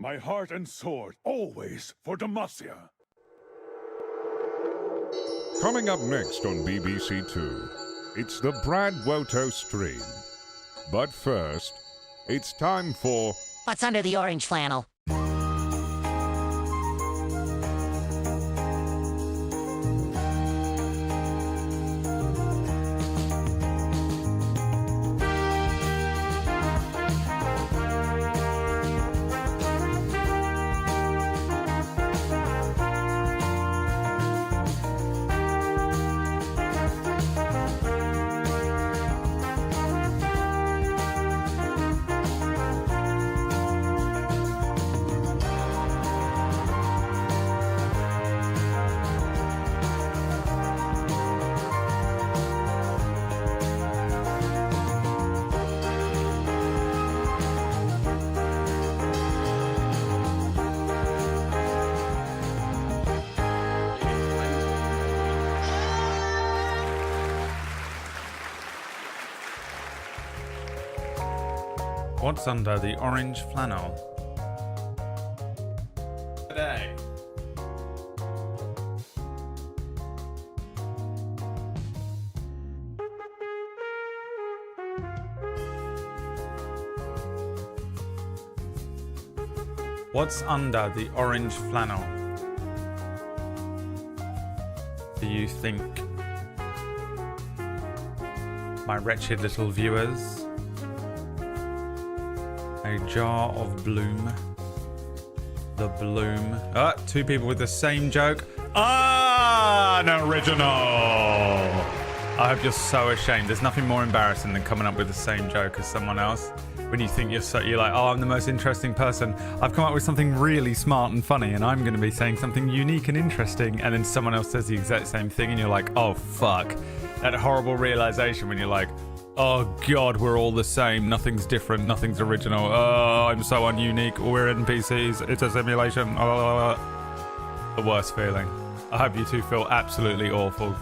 My heart and sword, always for Demacia. Coming up next on BBC Two, it's the Brad Woto stream. But first, it's time for... What's under the orange flannel? What's under the orange flannel? Today. What's under the orange flannel? Do you think, my wretched little viewers? A jar of bloom. The bloom. Two people with the same joke. An original. I hope you're so ashamed. There's nothing more embarrassing than coming up with the same joke as someone else. When you think you're like, oh, I'm the most interesting person. I've come up with something really smart and funny, and I'm going to be saying something unique and interesting. And then someone else says the exact same thing, and you're like, oh, fuck. That horrible realization when you're like, oh god, we're all the same. Nothing's different. Nothing's original. Oh, I'm so ununique. We're NPCs. It's a simulation. Oh. The worst feeling. I hope you two feel absolutely awful.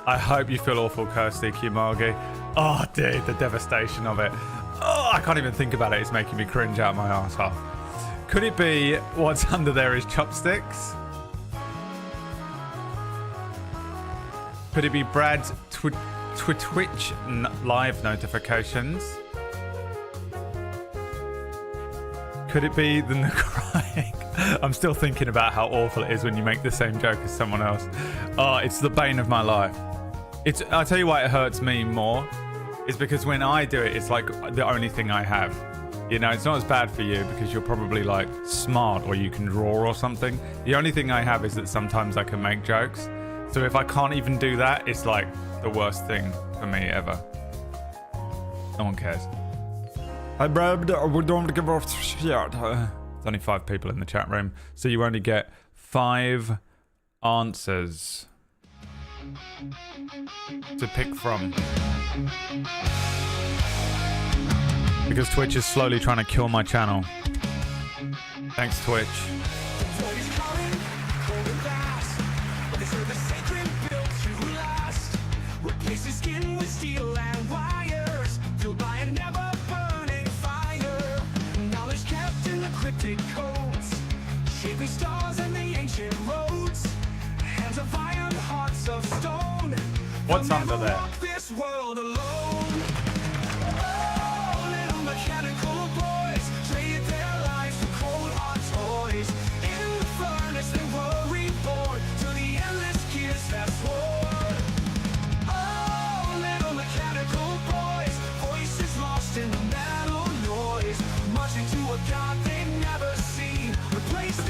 I hope you feel awful, Kirsty Kimagi. Oh, dude, the devastation of it. Oh, I can't even think about it. It's making me cringe out my arsehole. Could it be what's under there is chopsticks? Could it be Brad's Twitch live notifications? Could it be the crying? I'm still thinking about how awful it is when you make the same joke as someone else. Oh, it's the bane of my life. I'll tell you why it hurts me more. It's because when I do it, it's like the only thing I have. You know, it's not as bad for you because you're probably like smart or you can draw or something. The only thing I have is that sometimes I can make jokes. So if I can't even do that, it's like the worst thing for me ever. No one cares. Hi, Brad. We don't give off shit. There's only 5 people in the chat room, so you only get 5 answers to pick from. Because Twitch is slowly trying to kill my channel. Thanks, Twitch. What's under there?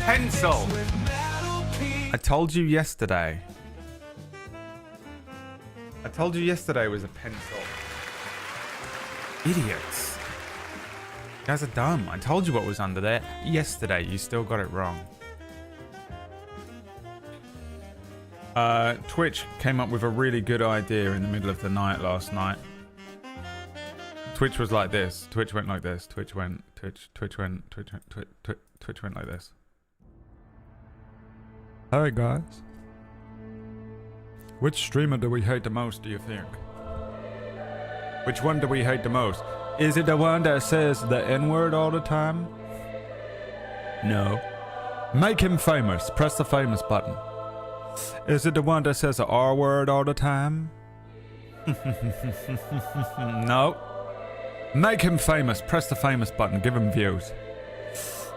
Pencil. I told you yesterday. I told you yesterday it was a pencil. Idiots. You guys are dumb. I told you what was under there yesterday. You still got it wrong. Twitch came up with a really good idea in the middle of the night last night. Twitch was like this. Twitch went like this. Twitch went like this. Alright, guys. Which streamer do we hate the most, do you think? Which one do we hate the most? Is it the one that says the N-word all the time? No. Make him famous. Press the famous button. Is it the one that says the R word all the time? No. Make him famous. Press the famous button. Give him views.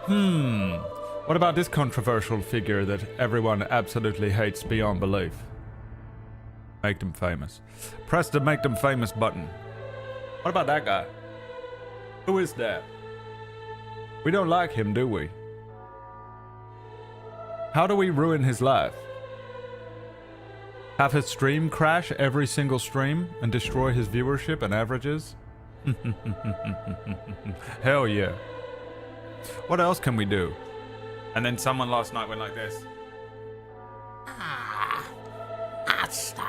What about this controversial figure that everyone absolutely hates beyond belief? Make them famous. Press the make them famous button. What about that guy? Who is that? We don't like him, do we? How do we ruin his life? Have his stream crash every single stream and destroy his viewership and averages? Hell yeah. What else can we do? And then someone last night went like this. Master,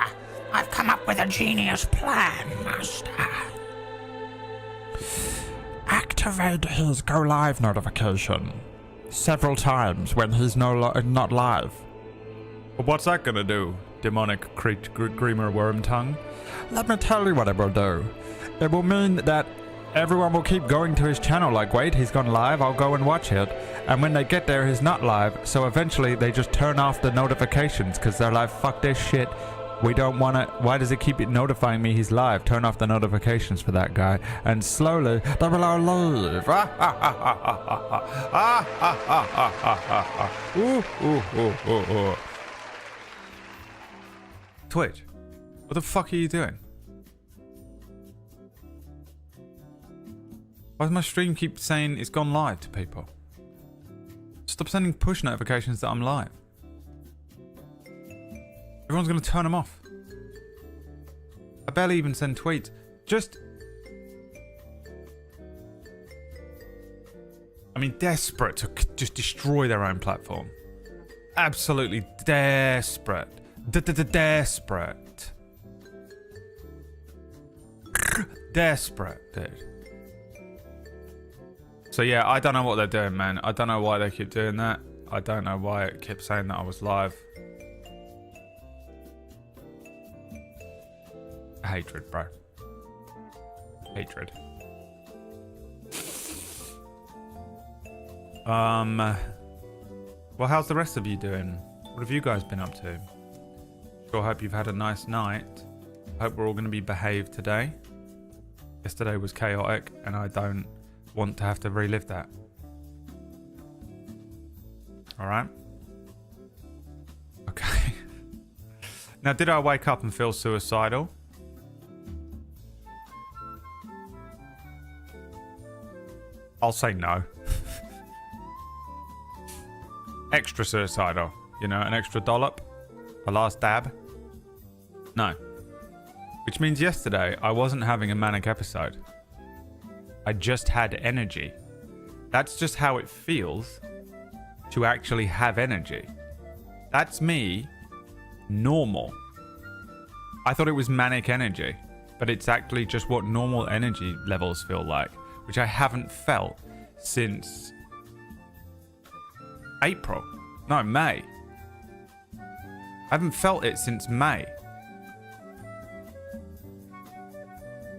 I've come up with a genius plan, Master. Activate his go live notification several times when he's not live. But what's that gonna do, demonic Greamer Wormtongue? Let me tell you what it will do. It will mean that everyone will keep going to his channel like, wait, he's gone live, I'll go and watch it. And when they get there, he's not live, so eventually they just turn off the notifications because they're like, fuck this shit. We don't want to. Why does it keep notifying me he's live? Turn off the notifications for that guy. And slowly, they will all leave. Twitch, what the fuck are you doing? Why does my stream keep saying it's gone live to people? Stop sending push notifications that I'm live. Everyone's going to turn them off. I barely even send tweets. Desperate to just destroy their own platform. Absolutely desperate. Desperate. Desperate, dude. So yeah, I don't know what they're doing, man. I don't know why they keep doing that. I don't know why it kept saying that I was live. Hatred, bro. Hatred. Well, how's the rest of you doing? What have you guys been up to? Sure hope you've had a nice night. Hope we're all going to be behaved today. Yesterday was chaotic, and I don't want to have to relive that. Alright? Okay. Now, did I wake up and feel suicidal? I'll say no. Extra suicidal. You know, an extra dollop. A last dab. No. Which means yesterday I wasn't having a manic episode. I just had energy. That's just how it feels to actually have energy. That's me, normal. I thought it was manic energy, but it's actually just what normal energy levels feel like, which I haven't felt since April. No, May. I haven't felt it since May.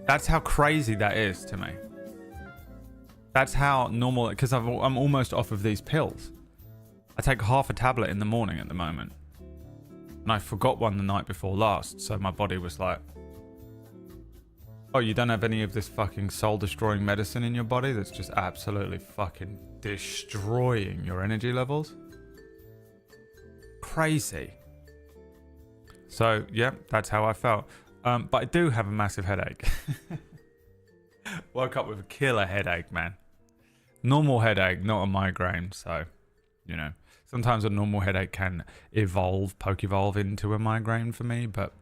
That's how crazy that is to me. That's how normal, because I'm almost off of these pills. I take half a tablet in the morning at the moment. And I forgot one the night before last, so my body was like, oh, you don't have any of this fucking soul-destroying medicine in your body that's just absolutely fucking destroying your energy levels? Crazy. So, yeah, that's how I felt. But I do have a massive headache. Woke up with a killer headache, man. Normal headache, not a migraine. So, you know, sometimes a normal headache can poke evolve into a migraine for me. But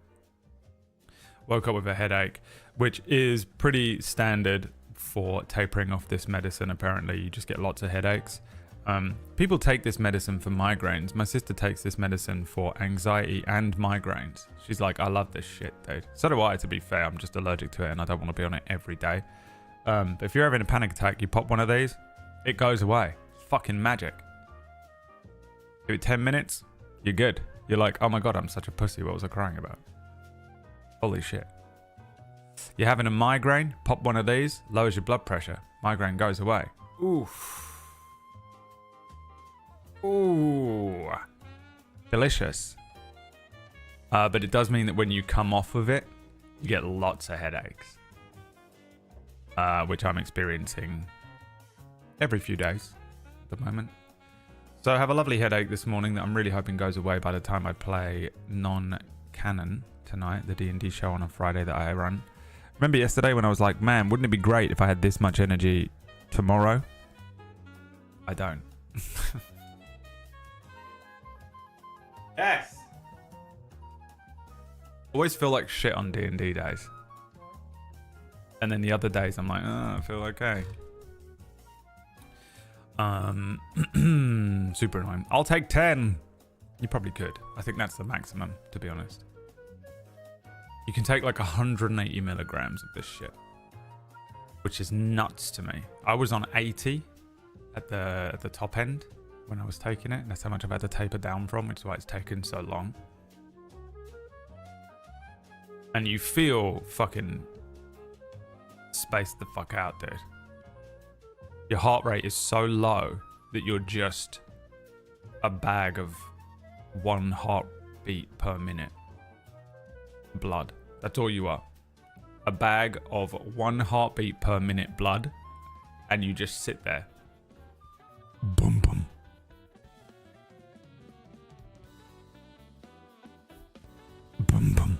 woke up with a headache, which is pretty standard for tapering off this medicine. Apparently, you just get lots of headaches. People take this medicine for migraines. My sister takes this medicine for anxiety and migraines. She's like, I love this shit, dude. So do I, to be fair. I'm just allergic to it and I don't want to be on it every day. But if you're having a panic attack, you pop one of these, it goes away. It's fucking magic. Give it 10 minutes, you're good. You're like, oh my god, I'm such a pussy. What was I crying about? Holy shit. You're having a migraine, pop one of these, lowers your blood pressure. Migraine goes away. Oof. Ooh. Delicious. But it does mean that when you come off of it, you get lots of headaches. Which I'm experiencing every few days at the moment. So I have a lovely headache this morning that I'm really hoping goes away by the time I play non-canon tonight, the D&D show on a Friday that I run. Remember yesterday when I was like, man, wouldn't it be great if I had this much energy tomorrow? I don't. Yes! Always feel like shit on D&D days. And then the other days I'm like, oh, I feel okay. Super annoying. I'll take 10. You probably could. I think that's the maximum, to be honest. You can take like 180 milligrams of this shit, which is nuts to me. I was on 80 at the top end when I was taking it. That's how much I've had to taper down from, which is why it's taken so long. And you feel fucking spaced the fuck out, dude. Your heart rate is so low that you're just a bag of 1 heartbeat per minute blood. That's all you are. A bag of 1 heartbeat per minute blood, and you just sit there. Boom, boom. Boom, boom.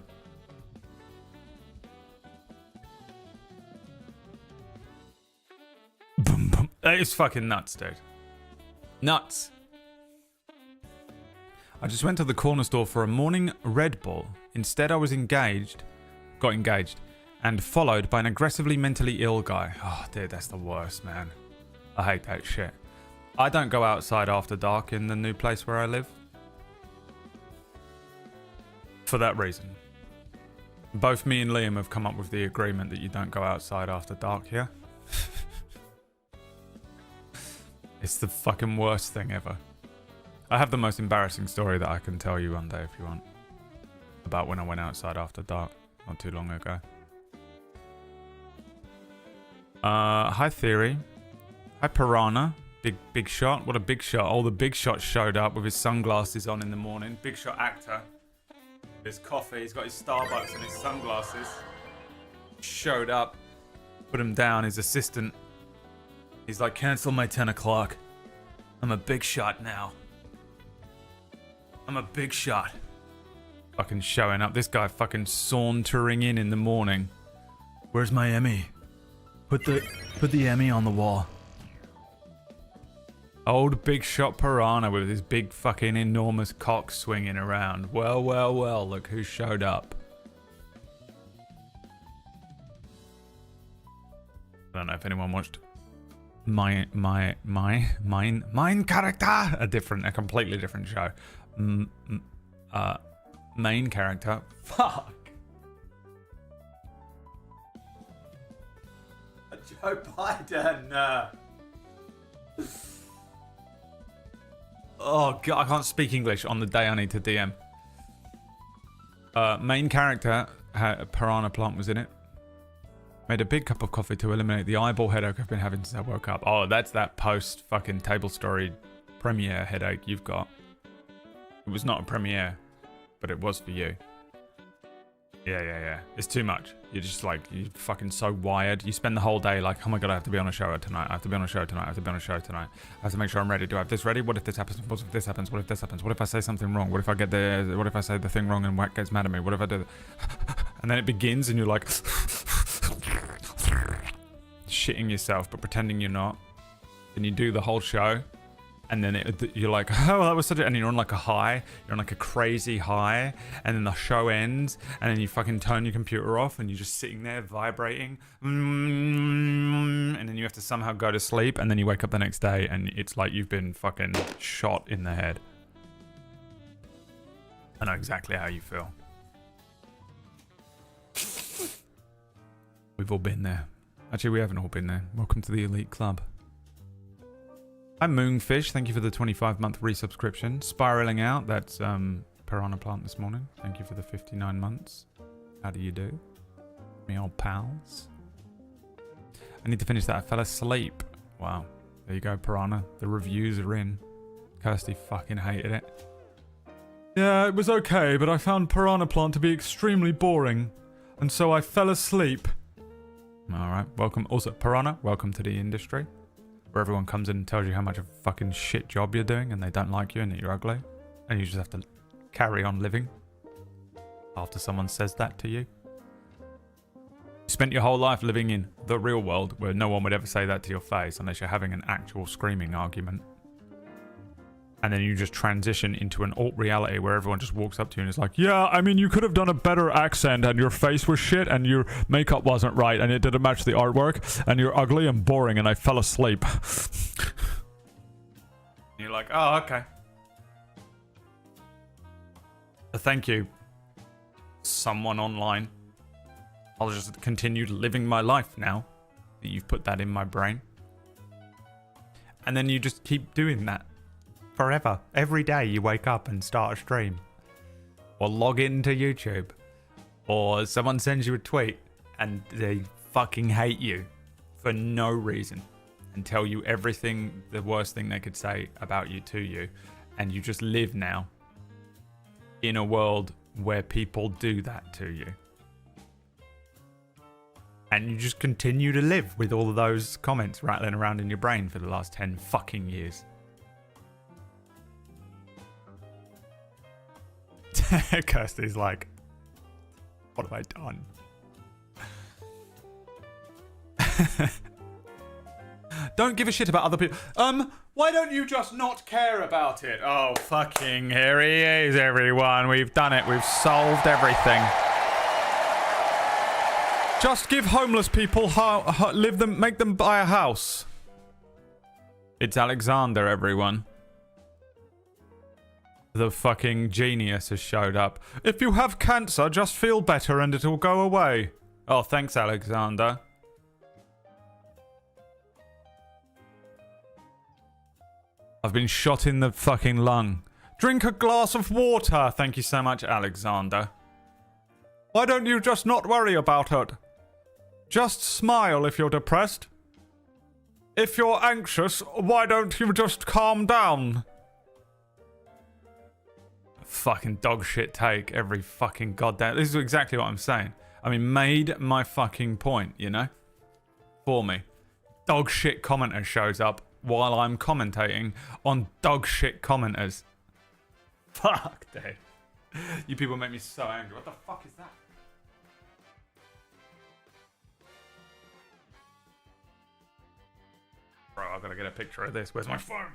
Boom, boom. It's fucking nuts, dude. Nuts. I just went to the corner store for a morning Red Bull. Instead, I was got engaged, and followed by an aggressively mentally ill guy. Oh, dude, that's the worst, man. I hate that shit. I don't go outside after dark in the new place where I live. For that reason. Both me and Liam have come up with the agreement that you don't go outside after dark here. It's the fucking worst thing ever. I have the most embarrassing story that I can tell you one day if you want. About when I went outside after dark, not too long ago. Hi Theory. Hi Piranha. Big shot. What a big shot. Oh, the big shot showed up with his sunglasses on in the morning. Big shot actor. His coffee. He's got his Starbucks and his sunglasses. Showed up. Put him down. His assistant. He's like, cancel my 10 o'clock. I'm a big shot now. I'm a big shot. Fucking showing up. This guy fucking sauntering in the morning. Where's my Emmy? Put the Emmy on the wall. Old big shot Piranha with his big fucking enormous cock swinging around. Well, well, well, look who showed up. I don't know if anyone watched Mine Character, a completely different show. Main Character. Fuck. Joe Biden. Oh god, I can't speak English on the day I need to DM. Main Character, Piranha Plant was in it. Made a big cup of coffee to eliminate the eyeball headache I've been having since I woke up. Oh, that's that post fucking Table Story premiere headache you've got. It was not a premiere, but it was for you. Yeah. It's too much. You're just like, you're fucking so wired. You spend the whole day like, oh my god, I have to be on a show tonight. I have to be on a show tonight. I have to be on a show tonight. I have to make sure I'm ready. Do I have this ready? What if this happens? What if this happens? What if this happens? What if I say something wrong? What if I get the, what if I say the thing wrong and Wack gets mad at me? What if I do and then it begins and you're like shitting yourself but pretending you're not. And you do the whole show and then you're like, oh, that was such a, and you're on like a high, you're on like a crazy high, and then the show ends, and then you fucking turn your computer off, and you're just sitting there vibrating, and then you have to somehow go to sleep, and then you wake up the next day, and it's like you've been fucking shot in the head. I know exactly how you feel. We've all been there. Actually, we haven't all been there. Welcome to the elite club. Hi Moonfish, thank you for the 25-month resubscription. Spiraling out, that's Piranha Plant this morning. Thank you for the 59 months. How do you do? Me old pals. I need to finish that. I fell asleep. Wow. There you go, Piranha. The reviews are in. Kirsty fucking hated it. Yeah, it was okay, but I found Piranha Plant to be extremely boring, and so I fell asleep. Alright, welcome. Also, Piranha, welcome to the industry, where everyone comes in and tells you how much of a fucking shit job you're doing, and they don't like you and that you're ugly, and you just have to carry on living after someone says that to you. You spent your whole life living in the real world, where no one would ever say that to your face unless you're having an actual screaming argument. And then you just transition into an alt reality where everyone just walks up to you and is like, yeah, I mean, you could have done a better accent and your face was shit and your makeup wasn't right and it didn't match the artwork and you're ugly and boring and I fell asleep. You're like, oh, okay. Thank you, someone online. I'll just continue living my life now that you've put that in my brain. And then you just keep doing that. Forever. Every day you wake up and start a stream. Or log into YouTube. Or someone sends you a tweet and they fucking hate you for no reason. And tell you everything, the worst thing they could say about you to you. And you just live now in a world where people do that to you. And you just continue to live with all of those comments rattling around in your brain for the last 10 fucking years. Kirsty's like, what have I done? Don't give a shit about other people. Why don't you just not care about it? Oh, fucking here he is, everyone. We've done it. We've solved everything. Just give homeless people make them buy a house. It's Alexander, everyone. The fucking genius has showed up. If you have cancer, just feel better and it'll go away. Oh, thanks, Alexander. I've been shot in the fucking lung. Drink a glass of water. Thank you so much, Alexander. Why don't you just not worry about it? Just smile if you're depressed. If you're anxious, why don't you just calm down? Fucking dog shit take every fucking goddamn... This is exactly what I'm saying. I mean, made my fucking point, you know? For me. Dog shit commenter shows up while I'm commentating on dog shit commenters. Fuck, dude. You people make me so angry. What the fuck is that? Bro, I've got to get a picture of this. Where's my phone?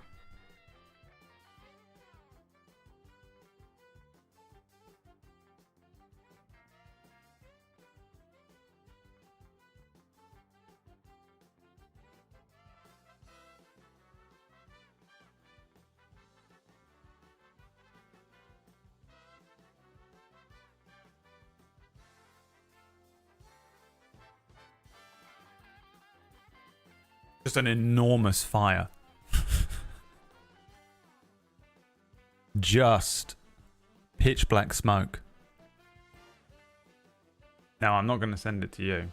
Just an enormous fire. Just pitch black smoke. Now, I'm not going to send it to you.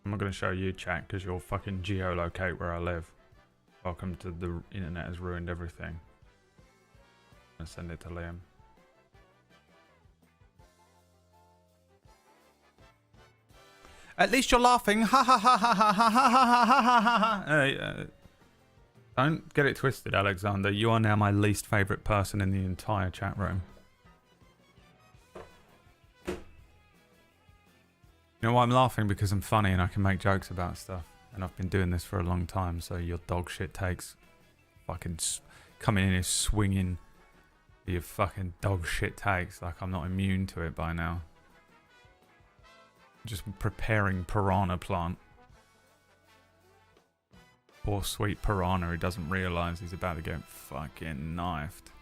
I'm not going to show you, chat, because you'll fucking geolocate where I live. Welcome to the internet has ruined everything. I'm going to send it to Liam. At least you're laughing. Ha ha ha ha ha ha ha ha ha ha ha. Don't get it twisted, Alexander. You are now my least favourite person in the entire chat room. You know why I'm laughing? Because I'm funny and I can make jokes about stuff. And I've been doing this for a long time, so your dog shit takes fucking coming in here swinging your fucking dog shit takes like I'm not immune to it by now. Just preparing Piranha Plant. Poor sweet Piranha who doesn't realise he's about to get fucking knifed.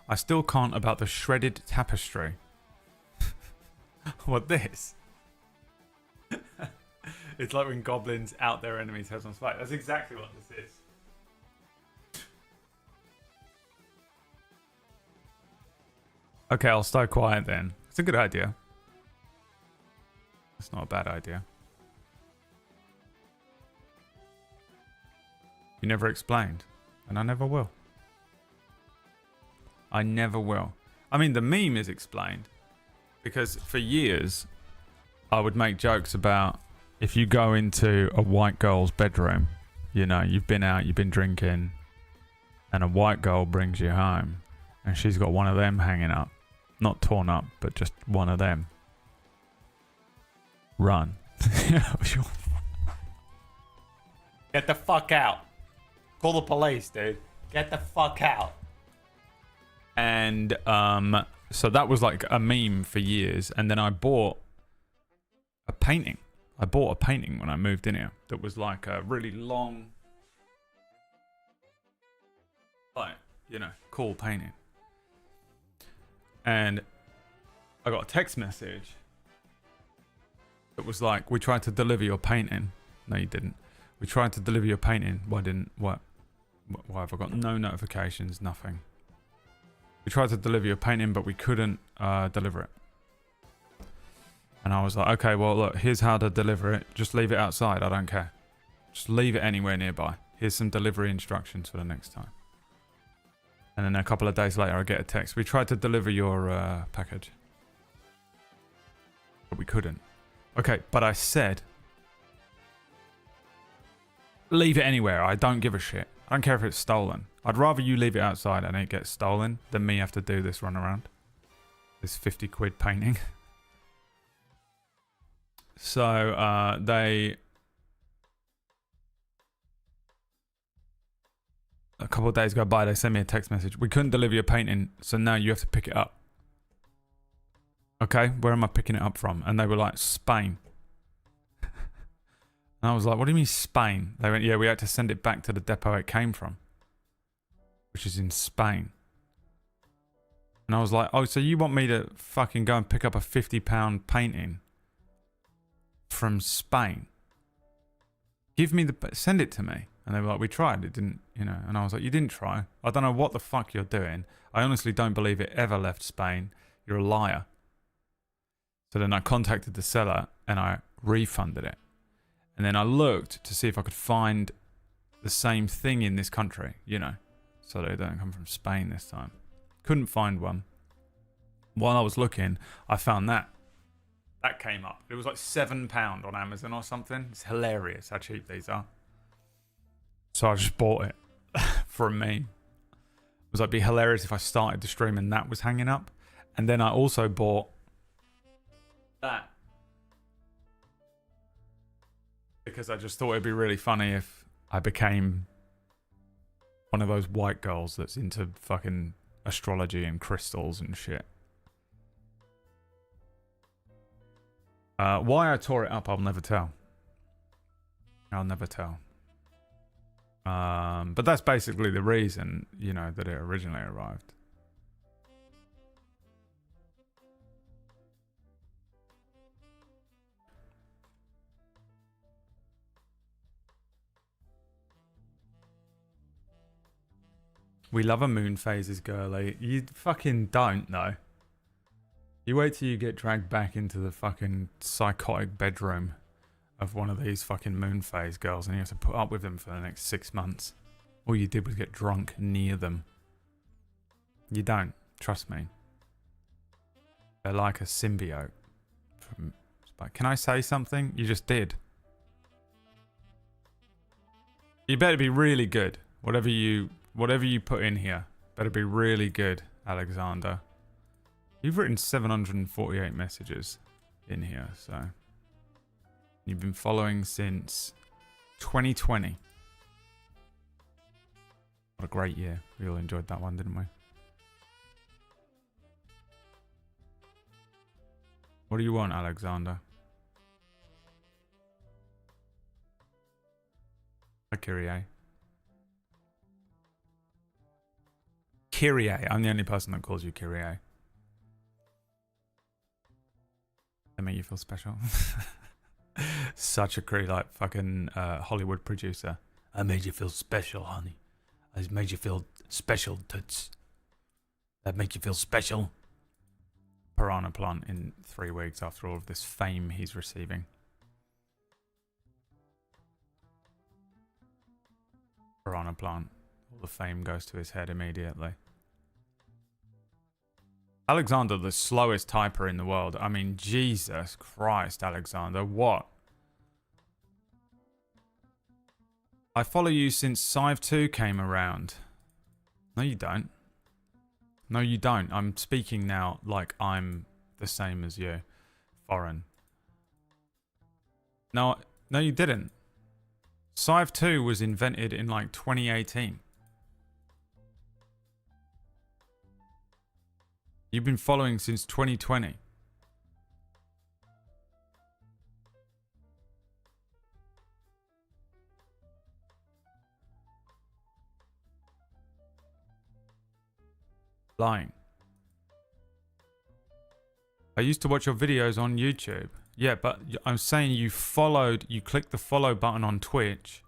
I still can't about the shredded tapestry. What this? It's like when goblins out their enemies' heads on spike. That's exactly what this is. Okay, I'll stay quiet then. It's a good idea. It's not a bad idea. You never explained. And I never will. I never will. I mean, the meme is explained. Because for years, I would make jokes about if you go into a white girl's bedroom, you know, you've been out, you've been drinking, and a white girl brings you home, and she's got one of them hanging up. Not torn up, but just one of them. Run. Get the fuck out. Call the police, dude. Get the fuck out. And so that was like a meme for years. And then I bought a painting. I bought a painting when I moved in here that was like a really long, like, you know, cool painting. And I got a text message that was like, we tried to deliver your painting. No, you didn't. We tried to deliver your painting. Why have I got no notifications? Nothing. We tried to deliver your painting, but we couldn't deliver it. And I was like, okay, well, look, here's how to deliver it. Just leave it outside. I don't care. Just leave it anywhere nearby. Here's some delivery instructions for the next time. And then a couple of days later, I get a text. We tried to deliver your package, but we couldn't. Okay, but I said, leave it anywhere. I don't give a shit. I don't care if it's stolen. I'd rather you leave it outside and it gets stolen than me have to do this run around. This 50 quid painting. So a couple of days go by, they sent me a text message. We couldn't deliver your painting, so now you have to pick it up. Okay, where am I picking it up from? And they were like, Spain. And I was like, what do you mean Spain? They went, yeah, we had to send it back to the depot it came from, which is in Spain. And I was like, oh, so you want me to fucking go and pick up a £50 painting from Spain? Give me send it to me. And they were like, we tried, it didn't, you know. And I was like, you didn't try. I don't know what the fuck you're doing. I honestly don't believe it ever left Spain. You're a liar. So then I contacted the seller and I refunded it. And then I looked to see if I could find the same thing in this country, you know, so they don't come from Spain this time. Couldn't find one. While I was looking, I found that. That came up. It was like £7 on Amazon or something. It's hilarious how cheap these are. So I just bought it for a meme. It was like, be hilarious if I started the stream and that was hanging up. And then I also bought that. Because I just thought it'd be really funny if I became one of those white girls that's into fucking astrology and crystals and shit. Why I tore it up, I'll never tell. I'll never tell. But that's basically the reason, you know, that it originally arrived. We love a moon phases, girly. You fucking don't, though. You wait till you get dragged back into the fucking psychotic bedroom of one of these fucking moon phase girls and you have to put up with them for the next 6 months. All you did was get drunk near them. You don't. Trust me. They're like a symbiote. Can I say something? You just did. You better be really good. Whatever you put in here, better be really good, Alexander. You've written 748 messages in here, so you've been following since 2020. What a great year. We all enjoyed that one, didn't we? What do you want, Alexander? Hi, Kyrie. Kyrie. I'm the only person that calls you Kyrie. That make you feel special? Such a creep, like fucking Hollywood producer. I made you feel special, honey. I made you feel special, toots. That make you feel special? Piranha Plant in 3 weeks after all of this fame he's receiving. Piranha plant. All the fame goes to his head immediately. Alexander, the slowest typer in the world. I mean, Jesus Christ, Alexander, what? I follow you since Civ 2 came around. No, you don't. No, you don't. I'm speaking now like I'm the same as you. Foreign. No, you didn't. Civ 2 was invented in like 2018. You've been following since 2020. Lying. I used to watch your videos on YouTube. Yeah, but I'm saying you clicked the follow button on Twitch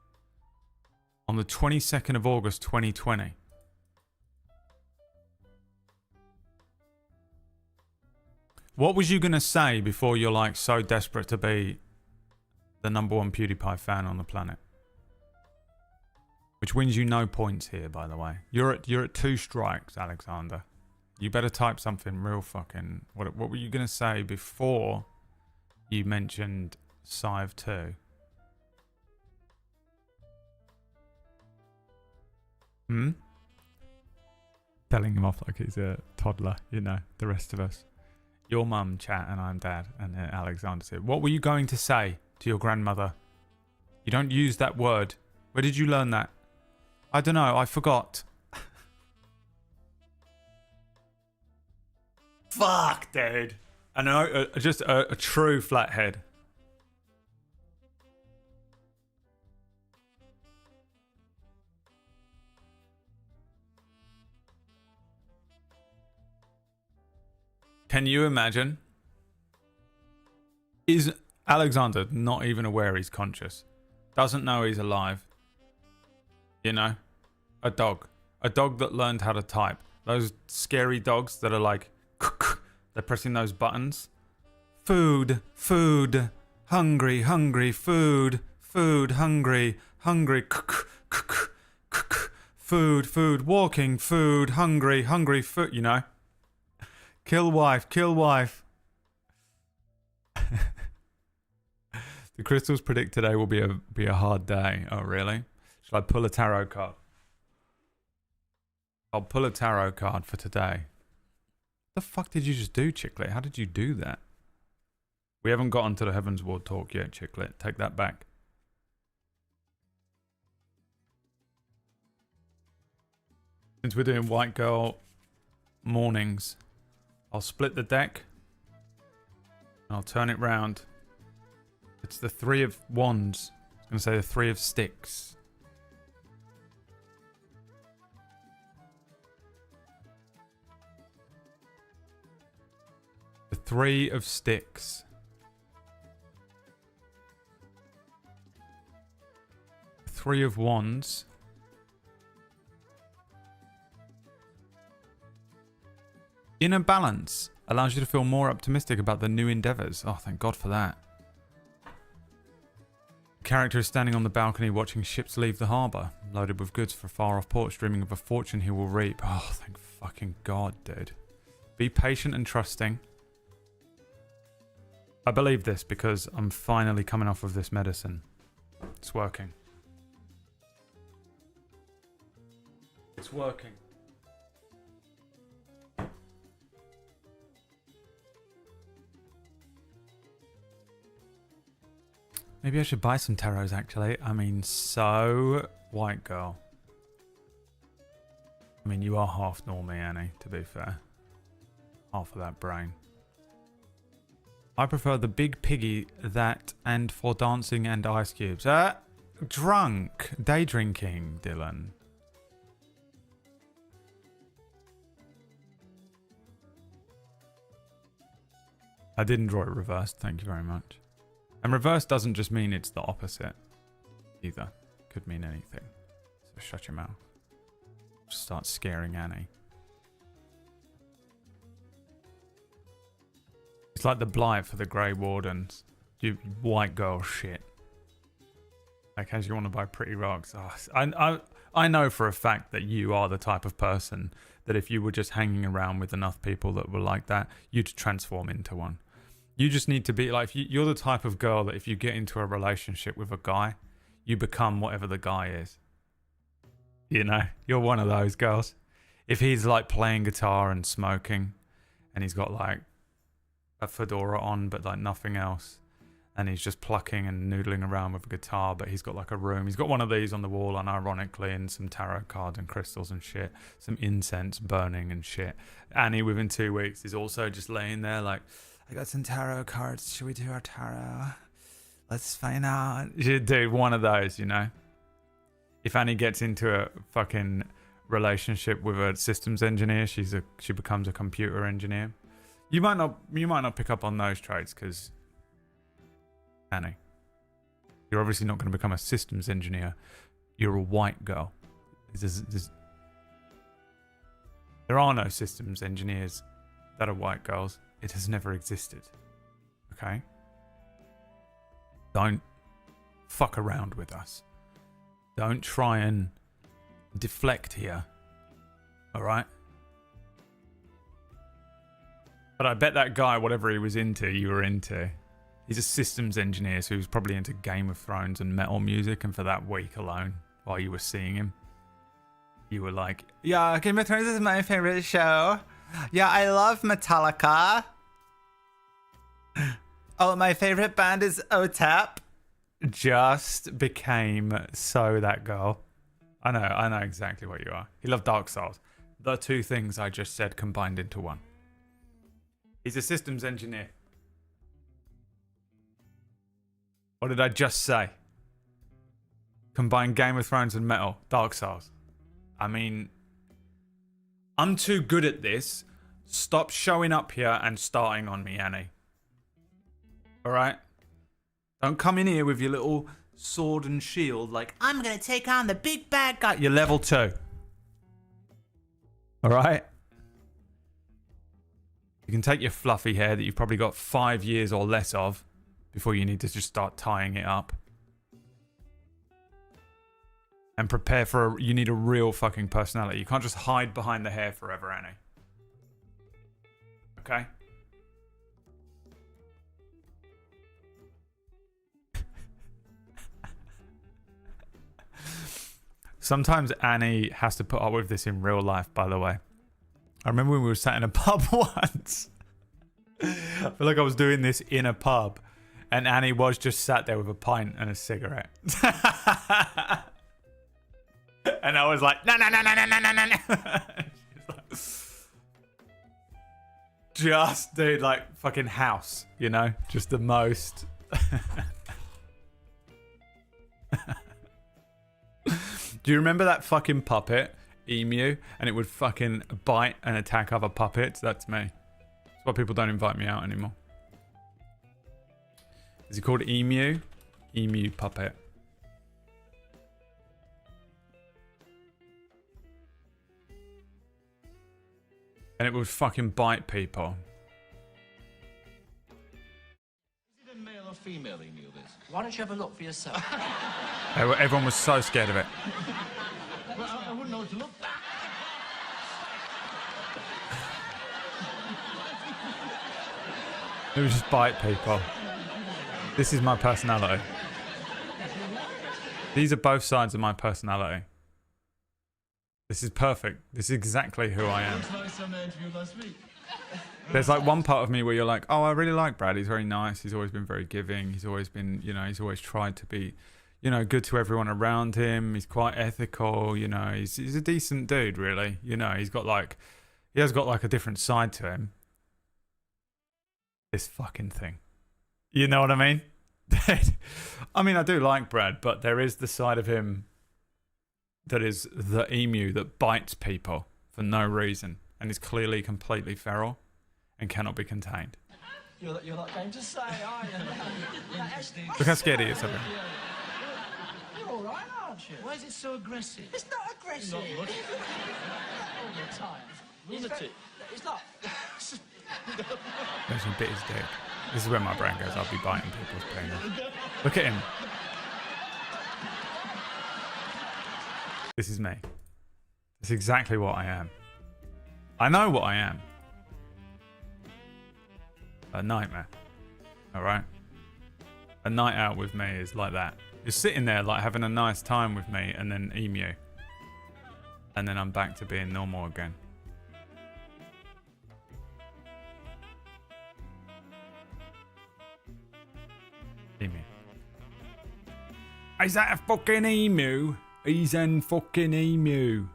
on the 22nd of August 2020. What was you going to say before you're like so desperate to be the #1 PewDiePie fan on the planet? Which wins you no points here, by the way. You're at 2 strikes, Alexander. You better type something real fucking... What were you going to say before you mentioned Civ 2? Telling him off like he's a toddler, you know, the rest of us. Your mum, chat, and I'm dad, and Alexander said, what were you going to say to your grandmother? You don't use that word. Where did you learn that? I don't know, I forgot. Fuck, dude. I know, just a true flathead. Can you imagine? Is Alexander not even aware he's conscious? Doesn't know he's alive. You know? A dog. A dog that learned how to type. Those scary dogs that are like... They're pressing those buttons. Food. Food. Hungry. Hungry. Food. Food. Hungry. Hungry. Food. Food. Walking. Food. Hungry. Hungry. Food. You know? Kill wife. Kill wife. The crystals predict today will be a hard day. Oh, really? Shall I pull a tarot card? I'll pull a tarot card for today. What the fuck did you just do, Chicklet? How did you do that? We haven't gotten to the Heaven's Ward talk yet, Chicklet. Take that back. Since we're doing White Girl mornings, I'll split the deck. And I'll turn it round. It's the 3 of Wands. I was going to say the 3 of Sticks. The 3 of Sticks. The 3 of Wands. Inner balance allows you to feel more optimistic about the new endeavors. Oh, thank God for that. The character is standing on the balcony watching ships leave the harbor, loaded with goods for far-off ports, dreaming of a fortune he will reap. Oh, thank fucking God, dude. Be patient and trusting. I believe this because I'm finally coming off of this medicine. It's working. It's working. Maybe I should buy some tarots, actually. I mean, so... White Girl. I mean, you are half normie, Annie, to be fair. Half of that brain. I prefer the big piggy that and for dancing and ice cubes. Drunk. Day drinking, Dylan. I didn't draw it reversed. Thank you very much. And reverse doesn't just mean it's the opposite either. Could mean anything. So shut your mouth. Just start scaring Annie. It's like the blight for the Grey Wardens. You White Girl shit. Like, as you want to buy pretty rocks. Oh, I know for a fact that you are the type of person that if you were just hanging around with enough people that were like that, you'd transform into one. You just need to be like, you're the type of girl that if you get into a relationship with a guy, you become whatever the guy is. You know, you're one of those girls. If he's like playing guitar and smoking and he's got like a fedora on but like nothing else, and he's just plucking and noodling around with a guitar, but he's got like a room. He's got one of these on the wall, unironically, and some tarot cards and crystals and shit. Some incense burning and shit. Annie, within 2 weeks, is also just laying there like, I got some tarot cards. Should we do our tarot? Let's find out. She'd do one of those, you know? If Annie gets into a fucking relationship with a systems engineer, she becomes a computer engineer. You might not pick up on those traits because Annie, you're obviously not going to become a systems engineer. You're a white girl. There are no systems engineers that are white girls. It has never existed. Okay? Don't fuck around with us. Don't try and deflect here. Alright? But I bet that guy, whatever he was into, you were into. He's a systems engineer, so he was probably into Game of Thrones and metal music, and for that week alone, while you were seeing him, you were like, yeah, Game of Thrones is my favorite show. Yeah, I love Metallica. Oh, my favorite band is OTAP. Just became so that girl. I know exactly what you are. He loved Dark Souls. The two things I just said combined into one. He's a systems engineer. What did I just say? Combine Game of Thrones and metal. Dark Souls. I mean, I'm too good at this. Stop showing up here and starting on me, Annie. Alright? Don't come in here with your little sword and shield like, I'm gonna take on the big bad guy. You're level 2. Alright? You can take your fluffy hair that you've probably got 5 years or less of before you need to just start tying it up. And prepare for you need a real fucking personality. You can't just hide behind the hair forever, Annie. Okay? Sometimes Annie has to put up with this in real life, by the way. I remember when we were sat in a pub once. I feel like I was doing this in a pub. And Annie was just sat there with a pint and a cigarette. And I was like, no. Just, dude, like fucking House, you know? Just the most. Do you remember that fucking puppet, Emu? And it would fucking bite and attack other puppets? That's me. That's why people don't invite me out anymore. Is he called Emu? Emu puppet. And it would fucking bite people. Is it a male or female emu, this? Why don't you have a look for yourself? Everyone was so scared of it. Well, I wouldn't know what to look for. It would just bite people. This is my personality. These are both sides of my personality. This is perfect. This is exactly who I am. Looks like some interview last week. There's like one part of me where you're like, oh, I really like Brad. He's very nice. He's always been very giving. He's always been, you know, he's always tried to be, you know, good to everyone around him. He's quite ethical, you know. He's a decent dude, really. You know, he has got like a different side to him. This fucking thing. You know what I mean? I mean, I do like Brad, but there is the side of him that is the emu that bites people for no reason and is clearly completely feral and cannot be contained. You're not going to say, are you? Look how scared he is of him. You're all right, aren't you? Why is it so aggressive? It's not aggressive. Not much. All the time. Lunatic. It's not. There's some bit his dick. This is where my brain goes. I'll be biting people's penis. Look at him. This is me. It's exactly what I am. I know what I am. A nightmare. Alright? A night out with me is like that. You're sitting there like having a nice time with me and then emu. And then I'm back to being normal again. Emu. Is that a fucking emu? He's an fucking emu.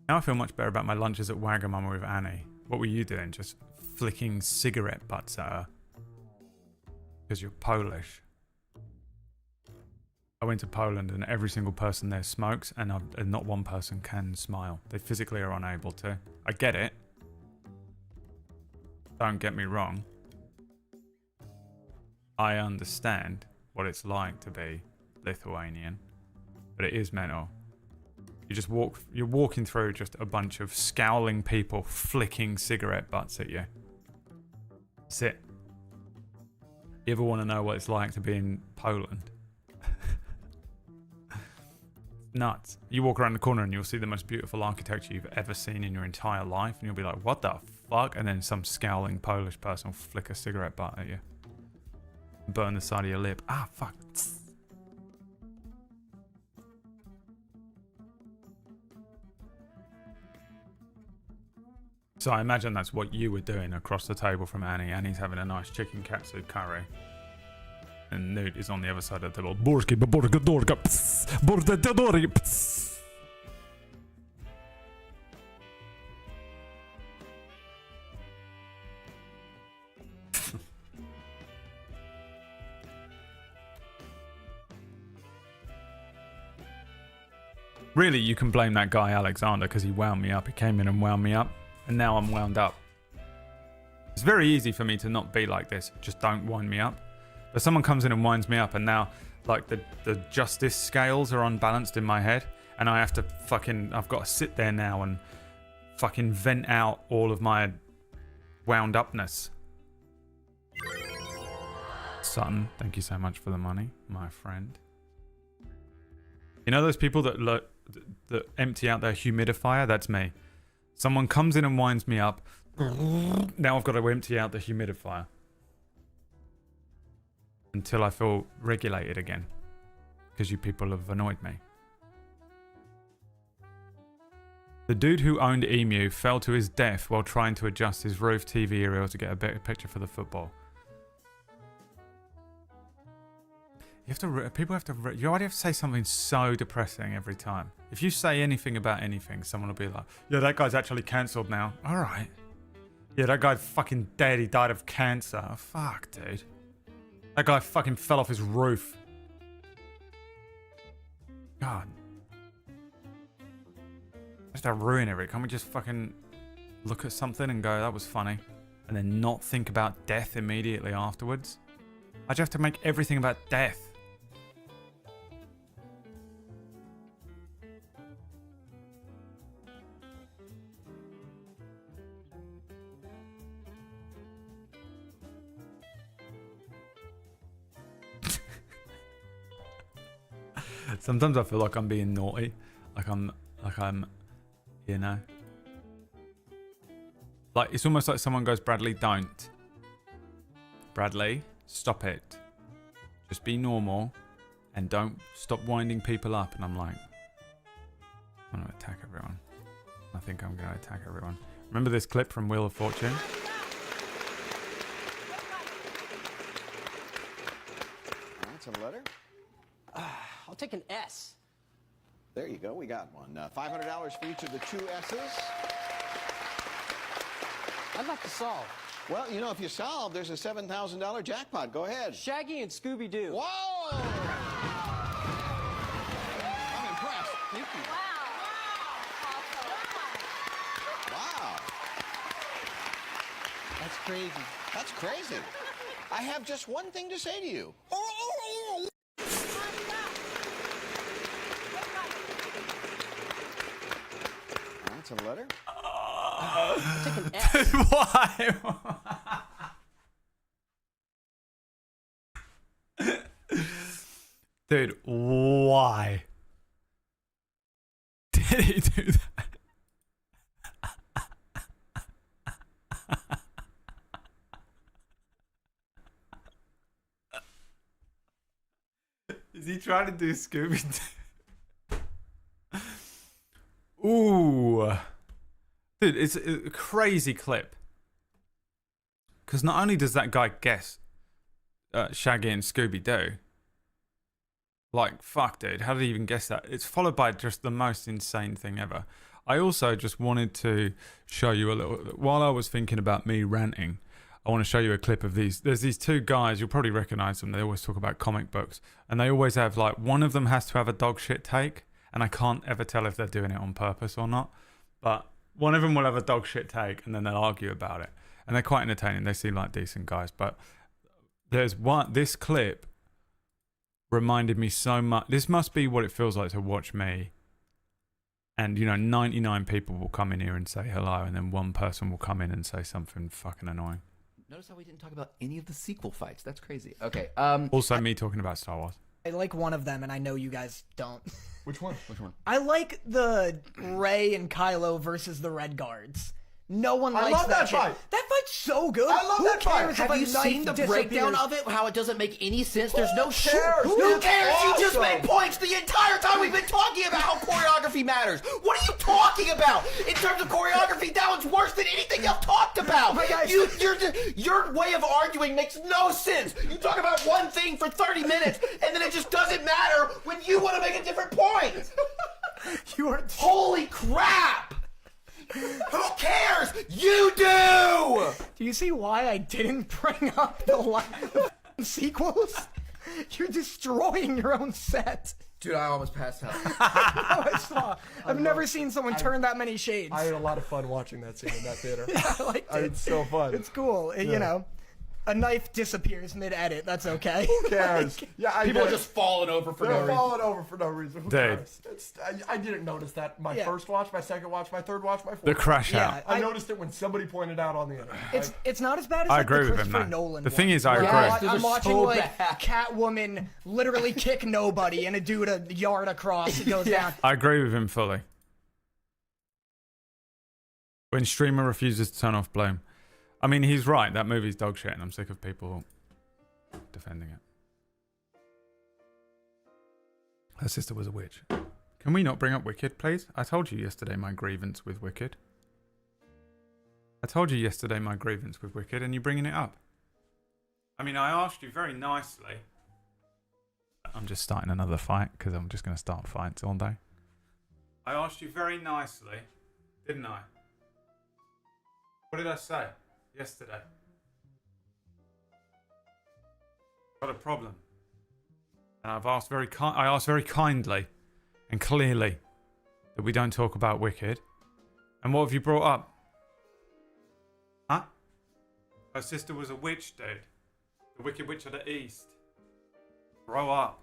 Now I feel much better about my lunches at Wagamama with Annie. What were you doing? Just flicking cigarette butts at her? Because you're Polish. I went to Poland and every single person there smokes and not one person can smile. They physically are unable to. I get it. Don't get me wrong. I understand what it's like to be Lithuanian. But it is mental. You're walking through just a bunch of scowling people flicking cigarette butts at you. That's it. You ever want to know what it's like to be in Poland? Nuts. You walk around the corner and you'll see the most beautiful architecture you've ever seen in your entire life, and you'll be like, what the fuck? And then some scowling Polish person will flick a cigarette butt at you. Burn the side of your lip. Ah, fuck. So I imagine that's what you were doing across the table from Annie. Annie's having a nice chicken katsu curry. And Newt is on the other side of the table. Really, you can blame that guy Alexander because he wound me up. He came in and wound me up. And now I'm wound up. It's very easy for me to not be like this. Just don't wind me up. But someone comes in and winds me up, and now, like, the justice scales are unbalanced in my head, and I have to I've got to sit there now and fucking vent out all of my wound upness. Sutton, thank you so much for the money, my friend. You know those people that empty out their humidifier? That's me. Someone comes in and winds me up. Now I've got to empty out the humidifier. Until I feel regulated again. Because you people have annoyed me. The dude who owned Emu fell to his death while trying to adjust his roof TV aerial to get a better picture for the football. People have to, you already have to say something so depressing every time. If you say anything about anything, someone will be like, yeah, that guy's actually cancelled now. Alright. Yeah, that guy fucking dead, he died of cancer. Oh, fuck, dude. That guy fucking fell off his roof. God. Just to ruin everything. Can't we just fucking look at something and go, that was funny? And then not think about death immediately afterwards? Why'd you have to make everything about death? Sometimes I feel like I'm being naughty. Like I'm, you know. Like, it's almost like someone goes, Bradley, don't. Bradley, stop it. Just be normal and don't stop winding people up. And I'm like, I'm going to attack everyone. I think I'm going to attack everyone. Remember this clip from Wheel of Fortune? That's a letter. I'll take an S. There you go. We got one. $500 for each of the two S's. I'd like to solve. Well, you know, if you solve, there's a $7,000 jackpot. Go ahead. Shaggy and Scooby-Doo. Whoa! I'm impressed. Thank you. Wow. That's crazy. That's crazy. I have just one thing to say to you. That's a letter. I'll take an S. Why? Dude, why did he do that? Is he trying to do Scooby-Doo? Ooh. Dude, it's a crazy clip. Because not only does that guy guess Shaggy and Scooby-Doo, like, fuck, dude, how did he even guess that? It's followed by just the most insane thing ever. I also just wanted to show you a little, while I was thinking about me ranting, I want to show you a clip of these. There's these two guys, you'll probably recognize them. They always talk about comic books. And they always have, like, one of them has to have a dog shit take. And I can't ever tell if they're doing it on purpose or not. But one of them will have a dog shit take and then they'll argue about it. And they're quite entertaining. They seem like decent guys. But there's one, this clip reminded me so much. This must be what it feels like to watch me. And, 99 people will come in here and say hello. And then one person will come in and say something fucking annoying. Notice how we didn't talk about any of the sequel fights. That's crazy. Okay. Also, me talking about Star Wars. I like one of them, and I know you guys don't. Which one? Which one? I like the Rey and Kylo versus the Red Guards. No one likes love that shit. fight. That fight's so good. I love Who that fight. cares if Have a you knife seen the breakdown disappears? of it? How it doesn't make any sense? There's no cares? Who cares? You just Awesome. made points the entire time we've been talking about how choreography matters. What are you talking about? In terms of choreography, that one's worse than anything I've talked about. But guys- Your way of arguing makes no sense. You talk about one thing for 30 minutes, and then it just doesn't matter when you want to make a different point. You are. Holy crap! Who cares? You do! Do you see why I didn't bring up the sequels? You're destroying your own set. Dude, I almost passed out. Oh, I saw. I've never seen someone turn that many shades. I had a lot of fun watching that scene in that theater. I liked it. It's so fun. It's cool. You know, a knife disappears mid-edit. That's okay. Who cares? Yeah, People are just falling over for no They're reason. falling over for no reason. Who Dude. cares? I didn't notice that my Yeah. first watch, my second watch, my third watch, my fourth. The crash Yeah. out. I noticed it when somebody pointed out on the internet. It's not as bad as I like agree the with him, Christopher though. Nolan The one, thing is, I where agree. Those I'm are watching so like bad. Catwoman literally kick nobody and a dude a yard across. It goes down. I agree with him fully. When streamer refuses to turn off Bloom. I mean, he's right. That movie's dog shit, and I'm sick of people defending it. Her sister was a witch. Can we not bring up Wicked, please? I told you yesterday my grievance with Wicked. And you're bringing it up. I mean, I asked you very nicely. I'm just starting another fight because I'm just going to start fights all day. I asked you very nicely, didn't I? What did I say yesterday? Got a problem. And I've asked I asked very kindly and clearly that we don't talk about Wicked. And what have you brought up? Huh? Her sister was a witch, dude. The Wicked Witch of the East. Grow up.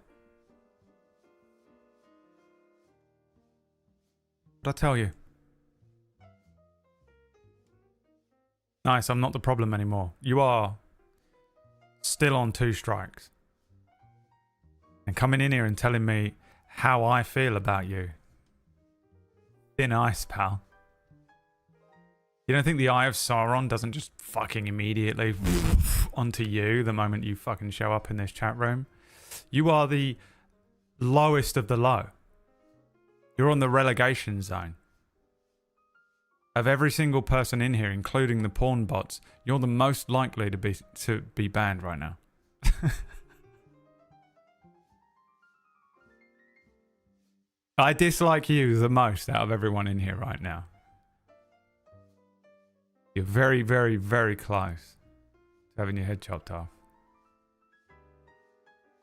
What'd I tell you? Nice, I'm not the problem anymore. You are still on 2 strikes. And coming in here and telling me how I feel about you. Thin ice, pal. You don't think the Eye of Sauron doesn't just fucking immediately onto you the moment you fucking show up in this chat room? You are the lowest of the low. You're on the relegation zone. Of every single person in here, including the porn bots, you're the most likely to be banned right now. I dislike you the most out of everyone in here right now. You're very, very, very close to having your head chopped off.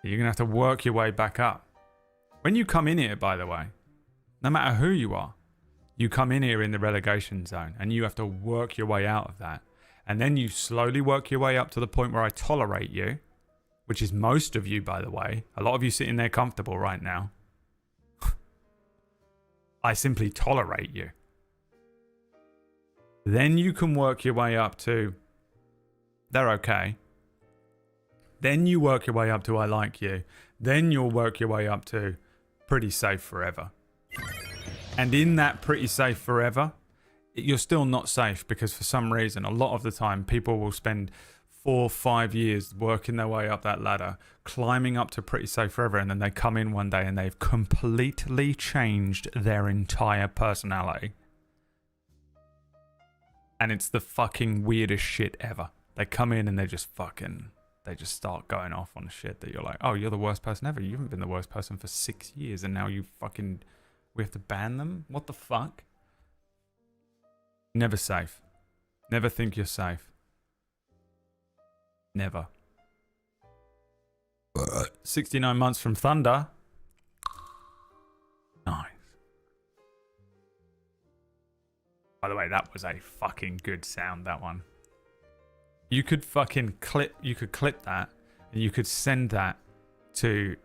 You're going to have to work your way back up. When you come in here, by the way, no matter who you are, you come in here in the relegation zone and you have to work your way out of that. And then you slowly work your way up to the point where I tolerate you, which is most of you, by the way. A lot of you sitting there comfortable right now. I simply tolerate you. Then you can work your way up to, they're okay. Then you work your way up to I like you. Then you'll work your way up to pretty safe forever. And in that pretty safe forever, you're still not safe because for some reason, a lot of the time, people will spend 4 or 5 years working their way up that ladder, climbing up to pretty safe forever, and then they come in one day and they've completely changed their entire personality. And it's the fucking weirdest shit ever. They come in and they just start going off on shit that you're like, oh, you're the worst person ever. You haven't been the worst person for 6 years and now we have to ban them? What the fuck? Never safe. Never think you're safe. Never. 69 months from Thunder. Nice. By the way, that was a fucking good sound, that one. You could clip that and you could send that to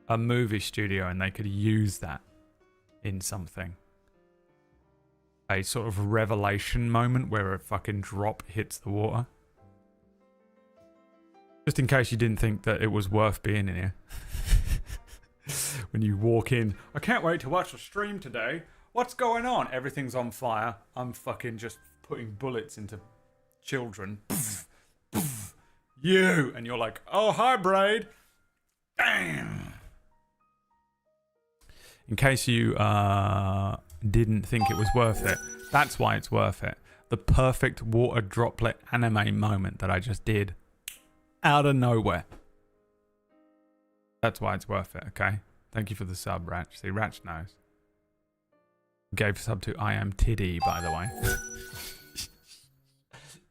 a movie studio and they could use that in something. A sort of revelation moment where a fucking drop hits the water. Just in case you didn't think that it was worth being in here. When you walk in, I can't wait to watch the stream today. What's going on? Everything's on fire. I'm fucking just putting bullets into children. You! And you're like, oh, hi, Braid. Damn. In case you didn't think it was worth it, that's why it's worth it. The perfect water droplet anime moment that I just did. Out of nowhere. That's why it's worth it, okay? Thank you for the sub, Ratch. See, Ratch knows. Gave sub to I Am Tiddy, by the way.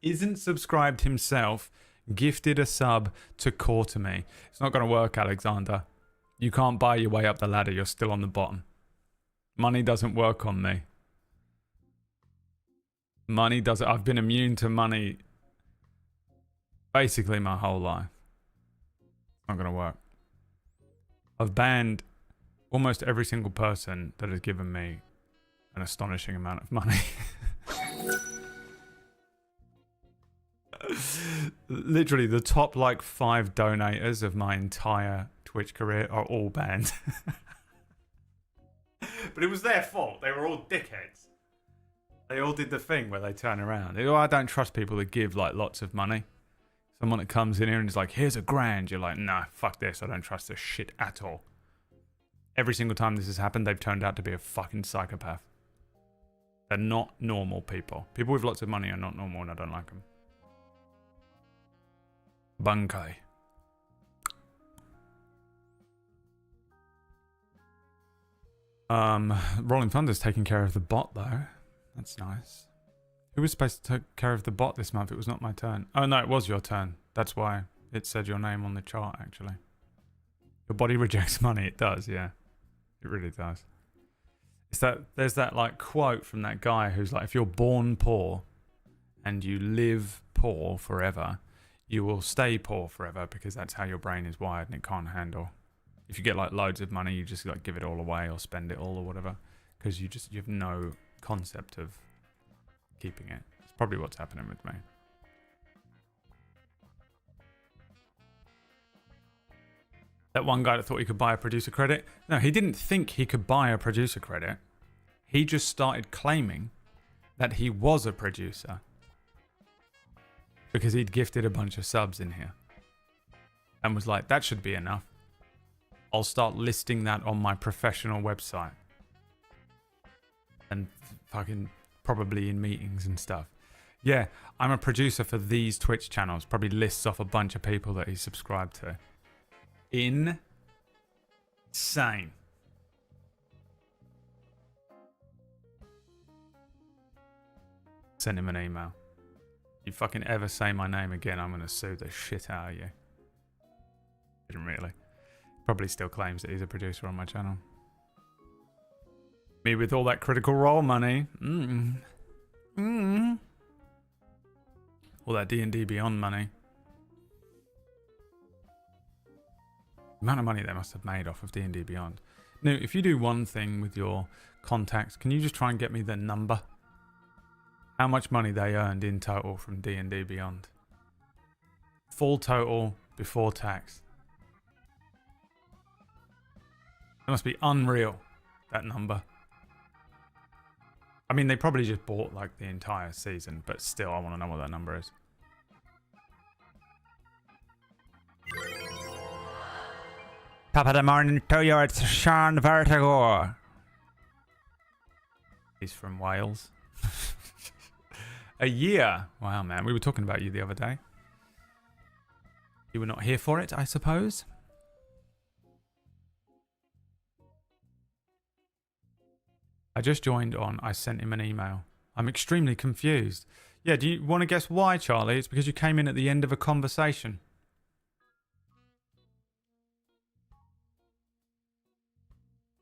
Isn't subscribed himself, gifted a sub to core to me. It's not going to work, Alexander. You can't buy your way up the ladder. You're still on the bottom. Money doesn't work on me. Money doesn't... I've been immune to money basically my whole life. Not going to work. I've banned almost every single person that has given me an astonishing amount of money. Literally, the top like 5 donators of my entire Twitch career are all banned. But it was their fault. They were all dickheads. They all did the thing where they turn around. I don't trust people that give like lots of money. Someone that comes in here and is like, here's $1,000. You're like, nah, fuck this. I don't trust this shit at all. Every single time this has happened, they've turned out to be a fucking psychopath. They're not normal people. People with lots of money are not normal and I don't like them. Bunkai. Rolling Thunder's taking care of the bot though. That's nice. Who was supposed to take care of the bot this month? It was not my turn. Oh no, it was your turn. That's why it said your name on the chart actually. Your body rejects money. It does, yeah. It really does. There's that like quote from that guy who's like, if you're born poor and you live poor forever, you will stay poor forever because that's how your brain is wired and it can't handle. If you get like loads of money, you just like give it all away or spend it all or whatever because you have no concept of keeping it. It's probably what's happening with me. That one guy that thought he could buy a producer credit. No, he didn't think he could buy a producer credit. He just started claiming that he was a producer because he'd gifted a bunch of subs in here and was like, that should be enough. I'll start listing that on my professional website and fucking probably in meetings and stuff. Yeah, I'm a producer for these Twitch channels. Probably lists off a bunch of people that he's subscribed to. Insane. Send him an email. You fucking ever say my name again, I'm going to sue the shit out of you. Didn't really. Probably still claims that he's a producer on my channel. Me with all that Critical Role money. All that D&D Beyond money. The amount of money they must have made off of D&D Beyond. Now, if you do one thing with your contacts, can you just try and get me the number? How much money they earned in total from D&D Beyond? Full total before tax. It must be unreal, that number. I mean, they probably just bought like the entire season, but still, I want to know what that number is. Top of the morning to you, it's Sean Vertigo. He's from Wales. A year. Wow, man. We were talking about you the other day. You were not here for it, I suppose. I just joined on. I sent him an email. I'm extremely confused. Yeah, do you want to guess why, Charlie? It's because you came in at the end of a conversation.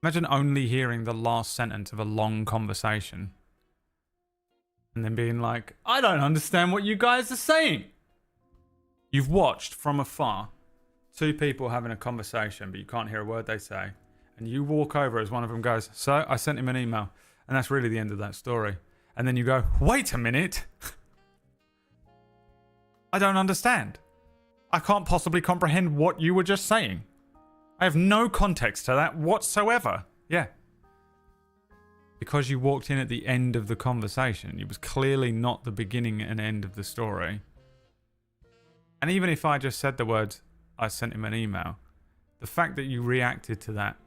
Imagine only hearing the last sentence of a long conversation and then being like, I don't understand what you guys are saying. You've watched from afar two people having a conversation, but you can't hear a word they say. And you walk over as one of them goes, so I sent him an email. And that's really the end of that story. And then you go, wait a minute. I don't understand. I can't possibly comprehend what you were just saying. I have no context to that whatsoever. Yeah. Because you walked in at the end of the conversation. It was clearly not the beginning and end of the story. And even if I just said the words, I sent him an email, the fact that you reacted to that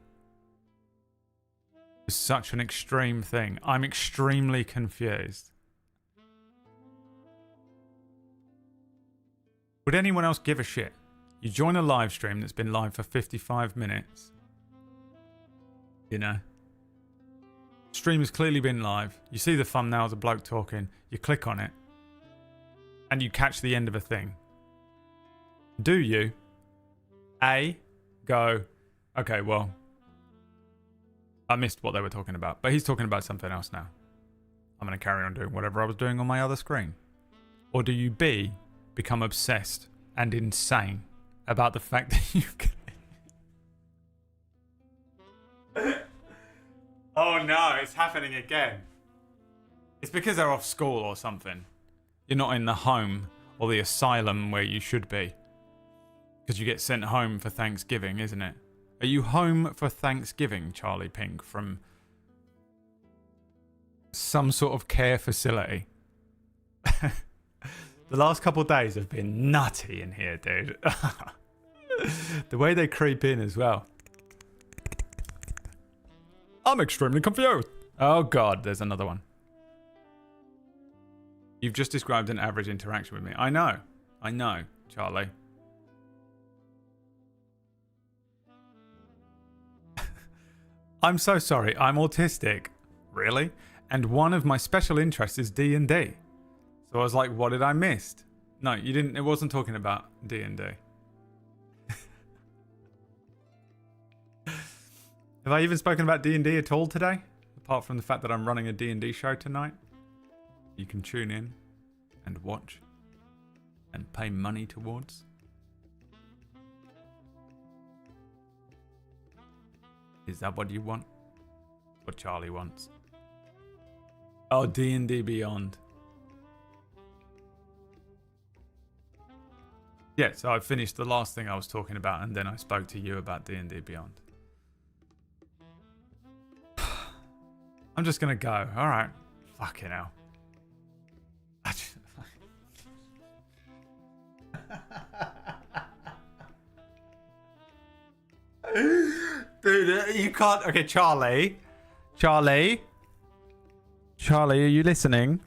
is such an extreme thing. I'm extremely confused. Would anyone else give a shit? You join a live stream that's been live for 55 minutes. You know? Stream has clearly been live. You see the thumbnail of the bloke talking. You click on it. And you catch the end of a thing. Do you, A, go, okay, well, I missed what they were talking about. But he's talking about something else now. I'm going to carry on doing whatever I was doing on my other screen. Or do you, B, become obsessed and insane about the fact that you can... Oh no, it's happening again. It's because they're off school or something. You're not in the home or the asylum where you should be. Because you get sent home for Thanksgiving, isn't it? Are you home for Thanksgiving, Charlie Pink, from some sort of care facility? The last couple of days have been nutty in here, dude. The way they creep in as well. I'm extremely confused. Oh God, there's another one. You've just described an average interaction with me. I know, Charlie. I'm so sorry, I'm autistic. Really? And one of my special interests is D&D. So I was like, what did I miss? No, you didn't. It wasn't talking about D&D. Have I even spoken about D&D at all today? Apart from the fact that I'm running a D&D show tonight. You can tune in and watch and pay money towards. Is that what you want? What Charlie wants? Oh, D&D Beyond. Yeah, so I finished the last thing I was talking about and then I spoke to you about D&D Beyond. I'm just gonna go. Alright. Fucking hell. Dude, you can't... Okay, Charlie. Charlie, are you listening?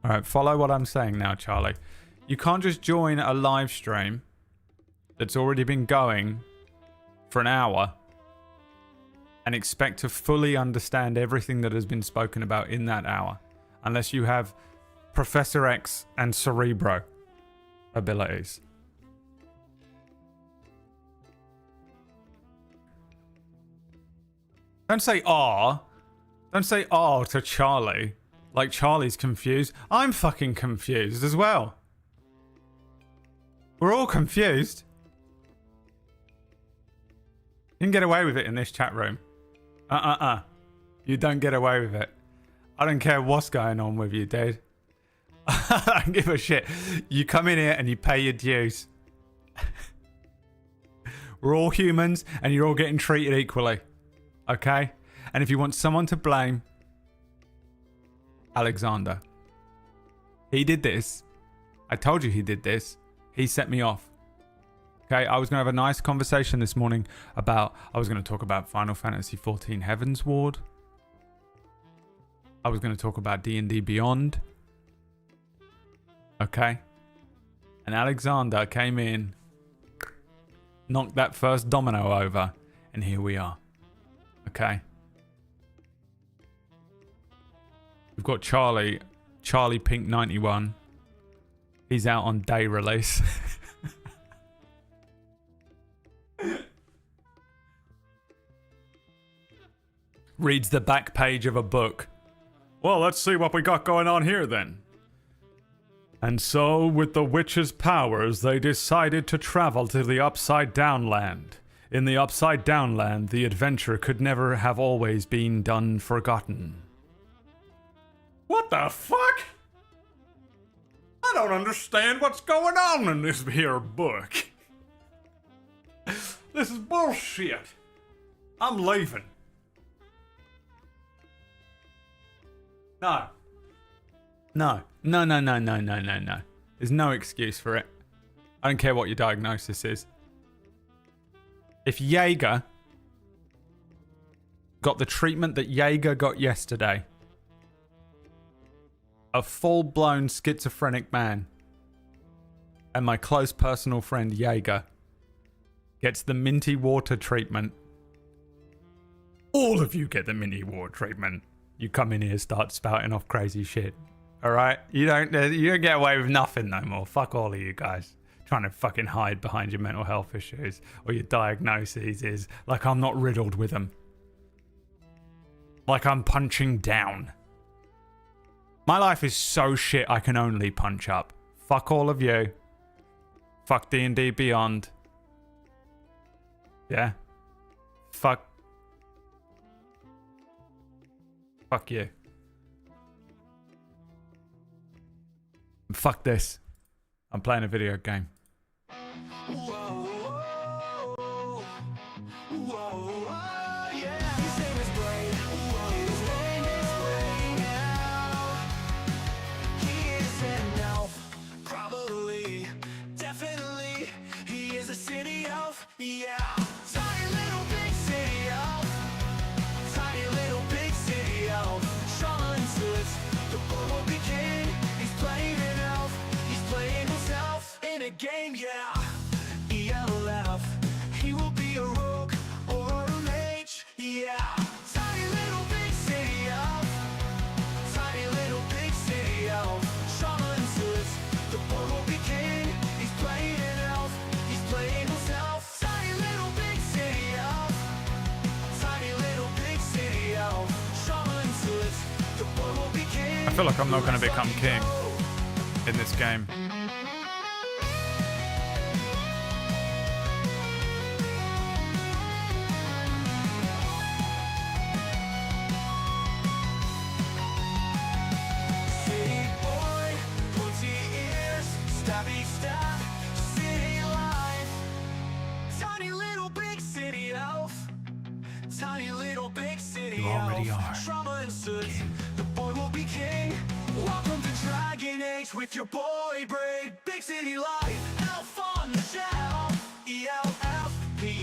Alright, follow what I'm saying now, Charlie. You can't just join a live stream that's already been going for an hour and expect to fully understand everything that has been spoken about in that hour. Unless you have Professor X and Cerebro abilities. Don't say "ah." Don't say "ah" to Charlie. Like Charlie's confused. I'm fucking confused as well. We're all confused. You can get away with it in this chat room. You don't get away with it. I don't care what's going on with you, dude. I don't give a shit. You come in here and you pay your dues. We're all humans, and you're all getting treated equally. Okay? And if you want someone to blame, Alexander. He did this. I told you he did this. He set me off. Okay, I was going to have a nice conversation this morning about... I was going to talk about Final Fantasy XIV Heaven's Ward. I was going to talk about D&D Beyond. Okay? And Alexander came in, knocked that first domino over, and here we are. Okay? We've got Charlie Pink 91. He's out on day release. Reads the back page of a book. Well, let's see what we got going on here then. And so, with the witch's powers, they decided to travel to the Upside Down Land. In the Upside Down Land, the adventure could never have always been done forgotten. What the fuck? I don't understand what's going on in this here book. This is bullshit. I'm leaving. No. No. There's no excuse for it. I don't care what your diagnosis is. If Jaeger got the treatment that Jaeger got yesterday, a full-blown schizophrenic man, and my close personal friend Jaeger gets the minty water treatment, all of you get the minty water treatment. You come in here, start spouting off crazy shit. All right? You don't get away with nothing no more. Fuck all of you guys. Trying to fucking hide behind your mental health issues or your diagnoses is like I'm not riddled with them. Like I'm punching down. My life is so shit I can only punch up. Fuck all of you. Fuck D&D Beyond. Yeah? Fuck you. Fuck this. I'm playing a video game. Game, yeah. ELF. He will be a rogue or a mage, yeah. Tiny little big city elf. Tiny little big city elf. Shaman says the boy will be king. He's playing an elf. He's playing himself. Tiny little big city elf. Tiny little big city elf. Shaman says the boy will be king. I feel like I'm not going to become king in this game. You already are. The boy will be king. Welcome to Dragon Age with your boy Braid. Big city life, elf on the shelf. ELFPNIS.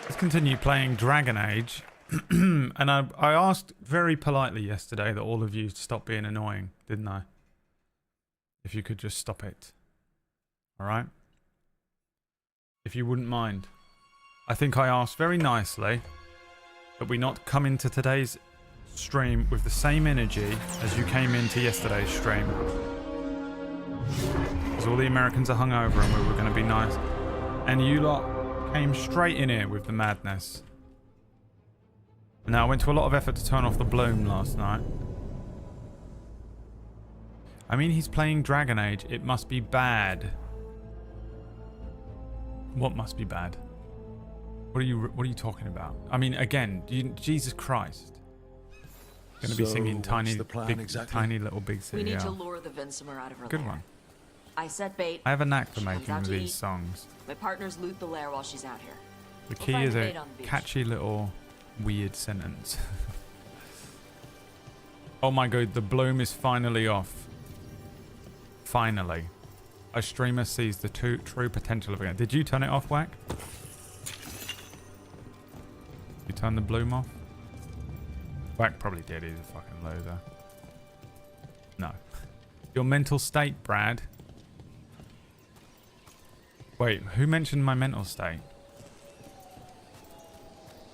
Let's continue playing Dragon Age. And I asked very politely yesterday that all of you stop being annoying, didn't I? If you could just stop it. Alright? If you wouldn't mind. I think I asked very nicely that we not come into today's stream with the same energy as you came into yesterday's stream. Because all the Americans are hungover and we were going to be nice. And you lot came straight in here with the madness. Now, I went to a lot of effort to turn off the bloom last night. I mean, he's playing Dragon Age. It must be bad. What must be bad? What are you talking about? I mean, again, Jesus Christ. Going to be singing tiny little big city. We need to lure the Vinsomer out of her Good lair. one. I set bait. I have a knack for She comes making out to these eat. songs. My partners loot the lair while she's out here. The We'll key find is bait a on the beach. catchy little weird sentence. Oh my god, the bloom is finally off. Finally. A streamer sees the true potential of it. Did you turn it off, Whack? You turned the bloom off? Whack probably did, he's a fucking loser. No. Your mental state, Brad. Wait, who mentioned my mental state?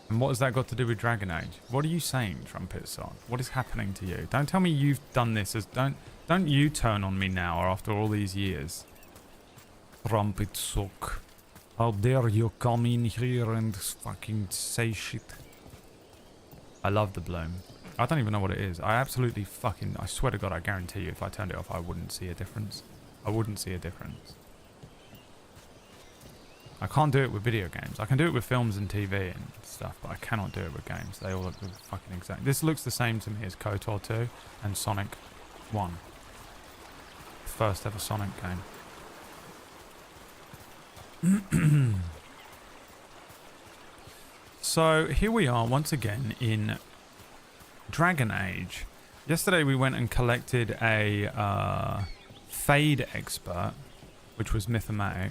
And what has that got to do with Dragon Age? What are you saying, Trumpet Sock? What is happening to you? Don't tell me you've done this as... Don't you turn on me now or after all these years. Trumpet Sock. How dare you come in here and fucking say shit. I love the bloom. I don't even know what it is. I absolutely fucking... I swear to God, I guarantee you if I turned it off, I wouldn't see a difference. I wouldn't see a difference. I can't do it with video games. I can do it with films and TV and stuff, but I cannot do it with games. They all look the fucking exact. This looks the same to me as KOTOR 2 and Sonic 1. First ever Sonic game. So here we are once again in Dragon Age. Yesterday we went and collected a Fade Expert, which was Mythomatic.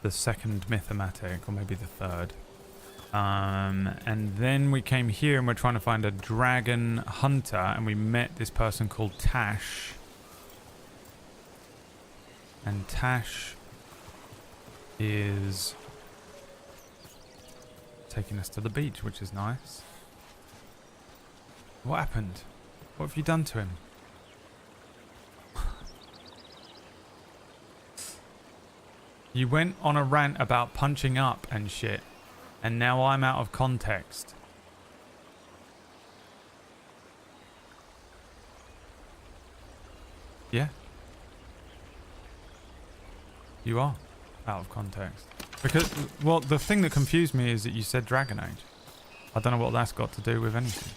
The second Mythomatic, or maybe the third. And then we came here and we're trying to find a Dragon Hunter, and we met this person called Tash. And Tash is taking us to the beach, which is nice. What happened? What have you done to him? You went on a rant about punching up and shit, and now I'm out of context. Yeah? You are out of context. Because, well, the thing that confused me is that you said Dragon Age. I don't know what that's got to do with anything.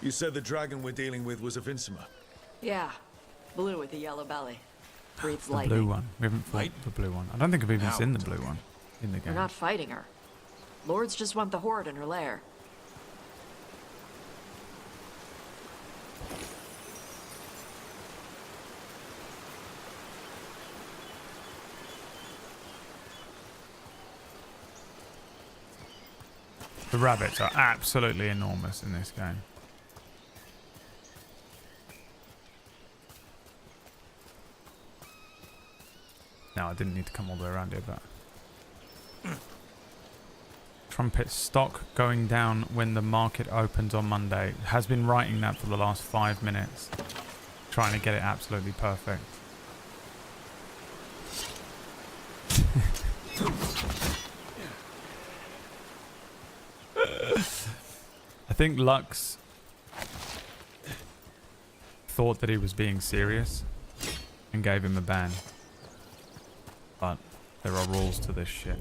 You said the dragon we're dealing with was a Vinsomer. Yeah, blue with a yellow belly. Breathes The lightning. blue one. We haven't fought the blue one. I don't think I've even seen the blue one in the We're game. not fighting her. Lords just want the horde in her lair. The rabbits are absolutely enormous in this game. No, I didn't need to come all the way around here, but... Trumpet stock going down when the market opens on Monday. Has been writing that for the last 5 minutes. Trying to get it absolutely perfect. I think Lux thought that he was being serious and gave him a ban. But there are rules to this shit.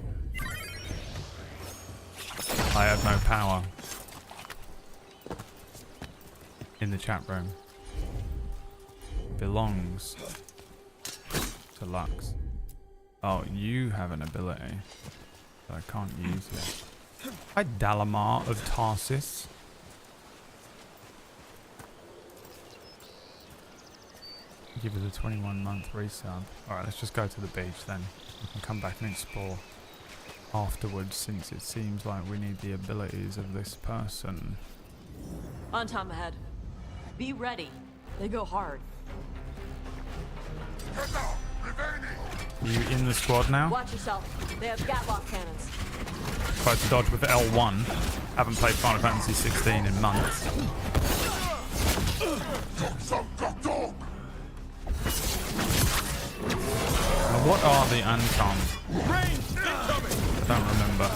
I have no power in the chat room. Belongs to Lux. Oh, you have an ability that I can't use yet. Hi, Dalamar of Tarsis. Give it a 21-month resub. Alright, let's just go to the beach then. We can come back and explore afterwards, since it seems like we need the abilities of this person. On Tom ahead. Be ready. They go hard. You in the squad now? Watch yourself. They have Gatlock cannons. Try to dodge with L1. Haven't played Final Fantasy 16 in months. Now, what are the Antoms? I don't remember.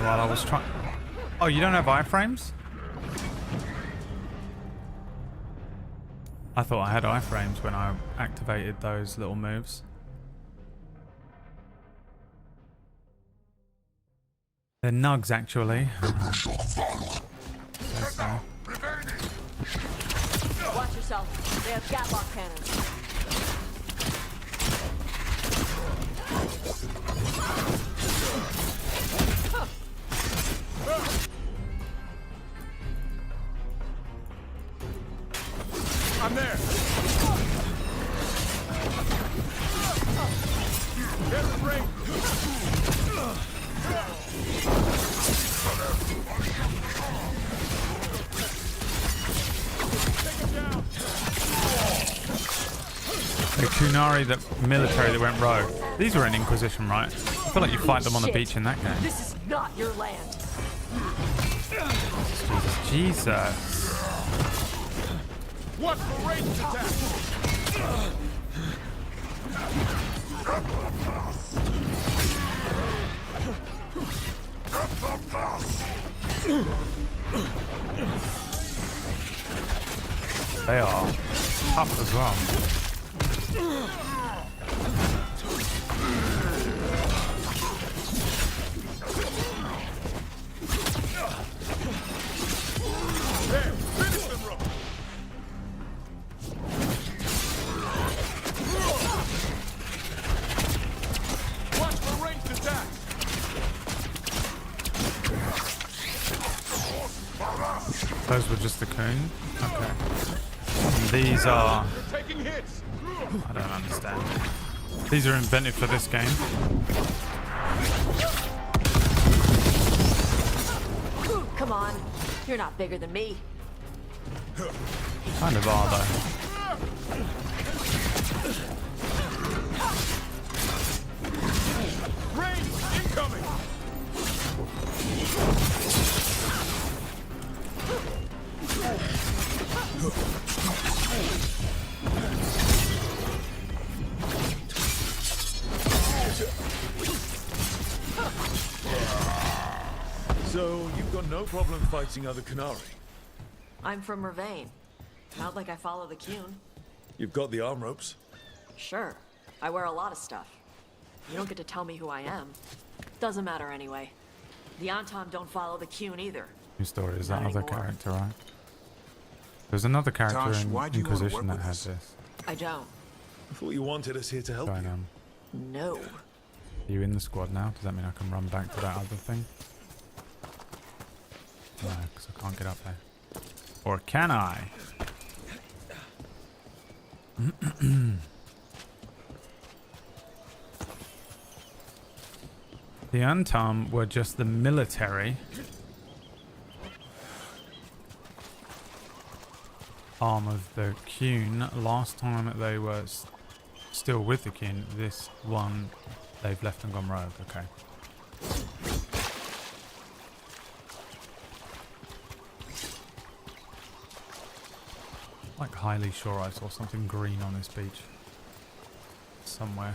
while I was trying. Oh, you don't have iframes? I thought I had iframes when I activated those little moves. They're nugs, actually. Watch yourself. They have gatlock cannons. I'm there. Get the ring. The Kunari, the military that went rogue. These were in Inquisition, right? I feel like you fight them on the beach in that game. This is not your land. Jesus. Watch the ranged attack. They are tough as well. There, finish them, Rook. Watch for ranged attacks. Those were just the Coon? Okay. And these are... Taking hits. I don't understand. These are invented for this game. Come on. You're not bigger than me. Kind of are, though. Range incoming. So, you've got no problem fighting other Qunari? I'm from Mervain. Not like I follow the Qun. You've got the arm ropes? Sure. I wear a lot of stuff. You don't get to tell me who I am. Doesn't matter anyway. The Antom don't follow the Qun either. Whose story is that Not other anymore. character, right? There's another character Tosh, in why do you wanna Inquisition work that with has us? this. I don't. I thought you wanted us here to help Going you. on. No. Are you in the squad now? Does that mean I can run back to that other thing? No, because I can't get up there. Or can I? The Antom were just the military arm of the Qun. Last time they were still with the Qun. This one, they've left and gone rogue. Okay. Like highly sure I saw something green on this beach somewhere.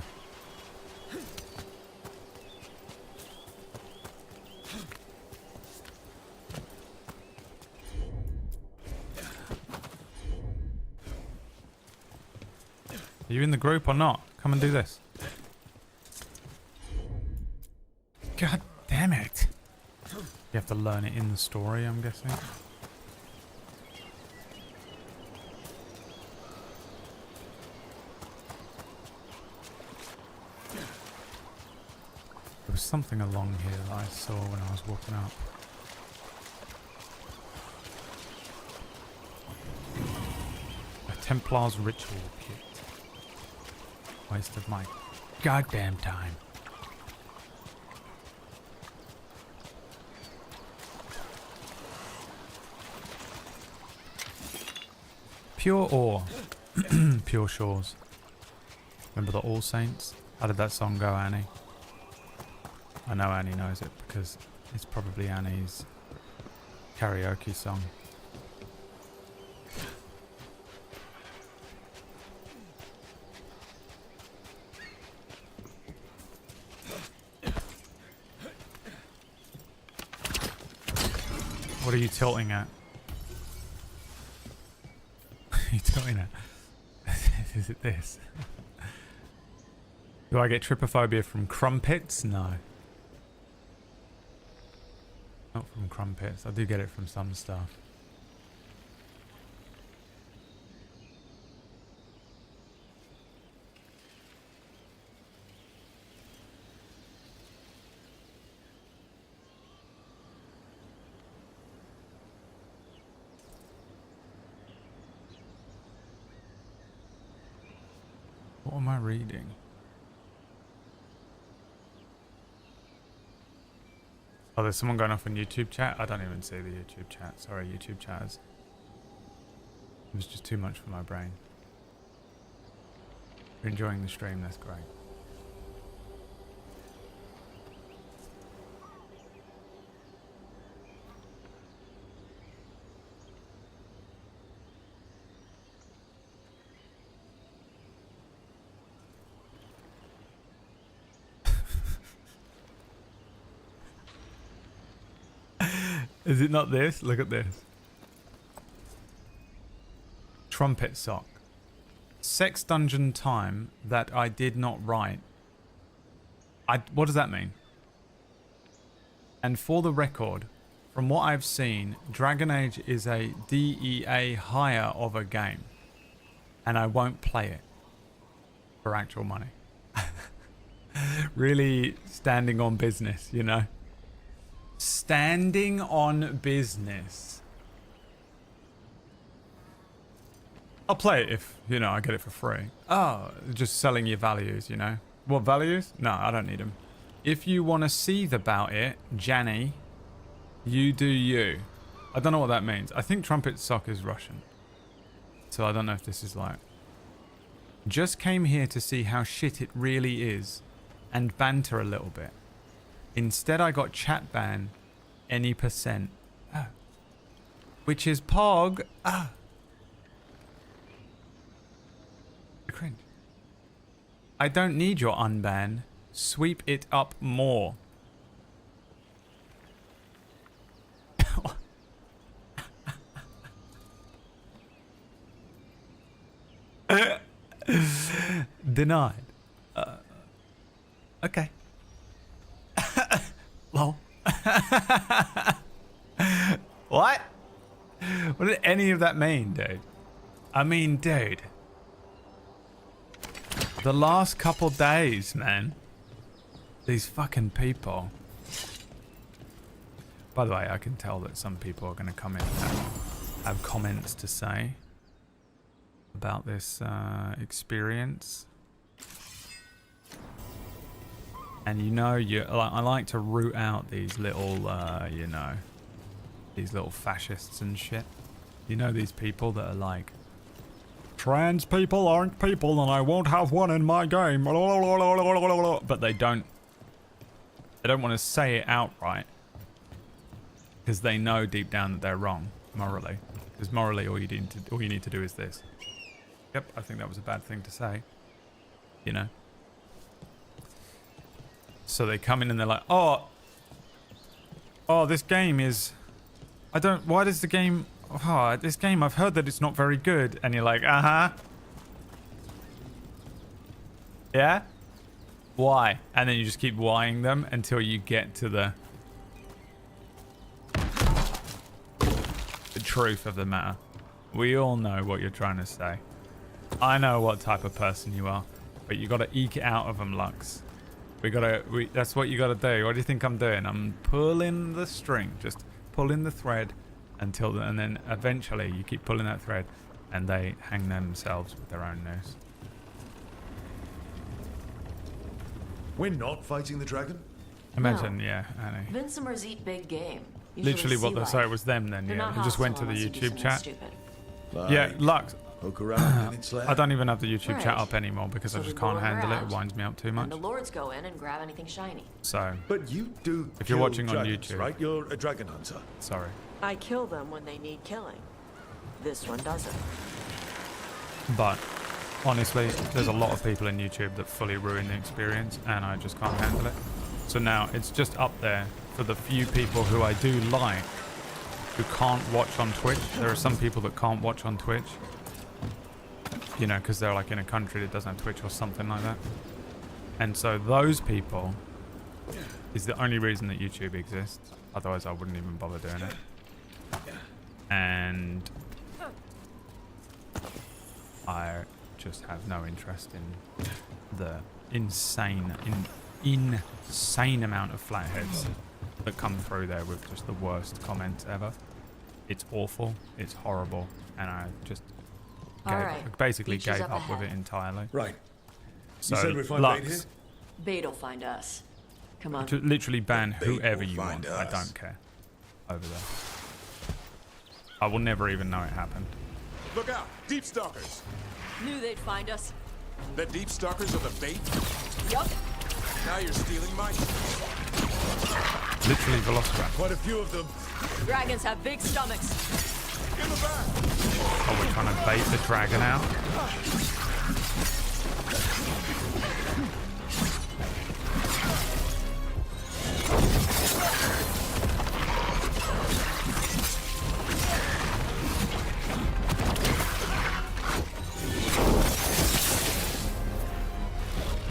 Are you in the group or not? Come and do this. God damn it. You have to learn it in the story, I'm guessing. There was something along here that I saw when I was walking up. A Templar's ritual kit. Waste of my goddamn time. Pure ore. Pure shores. Remember the All Saints? How did that song go, Annie? I know Annie knows it because it's probably Annie's karaoke song. What are you tilting at? What are you tilting at? Is it this? Do I get trypophobia from crumpets? No. Not from crumpets. I do get it from some stuff. What am I reading? Oh, there's someone going off on YouTube chat? I don't even see the YouTube chat. Sorry, YouTube chatters. It was just too much for my brain. You're enjoying the stream, that's great. Is it not this? Look at this. Trumpet sock. Sex dungeon time that I did not write. What does that mean? And for the record, from what I've seen, Dragon Age is a DEA hire of a game. And I won't play it for actual money. Really standing on business, you know? Standing on business. I'll play it if, you know, I get it for free. Oh, just selling your values, you know. What values? No, I don't need them. If you want to seethe about it, Janny, you do you. I don't know what that means. I think trumpet sock is Russian. So I don't know if this is like... Just came here to see how shit it really is and banter a little bit. Instead, I got chat ban any percent. Oh. Which is Pog. Ah. Cringe. I don't need your unban. Sweep it up more. Denied. Okay. Lol. What? What did any of that mean, dude? I mean, dude. The last couple days, man. These fucking people. By the way, I can tell that some people are going to come in and have comments to say about this experience. And you know, I like to root out these little, you know, these little fascists and shit. You know, these people that are like, trans people aren't people and I won't have one in my game. But they don't want to say it outright. Because they know deep down that they're wrong, morally. Because morally, all you need to do is this. Yep, I think that was a bad thing to say. You know? So they come in and they're like, oh, this game is... why does the game... Oh, this game, I've heard that it's not very good. And you're like, uh-huh. Yeah? Why? And then you just keep whying them until you get to the truth of the matter. We all know what you're trying to say. I know what type of person you are. But you got to eke it out of them, Lux. That's what you got to do. What do you think I'm doing? I'm pulling the string. Just pulling the thread. And then eventually you keep pulling that thread and they hang themselves with their own noose. We're not fighting the dragon? Imagine, yeah, Annie. Vincimers eat big game. Literally what they say it was them then, yeah. It just went to the YouTube chat. Yeah, Lux. Poke around in its lair. I don't even have the YouTube chat up anymore because I just can't handle it. It winds me up too much. And the lords go in and grab anything shiny. So, but you do. If you're watching on dragons, YouTube, right? You're a dragon hunter. Sorry. I kill them when they need killing. This one doesn't. But honestly, there's a lot of people in YouTube that fully ruin the experience, and I just can't handle it. So now it's just up there for the few people who I do like who can't watch on Twitch. There are some people that can't watch on Twitch. You know, because they're like in a country that doesn't have Twitch or something like that. And so those people is the only reason that YouTube exists. Otherwise I wouldn't even bother doing it. And I just have no interest in the insane amount of flatheads that come through there with just the worst comments ever. It's awful, it's horrible, and I just basically gave up with it entirely. Right. So You said we find Bait here? Lux, Bait'll find us. Come on. to literally ban Bait whoever will you find want. I us. don't care. Over there. I will never even know it happened. Look out! Deep stalkers! Knew they'd find us. The deep stalkers are the bait? Yup. Now you're stealing mine. Literally Velociraptor. Quite a few of them. Dragons have big stomachs. In the back! Oh, we're trying to bait the dragon out.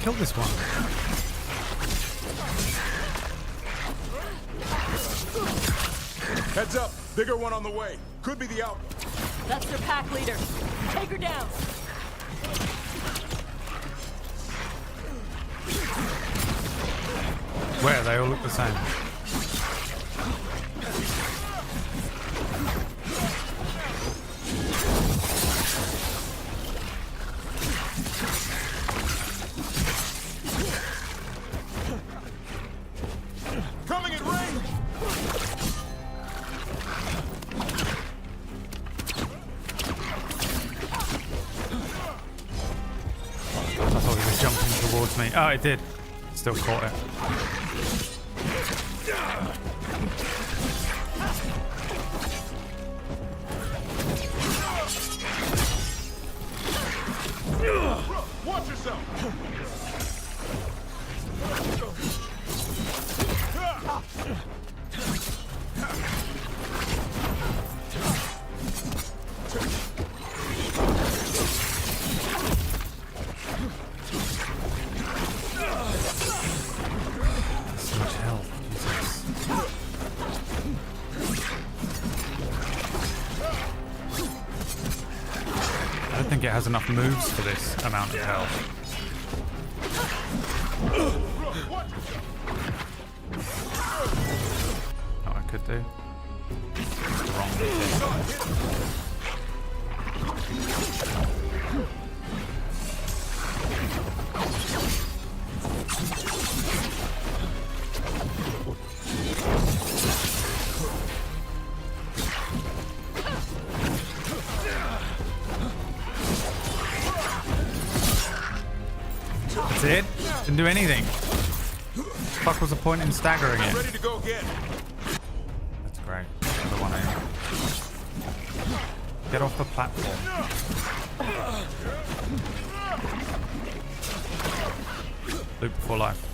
Kill this one. Heads up! Bigger one on the way. Could be the Alpha. That's their pack leader. Take her down. Where? They all look the same. Coming in range! I thought he was jumping towards me. Oh, it did. Still caught it. Watch yourself! So much health. Jesus. I don't think it has enough moves for this amount of health. Oh, I could do. Wrong thing. That's it? Didn't do anything. Fuck was the point in staggering it? Ready to go again. That's great. Another one in. Get off the platform. Loop before life.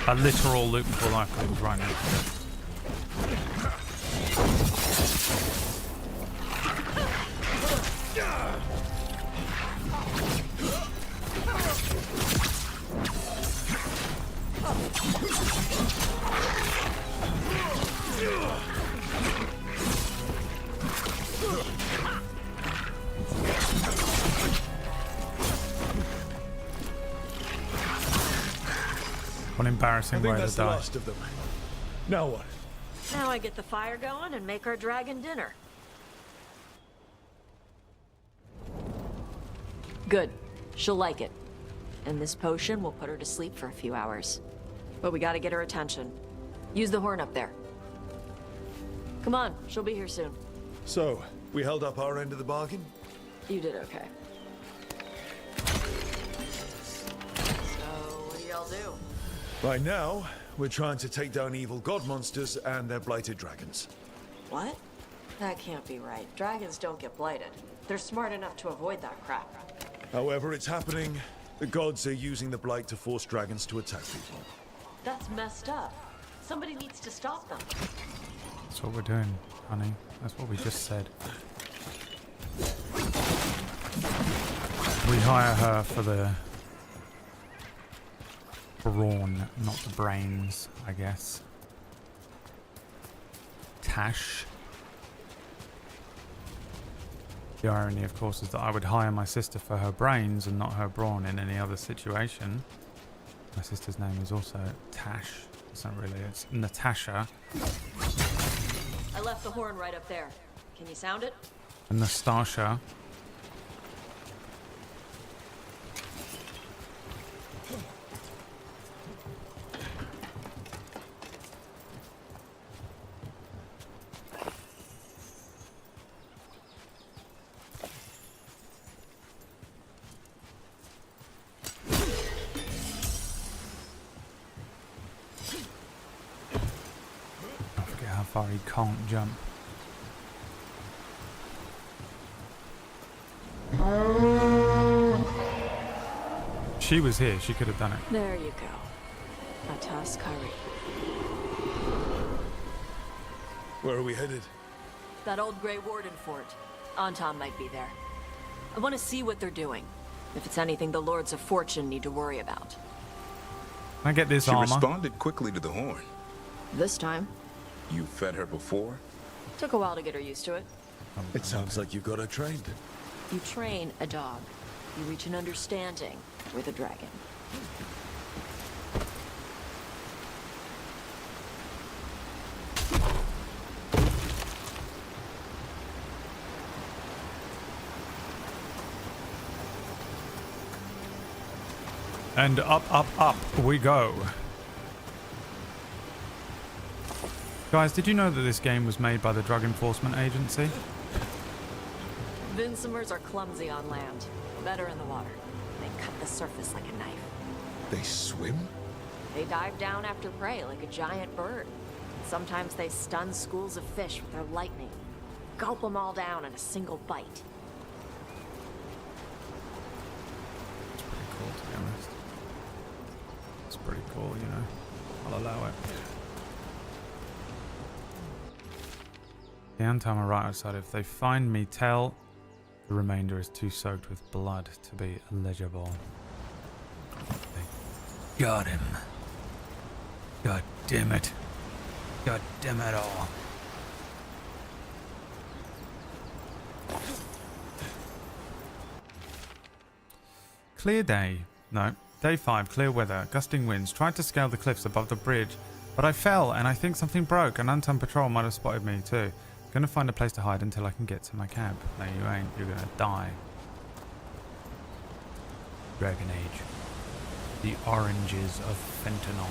A literal loop before life comes right now. What an embarrassing way to die. Last of them. Now what? Now I get the fire going and make our dragon dinner. Good. She'll like it. And this potion will put her to sleep for a few hours. But we gotta get her attention. Use the horn up there. Come on, she'll be here soon. So, we held up our end of the bargain? You did okay. So, what do y'all do? Right now, we're trying to take down evil god monsters and their blighted dragons. What? That can't be right. Dragons don't get blighted. They're smart enough to avoid that crap. However it's happening, the gods are using the blight to force dragons to attack people. That's messed up. Somebody needs to stop them. That's what we're doing, honey. That's what we just said. We hire her for the brawn, not the brains, I guess. Tash. The irony, of course, is that I would hire my sister for her brains and not her brawn in any other situation. My sister's name is also Tash. It's not really, it's Natasha. I left the horn right up there. Can you sound it? And Nastasha. Far he can't jump. She was here, she could have done it. There you go. Atas Kari. Where are we headed? That old Grey Warden fort. Anton might be there. I want to see what they're doing. If it's anything the Lords of Fortune need to worry about. Can I get this armor? She responded quickly to the horn. This time. You fed her before? Took a while to get her used to it. It sounds like you've got her trained. You train a dog. You reach an understanding with a dragon. And up we go. Guys, did you know that this game was made by the Drug Enforcement Agency? Vincimers are clumsy on land, better in the water. They cut the surface like a knife. They swim? They dive down after prey like a giant bird. Sometimes they stun schools of fish with their lightning. Gulp them all down in a single bite. It's pretty cool, to be honest. It's pretty cool, you know. I'll allow it. The Anton are right outside. If they find me, tell the remainder is too soaked with blood to be legible. They got him. God damn it. God damn it all. Clear day. No. Day 5. Clear weather. Gusting winds. Tried to scale the cliffs above the bridge, but I fell and I think something broke. An Anton patrol might have spotted me too. Gonna find a place to hide until I can get to my camp. No, you ain't. You're gonna die. Dragon Age. The oranges of fentanyl.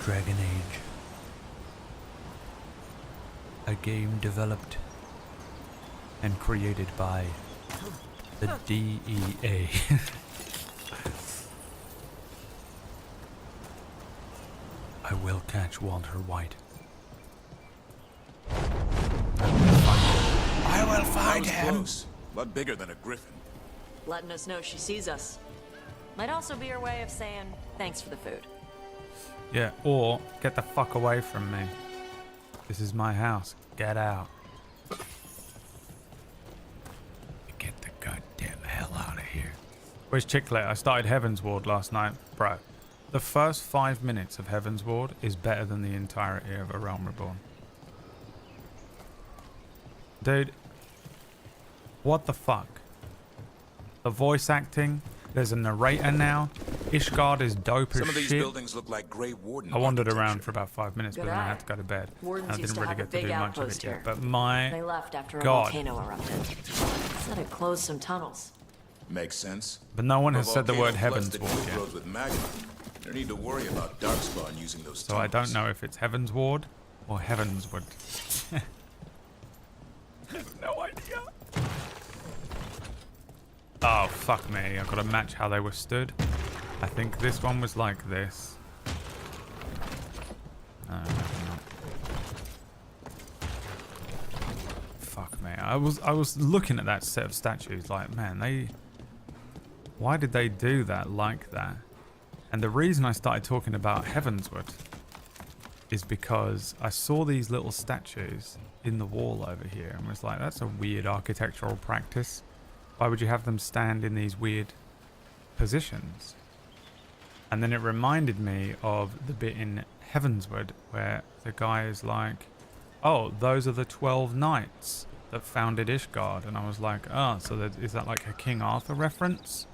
Dragon Age. A game developed and created by the DEA. I will catch Walter White. I will find him. Close. A lot bigger than a griffin. Letting us know she sees us. Might also be her way of saying thanks for the food. Yeah, or get the fuck away from me. This is my house. Get out. Get the goddamn hell out of here. Where's Chicklet? I started Heaven's Ward last night. Bro, the first 5 minutes of Heaven's Ward is better than the entirety of A Realm Reborn. Dude, what the fuck? The voice acting, there's a narrator now. Ishgard is dope as shit. Some of these buildings look like Grey Warden. I wandered around for about 5 minutes, but Good then I eye. had to go to bed. Wardens I used didn't to really have a get to big do much of outpost it yet. here. But my They left after a God. volcano erupted. Said it closed some tunnels. Makes sense. But no one has A said the word volcano Heaven's flooded Ward the yet. road with magma. No need to worry about Darkspawn using those So I don't know if it's Heaven's Ward or Heaven's Ward. I have no idea. Oh, fuck me. I've got to match how they were stood. I think this one was like this. No, maybe not. Fuck me. I was looking at that set of statues like, man, why did they do that like that? And the reason I started talking about Heavensward is because I saw these little statues in the wall over here and was like, that's a weird architectural practice. Why would you have them stand in these weird positions? And then it reminded me of the bit in Heavensward where the guy is like, oh, those are the 12 knights that founded Ishgard. And I was like, oh, so is that like a King Arthur reference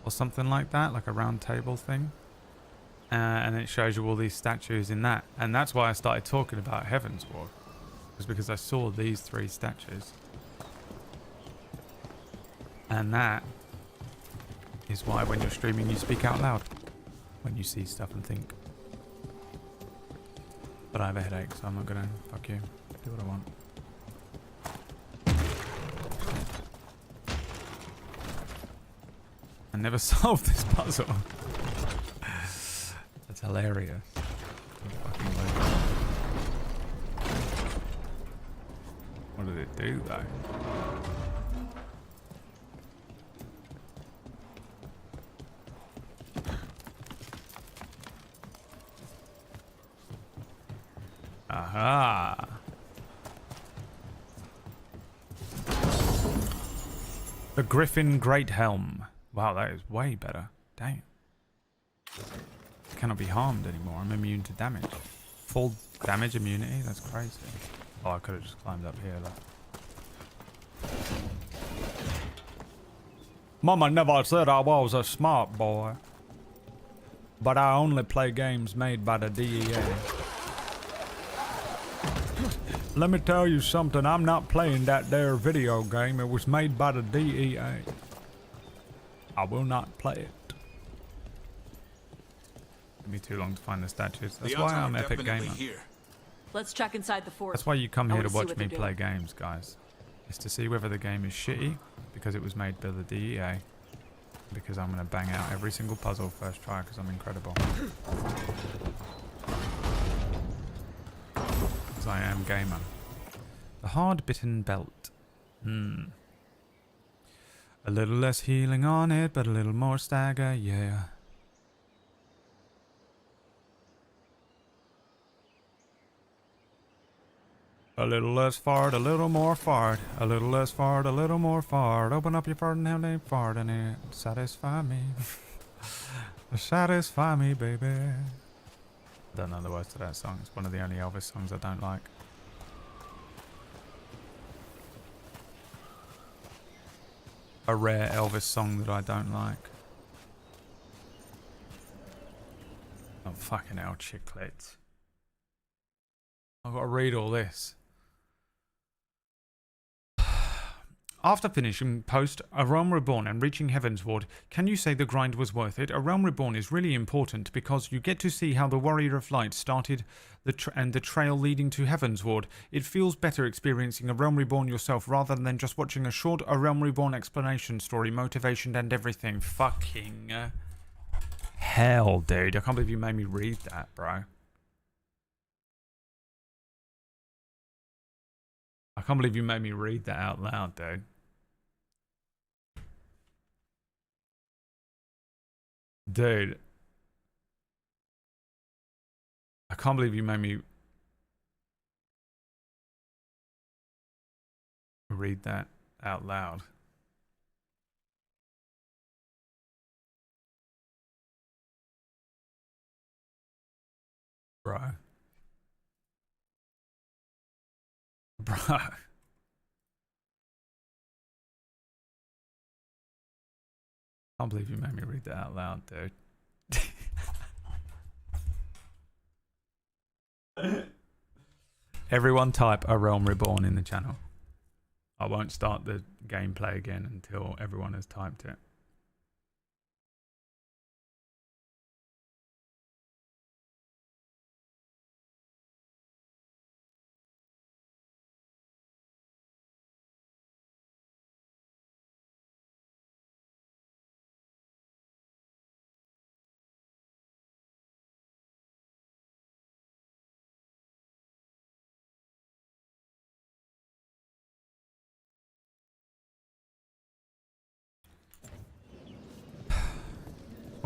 or something like that, like a round table thing? And it shows you all these statues in that. And that's why I started talking about Heavensward, was because I saw these 3 statues. And that is why when you're streaming you speak out loud when you see stuff and think. But I have a headache, so I'm not gonna fuck you. Do what I want. I never solved this puzzle. That's hilarious. What did it do though? Aha! The Griffin Great Helm. Wow, that is way better. Damn. Cannot be harmed anymore. I'm immune to damage. Full damage immunity? That's crazy. Oh, I could have just climbed up here though. Mama never said I was a smart boy. But I only play games made by the DEA. Let me tell you something, I'm not playing that there video game. It was made by the DEA. I will not play it. Took me too long to find the statues. That's why I'm Epic Gamer. Let's check inside the fort. That's why you come here to watch me play games, guys. It's to see whether the game is shitty, because it was made by the DEA. Because I'm going to bang out every single puzzle first try, because I'm incredible. I am gamer. The hard-bitten belt. A little less healing on it, but a little more stagger, yeah. A little less fart, a little more fart. A little less fart, a little more fart. Open up your fart and have a fart in it. Satisfy me. Satisfy me, baby. Don't know the words to that song. It's one of the only Elvis songs I don't like. A rare Elvis song that I don't like. Oh, fucking hell, chiclets. I've got to read all this. After finishing post A Realm Reborn and reaching Heavensward, can you say the grind was worth it? A Realm Reborn is really important because you get to see how the Warrior of Light started and the trail leading to Heavensward. It feels better experiencing A Realm Reborn yourself rather than just watching a short A Realm Reborn explanation story, motivation and everything. Fucking hell, dude. I can't believe you made me read that, bro. I can't believe you made me read that out loud, dude. Dude. I can't believe you made me read that out loud. Bro. Bro. Can't believe you made me read that out loud, dude. Everyone type A Realm Reborn in the channel. I won't start the gameplay again until everyone has typed it.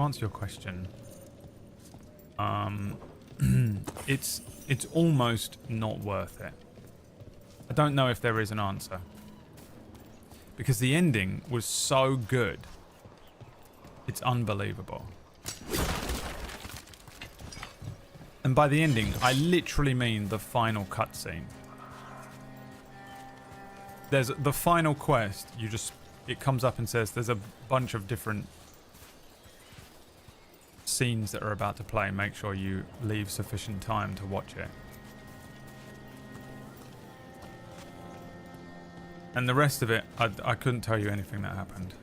to answer your question, it's almost not worth it. I don't know if there is an answer. Because the ending was so good. It's unbelievable. And by the ending, I literally mean the final cutscene. There's the final quest, it comes up and says there's a bunch of different scenes that are about to play. Make sure you leave sufficient time to watch it. And the rest of it, I couldn't tell you anything that happened.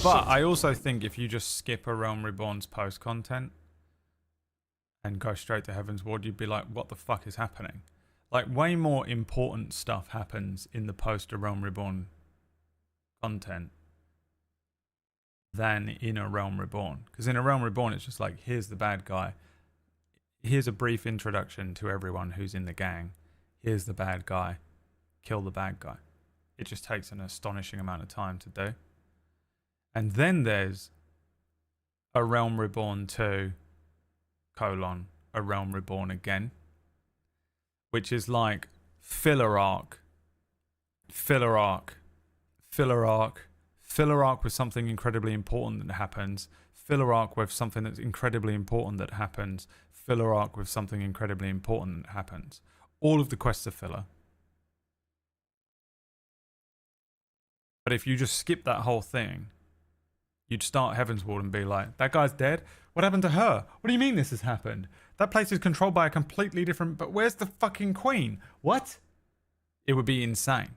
But I also think if you just skip A Realm Reborn's post content and go straight to Heaven's Ward, you'd be like, what the fuck is happening? Like, way more important stuff happens in the post A Realm Reborn content than in A Realm Reborn. Because in A Realm Reborn, it's just like, here's the bad guy. Here's a brief introduction to everyone who's in the gang. Here's the bad guy. Kill the bad guy. It just takes an astonishing amount of time to do. And then there's A Realm Reborn 2, A Realm Reborn again. Which is like filler arc, filler arc, filler arc, filler arc with something incredibly important that happens, filler arc with something that's incredibly important that happens, filler arc with something incredibly important that happens. All of the quests are filler. But if you just skip that whole thing, you'd start Heaven's Ward and be like, that guy's dead? What happened to her? What do you mean this has happened? That place is controlled by a completely different... But where's the fucking queen? What? It would be insane.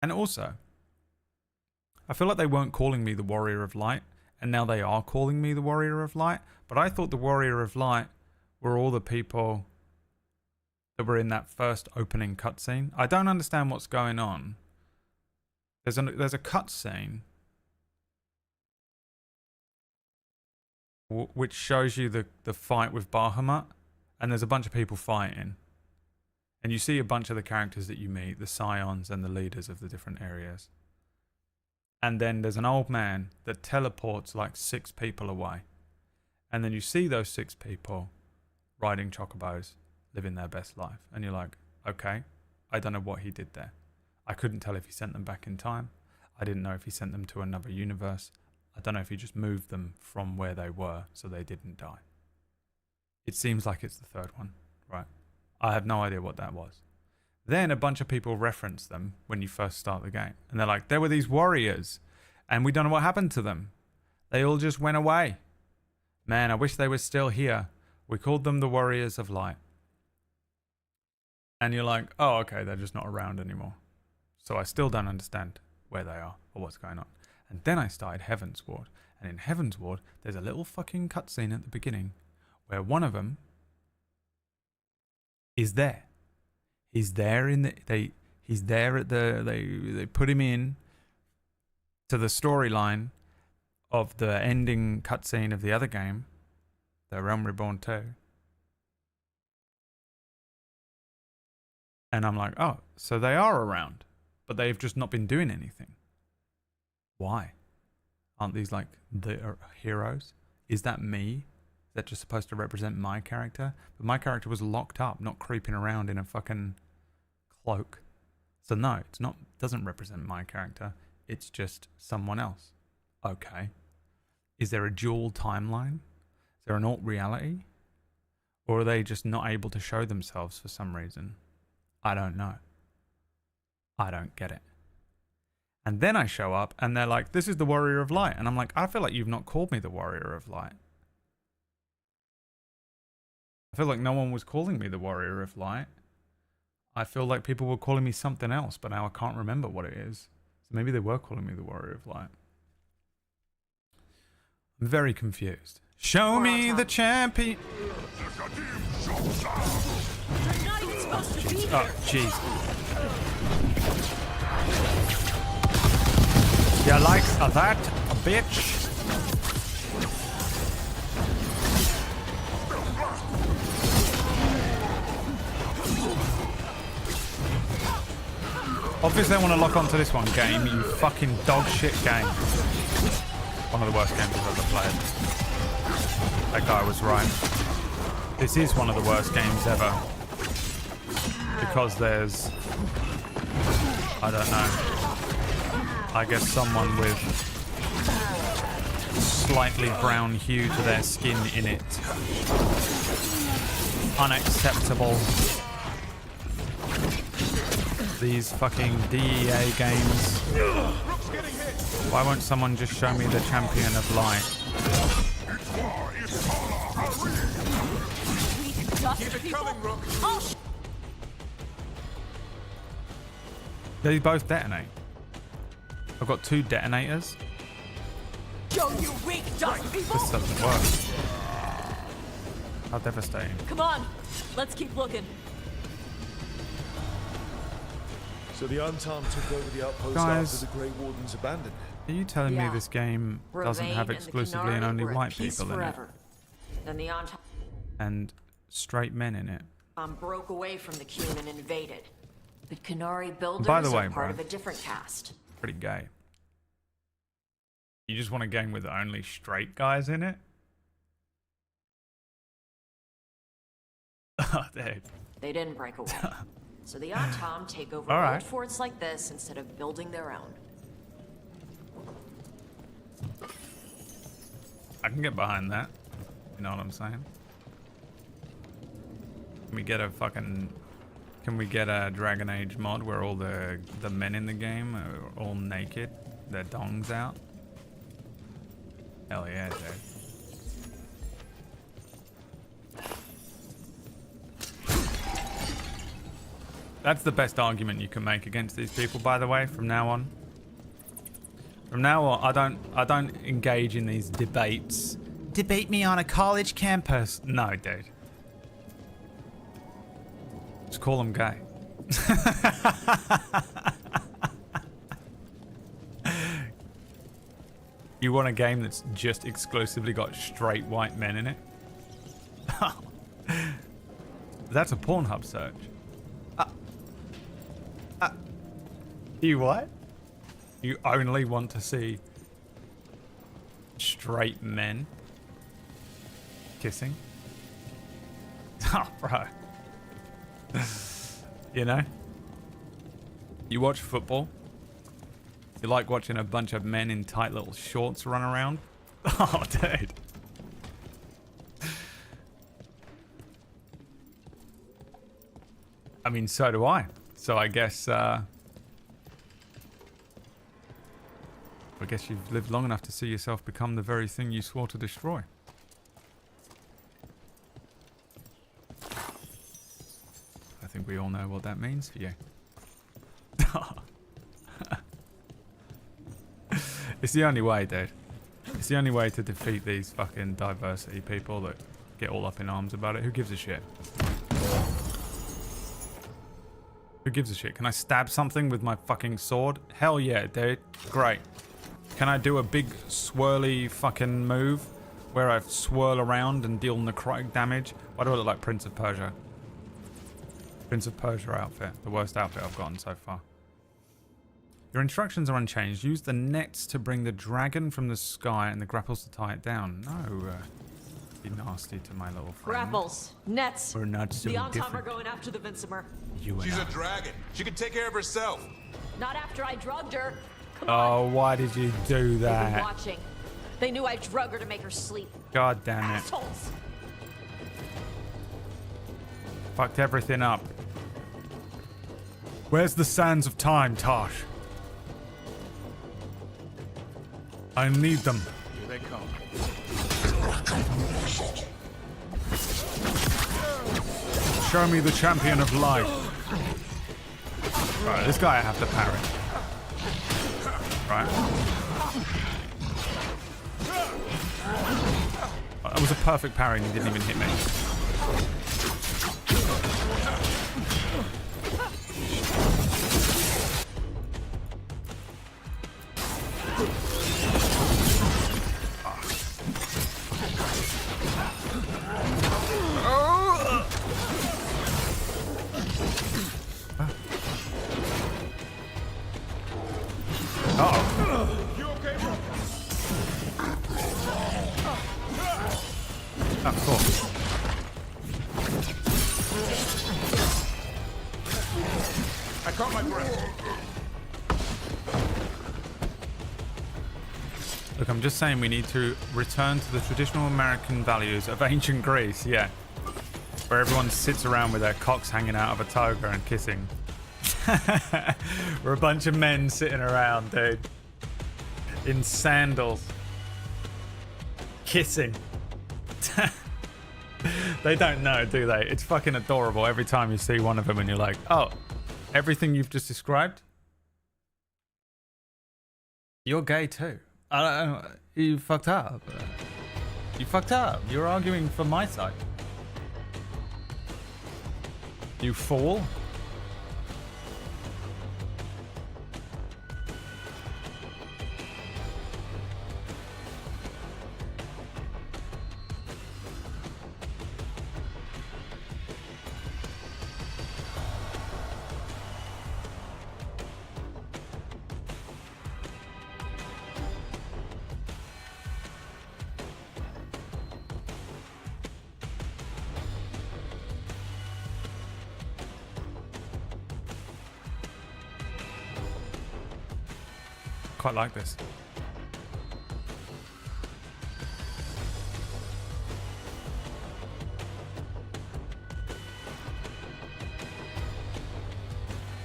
And also, I feel like they weren't calling me the Warrior of Light, and now they are calling me the Warrior of Light. But I thought the Warrior of Light were all the people that were in that first opening cutscene. I don't understand what's going on. There's a cutscene which shows you the fight with Bahamut, and there's a bunch of people fighting. And you see a bunch of the characters that you meet, the scions and the leaders of the different areas. And then there's an old man that teleports like 6 people away. And then you see those 6 people riding chocobos, living their best life. And you're like, okay, I don't know what he did there. I couldn't tell if he sent them back in time. I didn't know if he sent them to another universe. I don't know if he just moved them from where they were so they didn't die. It seems like it's the third one, right? I have no idea what that was. Then a bunch of people reference them when you first start the game. And they're like, there were these warriors, and we don't know what happened to them. They all just went away. Man, I wish they were still here. We called them the Warriors of Light. And you're like, oh, okay, they're just not around anymore. So I still don't understand where they are or what's going on. And then I started Heaven's Ward. And in Heaven's Ward, there's a little fucking cutscene at the beginning where one of them is there. He's there in the he's there at the they put him in to the storyline of the ending cutscene of the other game, the Realm Reborn 2. And I'm like, oh, so they are around, but they've just not been doing anything. Why? Aren't these like the heroes? Is that me? Is that just supposed to represent my character? But my character was locked up, not creeping around in a fucking cloak. So no, it's not. Doesn't represent my character. It's just someone else. Okay. Is there a dual timeline? Is there an alt reality? Or are they just not able to show themselves for some reason? I don't know. I don't get it. And then I show up and they're like, this is the Warrior of Light. And I'm like, I feel like you've not called me the Warrior of Light. I feel like no one was calling me the Warrior of Light. I feel like people were calling me something else, but now I can't remember what it is. So maybe they were calling me the Warrior of Light. I'm very confused. Show me the champion. Oh, jeez. You like that, bitch? Obviously, I want to lock onto this one game. You fucking dog shit game. One of the worst games I've ever played. That guy was right. This is one of the worst games ever. Because there's... I don't know. I guess someone with slightly brown hue to their skin in it. Unacceptable. These fucking DEA games. Why won't someone just show me the champion of light? Keep it coming, Rook. They both detonate. I've got 2 detonators. Show you weak dust people. This doesn't work. How devastating. Come on, let's keep looking. So the Untarmed took over the outpost Guys, after the Grey Wardens abandoned it. Are you telling me Yeah. this game doesn't Ravain have and the exclusively and Qunari only were at white peace people in it? forever. Then the Untarmed And straight men in it? broke away from the Qun and invaded. But Qunari builders By the way, are part bro. of a different caste. Pretty gay. You just want a game with only straight guys in it? Oh, dude. They didn't break away. So the Untarmed take over All old right. forts like this instead of building their own. I can get behind that. You know what I'm saying? Can we get a fucking... Can we get a Dragon Age mod where all the men in the game are all naked? Their dongs out? Hell yeah, dude. That's the best argument you can make against these people, by the way, from now on. From now on, I don't engage in these debates. Debate me on a college campus. No, dude. Just call them gay. You want a game that's just exclusively got straight white men in it? That's a Pornhub search. You what? You only want to see straight men kissing? Oh, bro. You know? You watch football? You like watching a bunch of men in tight little shorts run around? Oh, dude. I mean, so do I. So I guess you've lived long enough to see yourself become the very thing you swore to destroy. I think we all know what that means for you. It's the only way, dude. It's the only way to defeat these fucking diversity people that get all up in arms about it. Who gives a shit? Who gives a shit? Can I stab something with my fucking sword? Hell yeah, dude. Great. Can I do a big swirly fucking move where I swirl around and deal necrotic damage? Why do I look like Prince of Persia? Prince of Persia outfit. The worst outfit I've gotten so far. Your instructions are unchanged. Use the nets to bring the dragon from the sky and the grapples to tie it down. No, be nasty to my little friend. Grapples, nets. We're not so the Untarmed are different. going after the Vincimer. You and She's I. a dragon. She can take care of herself. Not after I drugged her. Oh, why did you do They've been that? watching. They knew I drug her to make her sleep. God damn it. Assholes. Fucked everything up. Where's the sands of time, Tosh? I need them. Here they come. Show me the champion of light. Right, this guy I have to parry. Right. That was a perfect parry and he didn't even hit me. I caught my breath. Look, I'm just saying we need to return to the traditional American values of ancient Greece, yeah. Where everyone sits around with their cocks hanging out of a toga and kissing. We're a bunch of men sitting around, dude. In sandals. Kissing. They don't know, do they? It's fucking adorable every time you see one of them and you're like, oh, everything you've just described? You're gay too. I don't know. You fucked up. You fucked up. You're arguing for my side. You fool. Quite like this.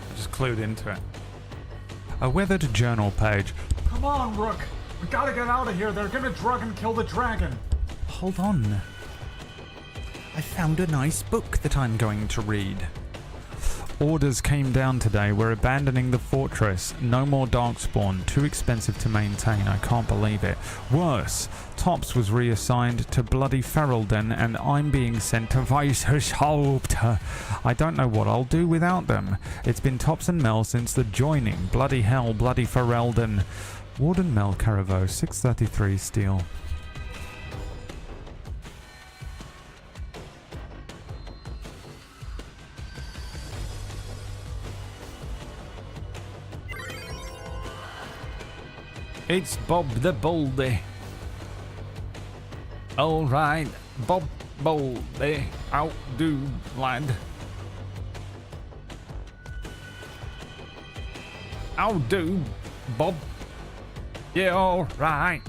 I just clued into it. A weathered journal page. Come on, Rook. We gotta get out of here. They're gonna drug and kill the dragon. Hold on. I found a nice book that I'm going to read. Orders came down today. We're abandoning the fortress. No more Darkspawn. Too expensive to maintain. I can't believe it. Worse, Tops was reassigned to bloody Ferelden and I'm being sent to Weisshaupt. I don't know what I'll do without them. It's been Tops and Mel since the joining. Bloody hell, bloody Ferelden. Warden Mel Caravo, 633 steel. It's Bob the Baldy. Alright, Bob Baldy. How do, lad? How do, Bob? Yeah, alright.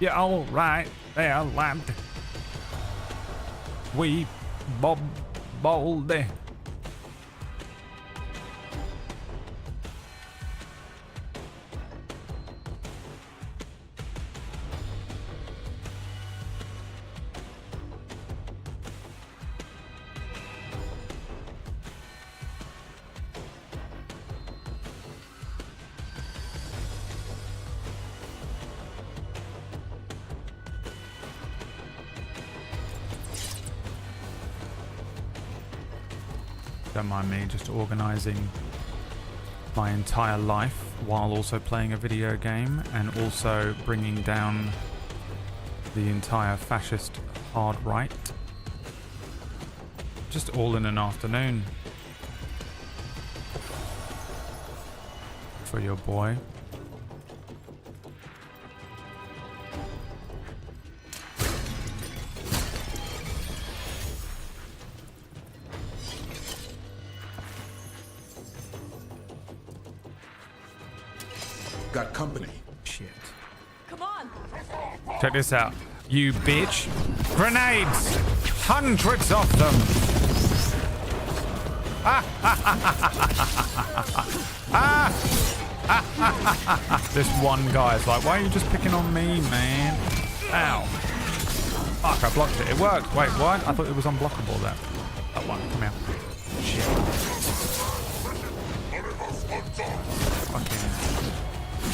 Yeah, alright there, lad. We Bob Baldy. Don't mind me just organising my entire life while also playing a video game and also bringing down the entire fascist hard right. Just all in an afternoon. For your boy. Got company. Shit. Come on. Check this out. You bitch. Grenades! Hundreds of them! This one guy's like, why are you just picking on me, man? Ow. Fuck, I blocked it. It worked. Wait, what? I thought it was unblockable there. That one. Come here. Shit. Fucking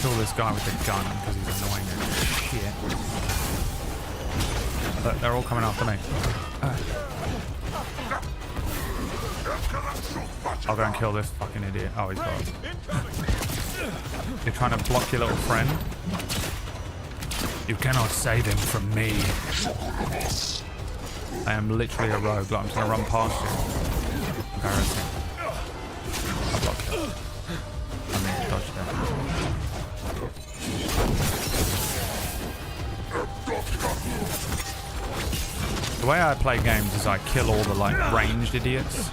kill this guy with the gun because he's annoying as shit. Look, they're all coming after me. I'll go and kill this fucking idiot. Oh, he's got it. You're trying to block your little friend? You cannot save him from me. I am literally a rogue. Like, I'm just gonna run past you. Embarrassing. I blocked it. I mean, dodged it. The way I play games is I kill all the like ranged idiots.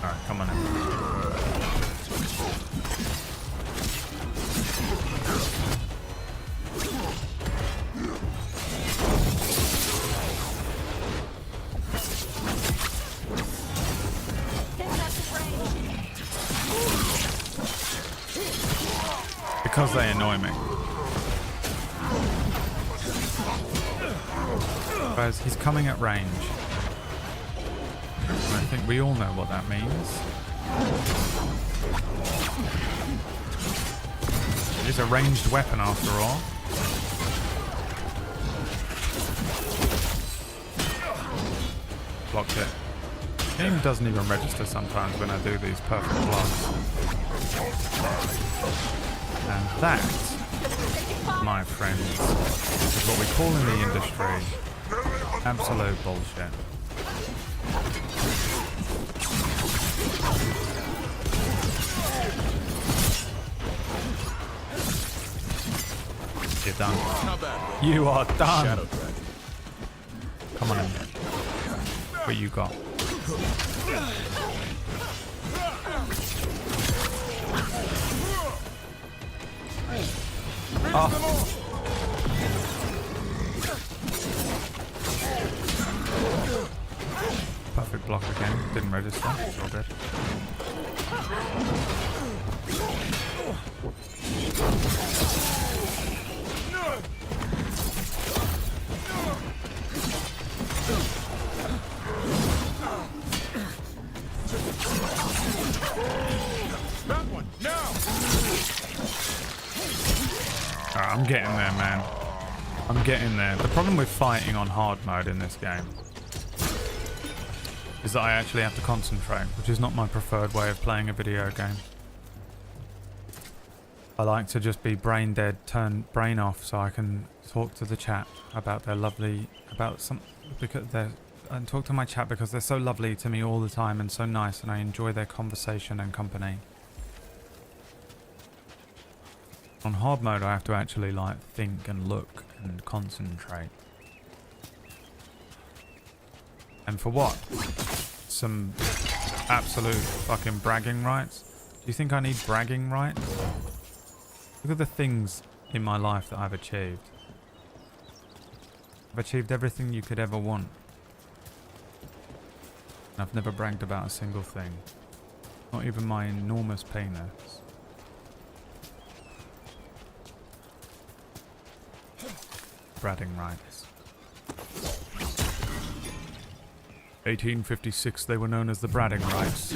Alright, come on in. Because they annoy me. Guys, he's coming at range. And I think we all know what that means. It is a ranged weapon after all. Blocked it. The game doesn't even register sometimes when I do these perfect blocks. And that, my friends, is what we call in the industry absolute bullshit. You're done. You are done. Come on in. What you got? Oh. Perfect block again. Didn't register. It's all good. That one now. Alright, I'm getting there, man. I'm getting there. The problem with fighting on hard mode in this game is that I actually have to concentrate, which is not my preferred way of playing a video game. I like to just be brain dead, turn brain off, so I can talk to the chat about their lovely, and talk to my chat because they're so lovely to me all the time and so nice, and I enjoy their conversation and company. On hard mode, I have to actually like think and look and concentrate. And for what? Some absolute fucking bragging rights? Do you think I need bragging rights? Look at the things in my life that I've achieved. I've achieved everything you could ever want. And I've never bragged about a single thing. Not even my enormous penis. Bragging rights. 1856, they were known as the bragging rights.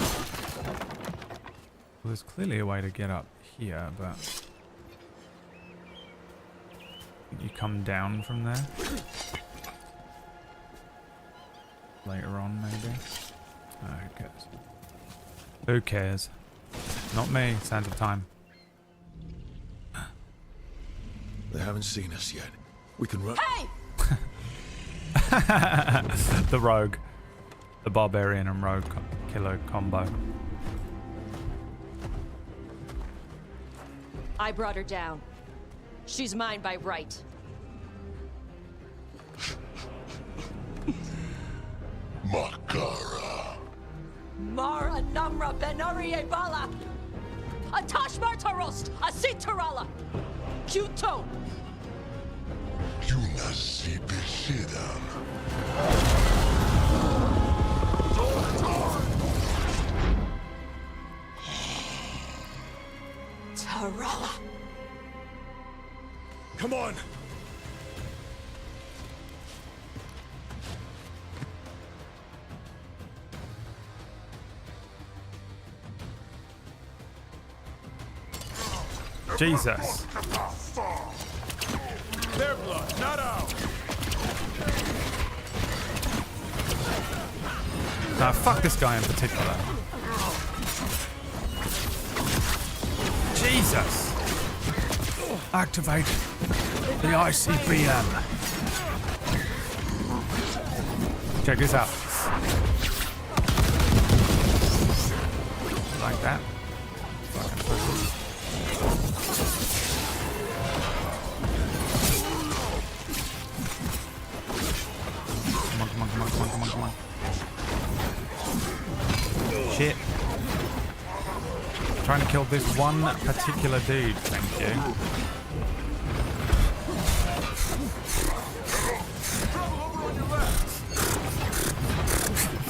Well, there's clearly a way to get up here, but you come down from there later on, maybe. Oh, who cares? Who cares? Not me. Sands of time. They haven't seen us yet. We can run. Hey! The rogue. The barbarian and rogue killer combo. I brought her down. She's mine by right. Makara. Mara Namra Benori Ebala. Atash Martarost, Asitarala. Kuto. Tarala. Come on. Jesus. Their blood, not ours. Nah, fuck this guy in particular. Jesus. Activate the ICBM. Check this out. that. Fucking pussy. Come on, come on, come on, come on, come on, come on. Shit. Trying to kill this one particular dude, thank you.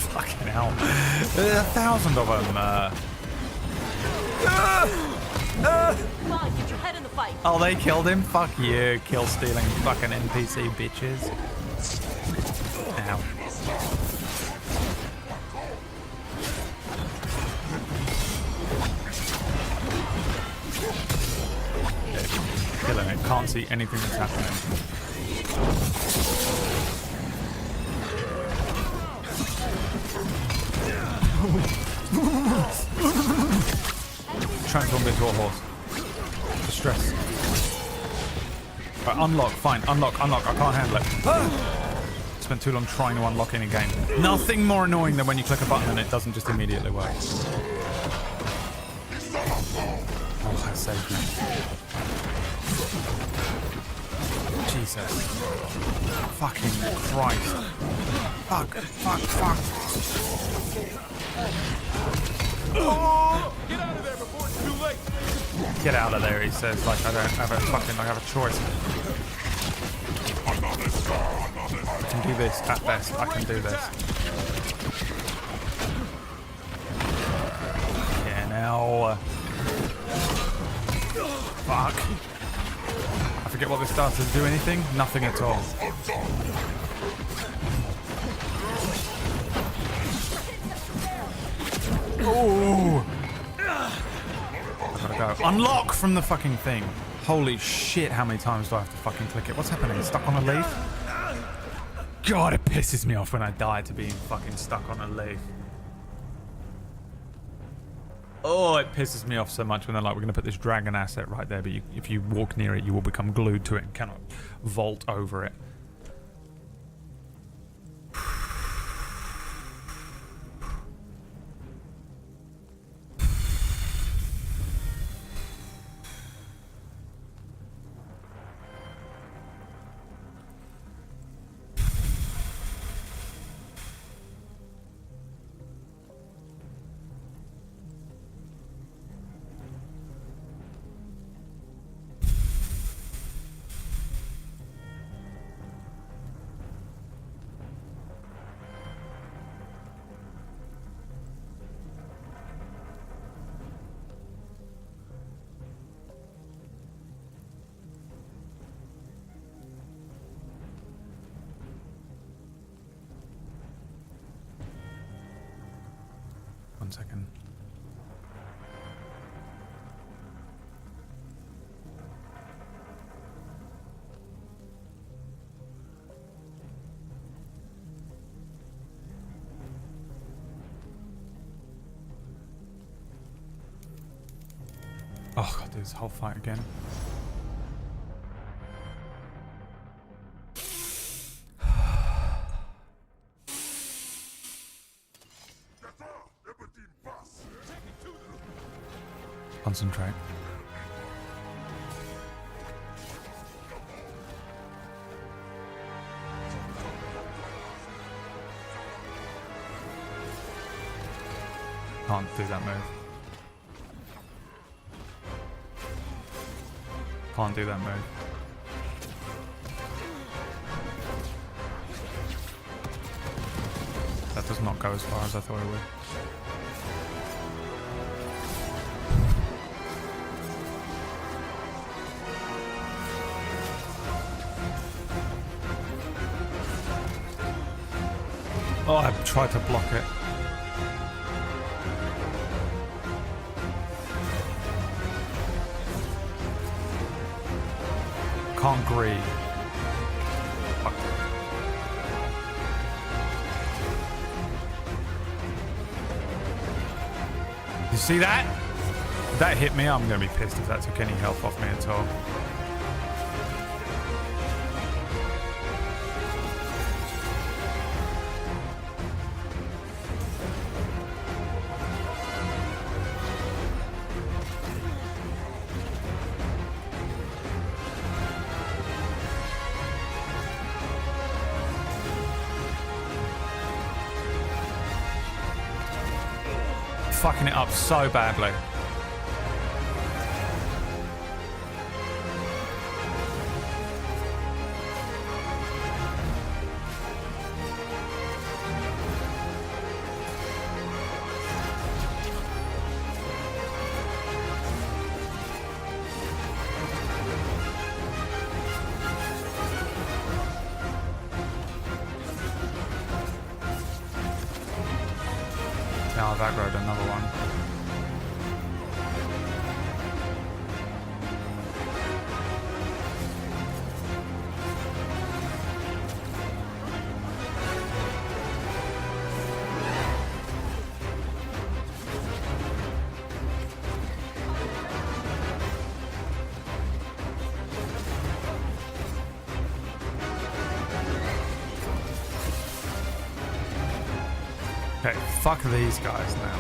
Fucking hell. There's 1,000 of them. Come on, get your head in the fight. Oh, they killed him? Fuck you, kill stealing fucking NPC bitches. Ow. Killing it. Can't see anything that's happening. Transformed into a horse. Distress. Right, unlock. Fine. Unlock. Unlock. I can't handle it. Spent too long trying to unlock any game. Nothing more annoying than when you click a button and it doesn't just immediately work. Oh, I saved me. Jesus. Fucking Christ. Fuck. Fuck. Fuck. Oh! Get out of there before it's too late. Get out of there, he says, like I don't have a fucking, I have a choice. I can do this at best. I can do this. Yeah, now. Fuck. I forget what this does. Does it do anything? Nothing at all. Oh! Gotta go. Unlock from the fucking thing. Holy shit, how many times do I have to fucking click it? What's happening? Stuck on a leaf? God, it pisses me off when I die to being fucking stuck on a leaf. Oh, it pisses me off so much when they're like, we're going to put this dragon asset right there, but if you walk near it, you will become glued to it and cannot vault over it. One second. Oh, God, do this whole fight again. Concentrate. Can't do that move. Can't do that move. That does not go as far as I thought it would. Oh, I tried to block it. Can't agree. Fuck. You see that? If that hit me, I'm gonna be pissed if that took any health off me at all. fucking it up so badly. Now I've aggroed another one. Okay, fuck these guys now.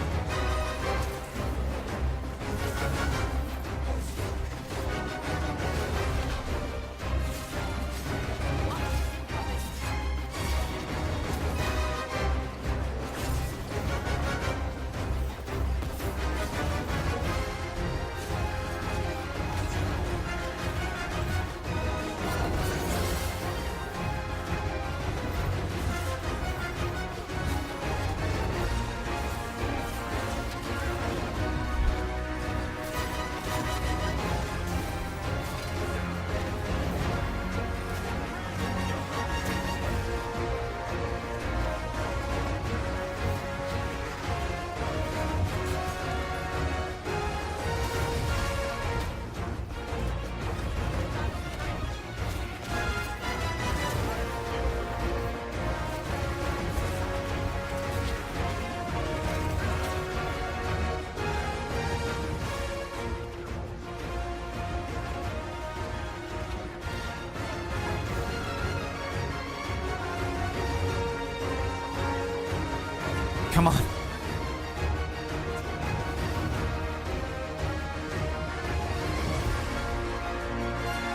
Come on.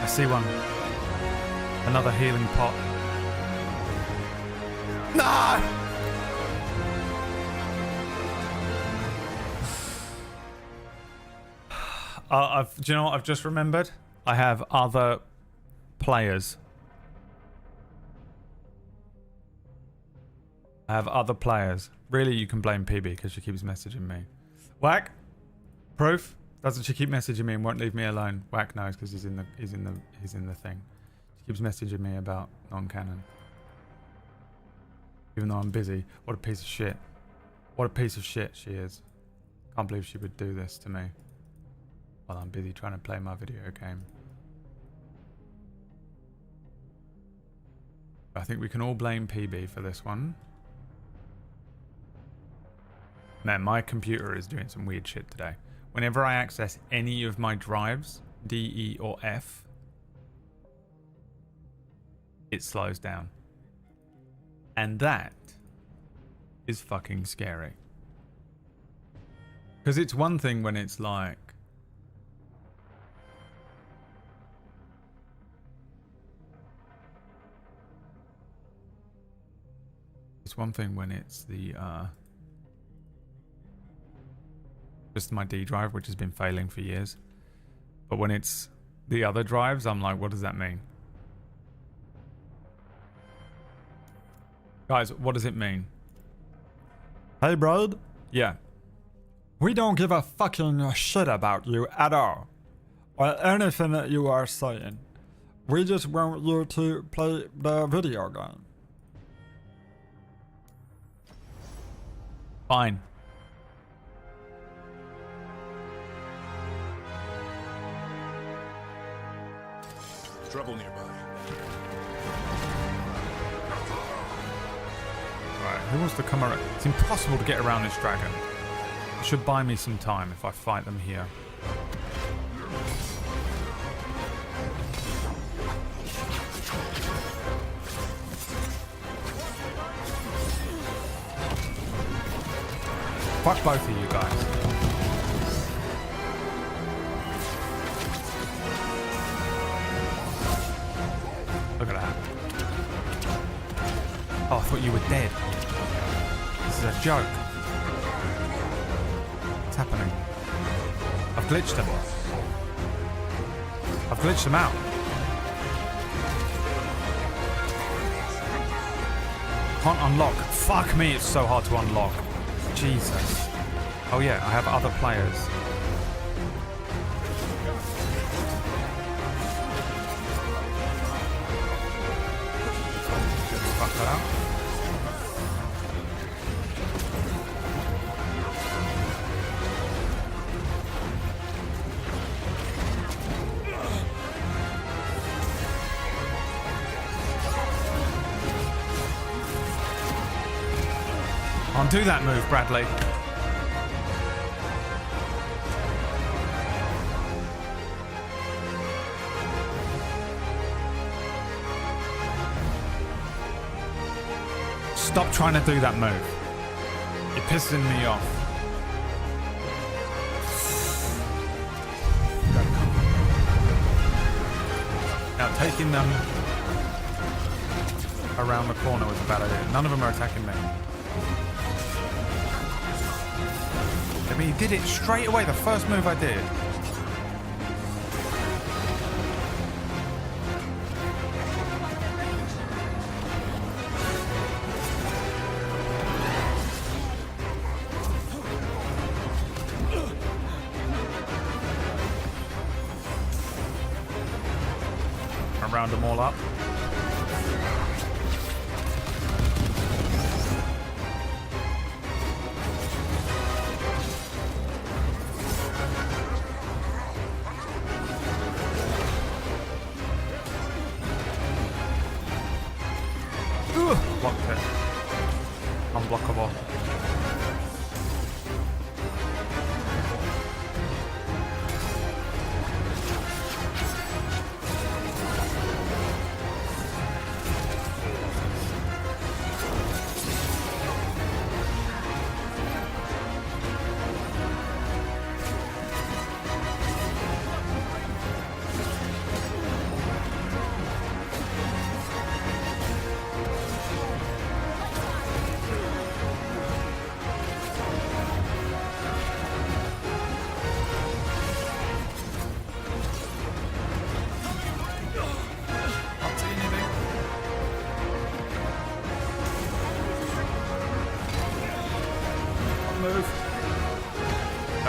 I see one. Another healing pot. No! Do you know what I've just remembered? I have other players. I have other players. Really, you can blame PB because she keeps messaging me. Whack, proof. Doesn't she keep messaging me and won't leave me alone? Whack knows because he's in the thing. She keeps messaging me about non-canon, even though I'm busy. What a piece of shit. What a piece of shit she is. Can't believe she would do this to me while I'm busy trying to play my video game. I think we can all blame PB for this one. Man, my computer is doing some weird shit today. Whenever I access any of my drives, D, E, or F, it slows down. And that is fucking scary. Because it's one thing when it's like... It's one thing when it's the... just my D drive, which has been failing for years. But when it's the other drives, I'm like, what does that mean? Guys, what does it mean? Hey, bro. Yeah. We don't give a fucking shit about you at all. Or anything that you are saying. We just want you to play the video game. Fine. Trouble nearby. Right, who wants to come around? It's impossible to get around this dragon. It should buy me some time if I fight them here. Fuck both of you guys. Look at that. Oh, I thought you were dead. This is a joke. glitched him. I've glitched him out. Can't unlock. Fuck me, it's so hard to unlock. Jesus. Oh yeah, I have other players. Fuck that out. Can't do that move, Bradley. Stop trying to do that move. You're pissing me off. Now taking them around the corner was a bad idea. None of them are attacking me. I mean, he did it straight away, the first move I did. I round them all up. Blocked it. Unblockable.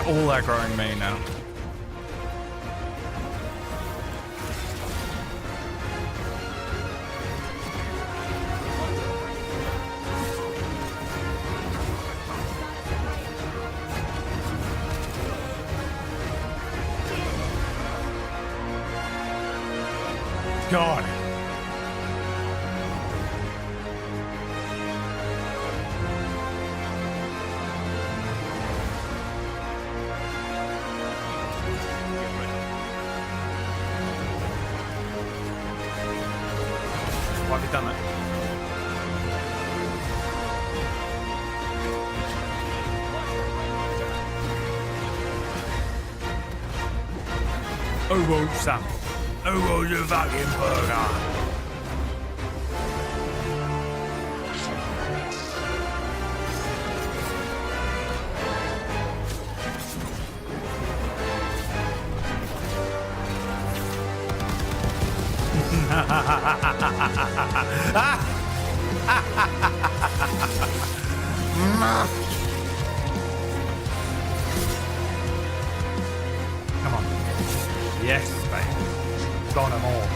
All aggroing me now. God. Why have you done that? Oh, well, Sam. Oh, well, you fucking burger. Come on. Yes, babe. Got them all.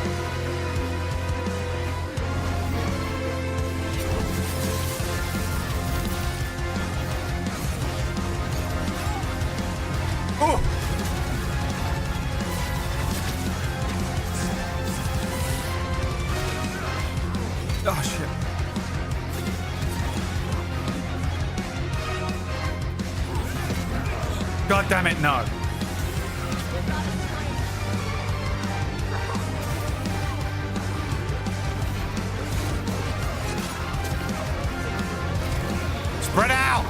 Oh! Oh, shit. God damn it, no. Spread out!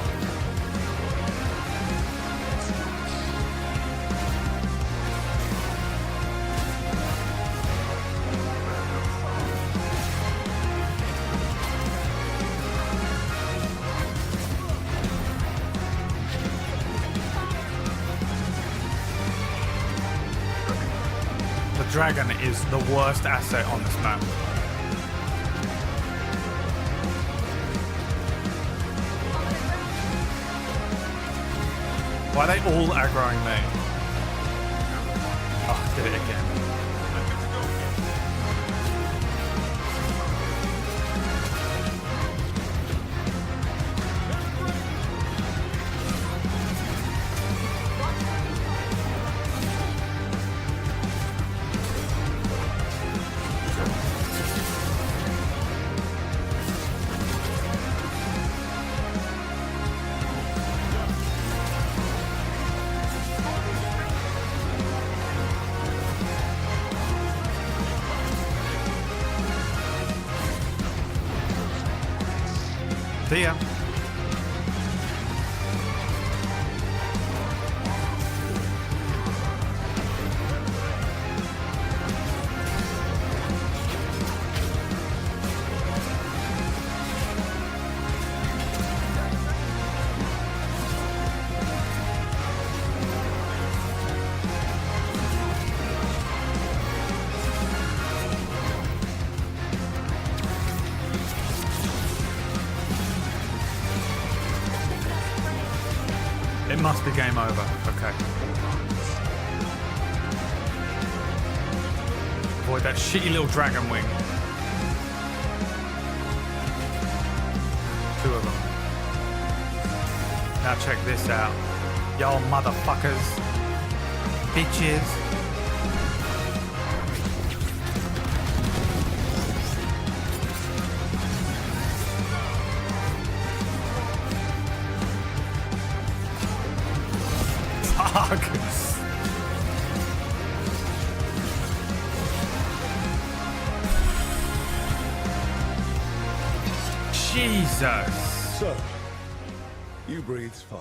dragon is the worst asset on this map. Why are they all aggroing me? Oh, I did it again. See ya. It must be game over. Okay. Avoid that shitty little dragon wing. 2 of them. Now check this out. Y'all motherfuckers. Bitches. Fuck. Jesus. So, you breathe fire.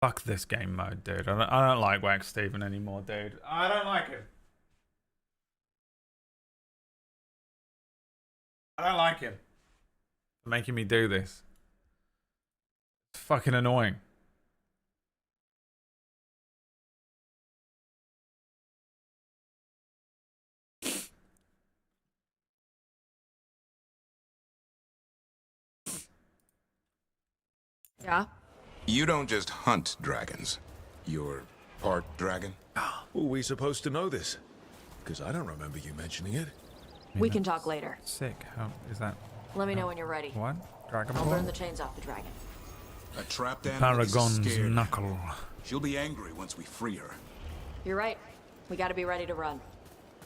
Fuck this game mode, dude. I don't like Wax Steven anymore, dude. I don't like him. I don't like him. Making me do this. It's fucking annoying. Yeah? You don't just hunt dragons. You're part dragon? Were we supposed to know this? Because I don't remember you mentioning it. We can talk later. Sick. How is that? Let me know when you're ready. What? Dragon I'll Ball? burn the chains off the dragon. A trapped animal is Paragon's scared. knuckle. She'll be angry once we free her. You're right. We gotta be ready to run.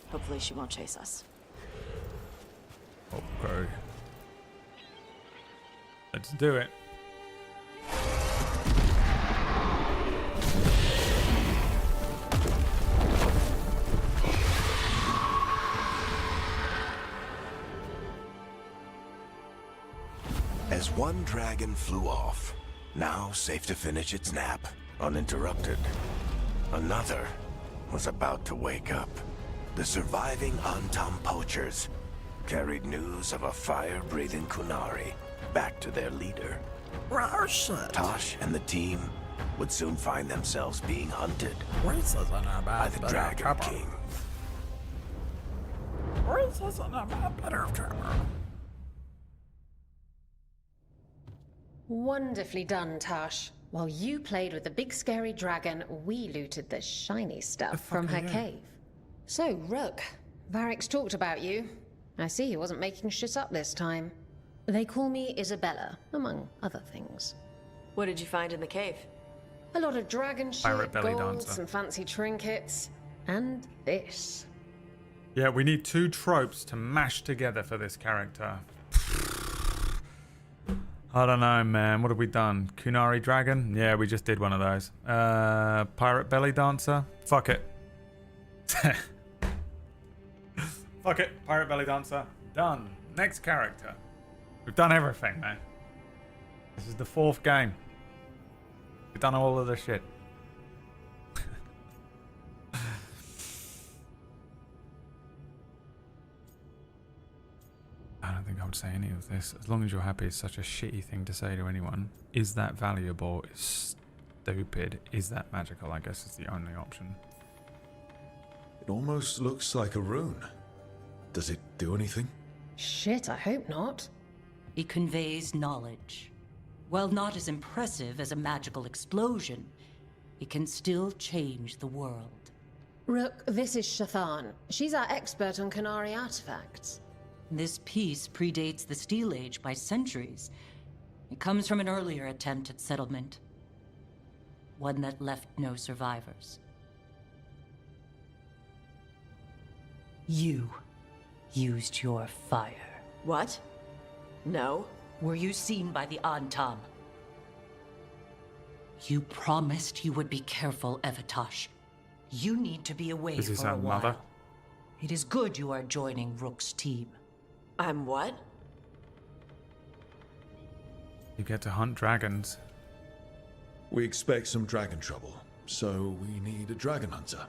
Hopefully she won't chase us. Okay. Let's do it. As one dragon flew off, now safe to finish its nap, uninterrupted, another was about to wake up. The surviving Antam poachers carried news of a fire-breathing Kunari back to their leader. Tosh and the team would soon find themselves being hunted by the Dragon King. Wonderfully done, Tosh. While you played with the big scary dragon, we looted the shiny stuff from her cave. So, Rook, Varric's talked about you. I see he wasn't making shit up this time. They call me Isabella, among other things. What did you find in the cave? A lot of dragon shit, Pirate belly gold, dancer. some fancy trinkets, and this. Yeah, we need 2 tropes to mash together for this character. I don't know, man. What have we done? Kunari Dragon? Yeah, we just did one of those. Pirate Belly Dancer? Fuck it. Fuck it. Pirate Belly Dancer. Done. Next character. We've done everything, man. This is the 4th game. We've done all of the shit. I don't think I would say any of this. As long as you're happy, it's such a shitty thing to say to anyone. Is that valuable? Is stupid? Is that magical? I guess is the only option. It almost looks like a rune. Does it do anything? Shit, I hope not. It conveys knowledge. While not as impressive as a magical explosion, it can still change the world. Rook, this is Shathan. She's our expert on Qunari artifacts. This piece predates the Steel Age by centuries. It comes from an earlier attempt at settlement. One that left no survivors. You used your fire. What? No. Were you seen by the Antam? You promised you would be careful, Evatosh. You need to be away Is this for a our while. mother? It is good you are joining Rook's team. I'm what? You get to hunt dragons. We expect some dragon trouble, so we need a dragon hunter.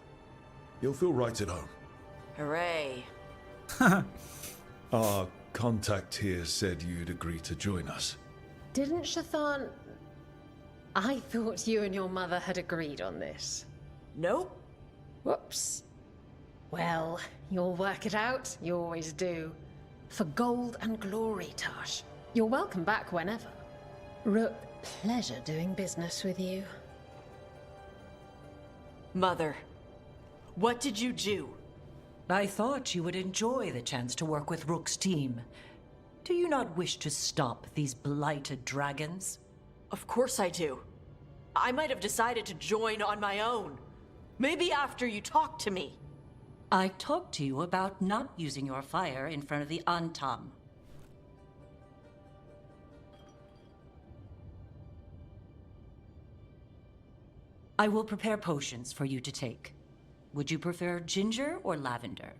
You'll feel right at home. Hooray. Our contact here said you'd agree to join us. Didn't Shathan... I thought you and your mother had agreed on this. Nope. Whoops. Well, you'll work it out. You always do. For gold and glory, Tosh. You're welcome back whenever. Rook, pleasure doing business with you. Mother, what did you do? I thought you would enjoy the chance to work with Rook's team. Do you not wish to stop these blighted dragons? Of course I do. I might have decided to join on my own. Maybe after you talked to me. I talked to you about not using your fire in front of the Antam. I will prepare potions for you to take. Would you prefer ginger or lavender?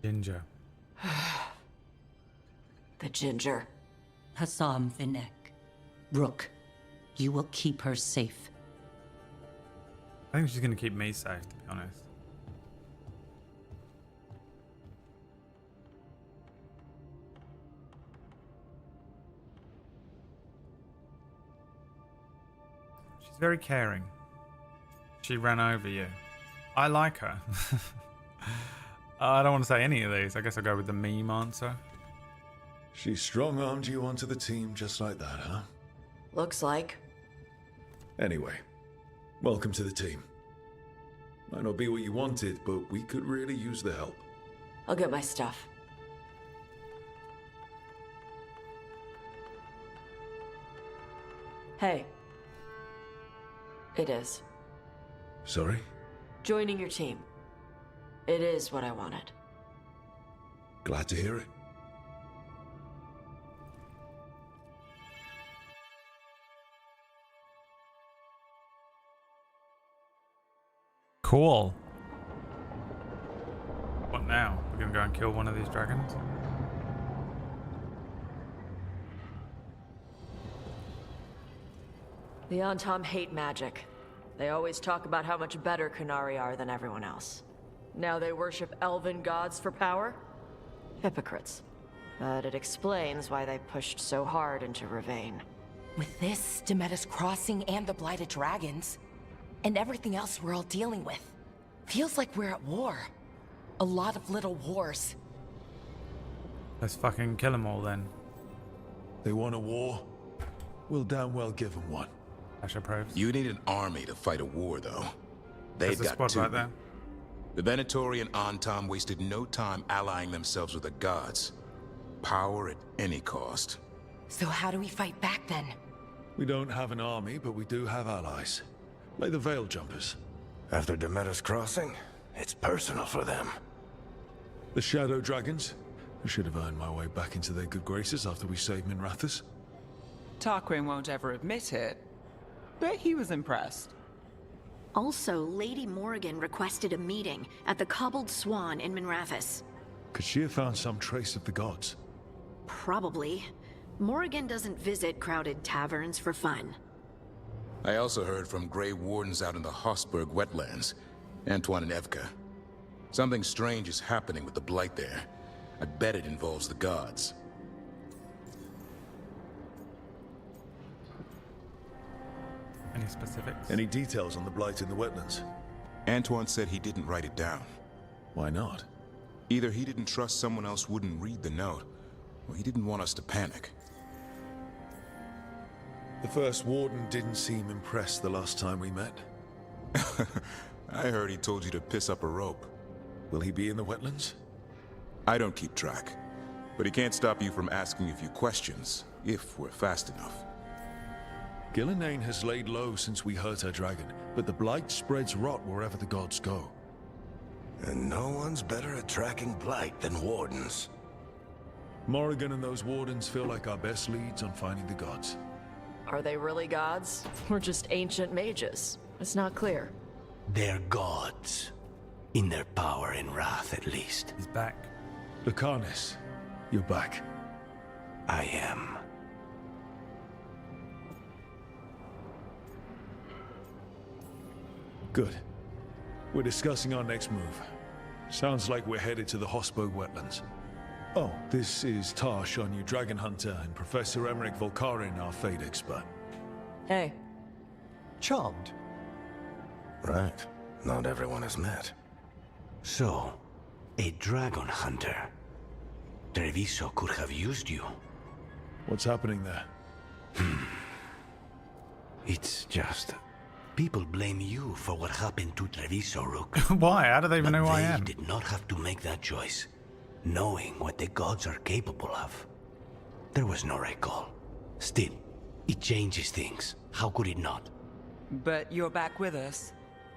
Ginger. The ginger. Hassam Vinek. Rook, you will keep her safe. I think she's going to keep me safe, to be honest. She's very caring. She ran over you. I like her. I don't want to say any of these. I guess I'll go with the meme answer. She strong-armed you onto the team just like that, huh? Looks like. Anyway, welcome to the team. Might not be what you wanted, but we could really use the help. I'll get my stuff. Hey. It is. Sorry? Joining your team. It is what I wanted. Glad to hear it. Cool. What now? We're gonna go and kill one of these dragons? The Antam hate magic. They always talk about how much better Qunari are than everyone else. Now they worship elven gods for power? Hypocrites. But it explains why they pushed so hard into Ravane. With this, Demeter's Crossing and the Blighted Dragons, and everything else we're all dealing with, feels like we're at war. A lot of little wars. Let's fucking kill them all then. They want a war? We'll damn well give them one. Asher probes. You need an army to fight a war, though. There's They've the got squad two. right there. The Venatori and Antam wasted no time allying themselves with the gods. Power at any cost. So how do we fight back then? We don't have an army, but we do have allies. Like the Veil Jumpers. After Demeter's Crossing, it's personal for them. The Shadow Dragons. I should have earned my way back into their good graces after we saved Minrathous. Tarquin won't ever admit it, but he was impressed. Also, Lady Morrigan requested a meeting at the Cobbled Swan in Minrathous. Could she have found some trace of the gods? Probably. Morrigan doesn't visit crowded taverns for fun. I also heard from Grey Wardens out in the Hossberg wetlands, Antoine and Evka. Something strange is happening with the Blight there. I bet it involves the gods. Any specifics? Any details on the Blight in the wetlands? Antoine said he didn't write it down. Why not? Either he didn't trust someone else wouldn't read the note, or he didn't want us to panic. The first warden didn't seem impressed the last time we met. I heard he told you to piss up a rope. Will he be in the wetlands? I don't keep track, but he can't stop you from asking a few questions, if we're fast enough. Gillenane has laid low since we hurt her dragon, but the Blight spreads rot wherever the gods go. And no one's better at tracking Blight than wardens. Morrigan and those wardens feel like our best leads on finding the gods. Are they really gods? Or just ancient mages? It's not clear. They're gods. In their power and wrath, at least. He's back. Lucanus, you're back. I am. Good. We're discussing our next move. Sounds like we're headed to the Hossberg wetlands. Oh, this is Tash, our new dragon hunter, and Professor Emmerich Volkarin, our Fate expert. Hey. Charmed. Right. Not everyone has met. So, a dragon hunter. Treviso could have used you. What's happening there? It's just... people blame you for what happened to Treviso, Rook. Why? How do they even know who I am? They did not have to make that choice, knowing what the gods are capable of. There was no recall. Still, it changes things. How could it not? But you're back with us.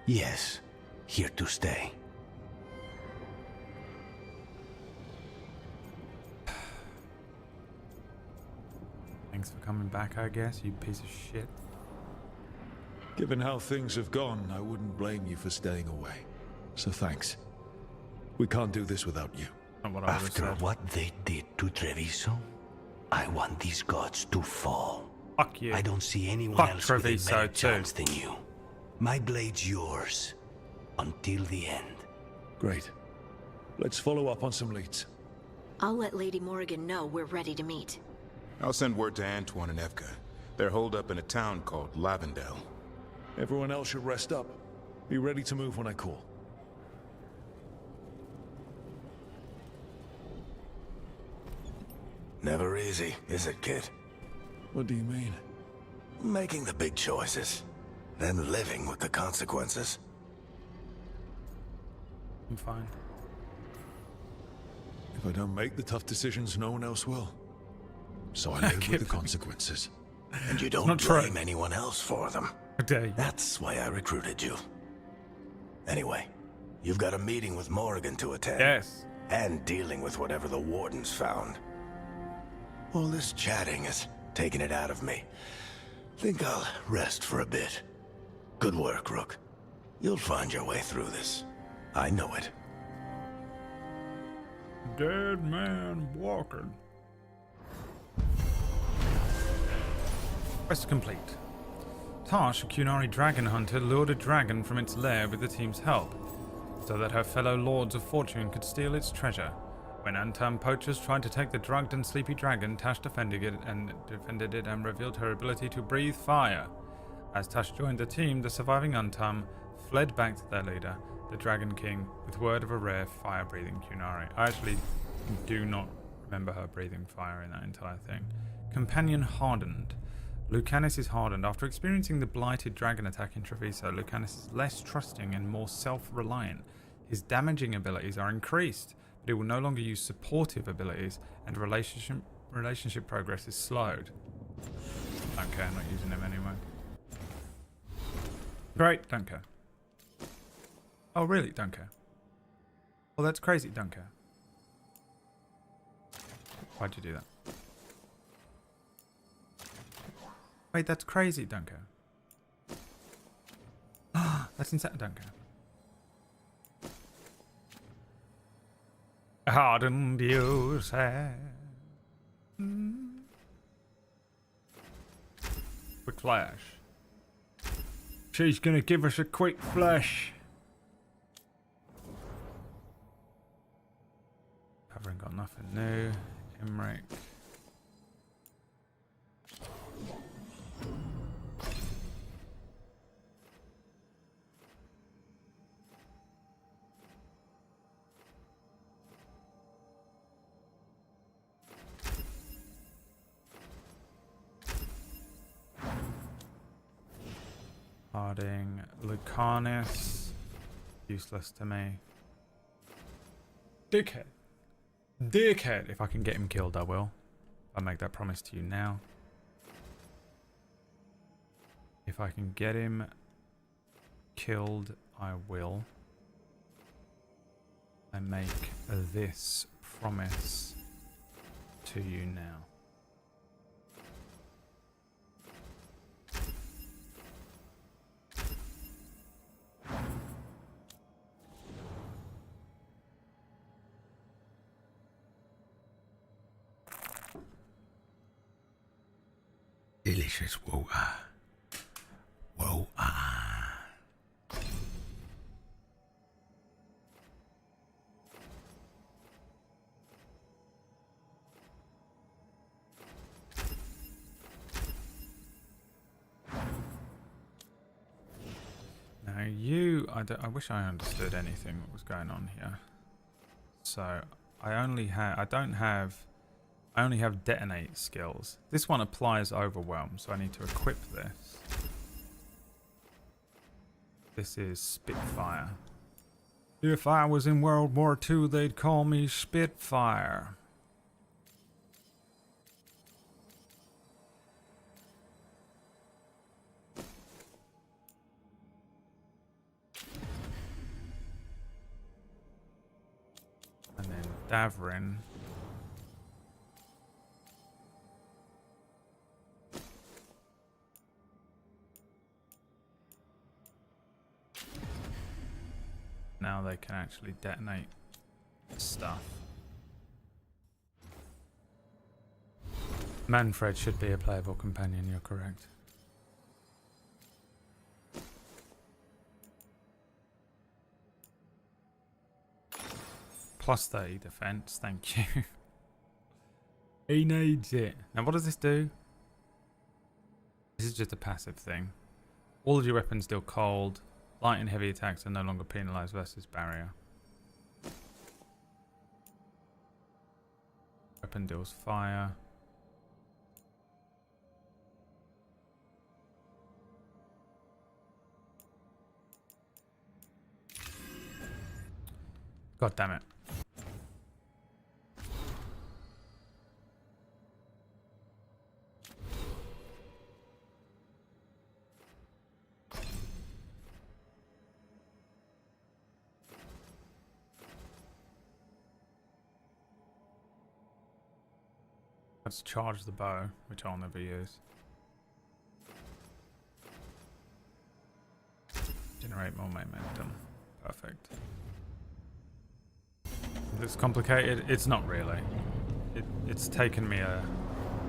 Yes, here to stay. Thanks for coming back, I guess, you piece of shit. Given how things have gone, I wouldn't blame you for staying away. So thanks. We can't do this without you. After what they did to Treviso, I want these gods to fall. Fuck you. I don't see anyone Fuck else Treviso with a better too. chance than you. My blade's yours. Until the end. Great. Let's follow up on some leads. I'll let Lady Morrigan know we're ready to meet. I'll send word to Antoine and Evka. They're holed up in a town called Lavendel. Everyone else should rest up. Be ready to move when I call. Never easy, is it, kid? What do you mean? Making the big choices, then living with the consequences. I'm fine. If I don't make the tough decisions, no one else will. So I live with the consequences. And you don't not true. blame anyone else for them. Okay. That's why I recruited you. Anyway, you've got a meeting with Morrigan to attend. Yes. And dealing with whatever the wardens found. All this chatting is taking it out of me. Think I'll rest for a bit. Good work, Rook. You'll find your way through this. I know it. Dead man walking. Quest complete. Tash, a Qunari dragon hunter, lured a dragon from its lair with the team's help, so that her fellow lords of fortune could steal its treasure. When Antam poachers tried to take the drugged and sleepy dragon, Tash defended it and revealed her ability to breathe fire. As Tash joined the team, the surviving Antam fled back to their leader, the Dragon King, with word of a rare fire-breathing Qunari. I actually do not remember her breathing fire in that entire thing. Companion hardened. Lucanus is hardened. After experiencing the blighted dragon attack in Treviso, Lucanus is less trusting and more self-reliant. His damaging abilities are increased, but he will no longer use supportive abilities, and relationship progress is slowed. Don't care, I'm not using him anyway. Great, don't care. Oh really, don't care. Well, that's crazy, don't care. Why'd you do that? Wait, that's crazy, don't care. That's insane, don't care. Hardened, you say. Quick flash. She's gonna give us a quick flash. Haven't got nothing new. Emmerich. Harding, Lucanus, useless to me. Dickhead. Dickhead. If I can get him killed, I will. I make that promise to you now. If I can get him killed, I will. I make this promise to you now. Delicious water. Water. Now you, I wish I understood anything that was going on here. So I only have detonate skills. This one applies overwhelm, so I need to equip this. This is Spitfire. If I was in World War II, they'd call me Spitfire. And then Davrin. Now they can actually detonate stuff. Manfred should be a playable companion, you're correct. Plus 30 defense, thank you. He needs it. Now what does this do? This is just a passive thing. All of your weapons deal cold. Light and heavy attacks are no longer penalized versus barrier. Weapon deals fire. God damn it. Let's charge the bow, which I'll never use. Generate more momentum. Perfect. If it's complicated, it's not really. It's taken me a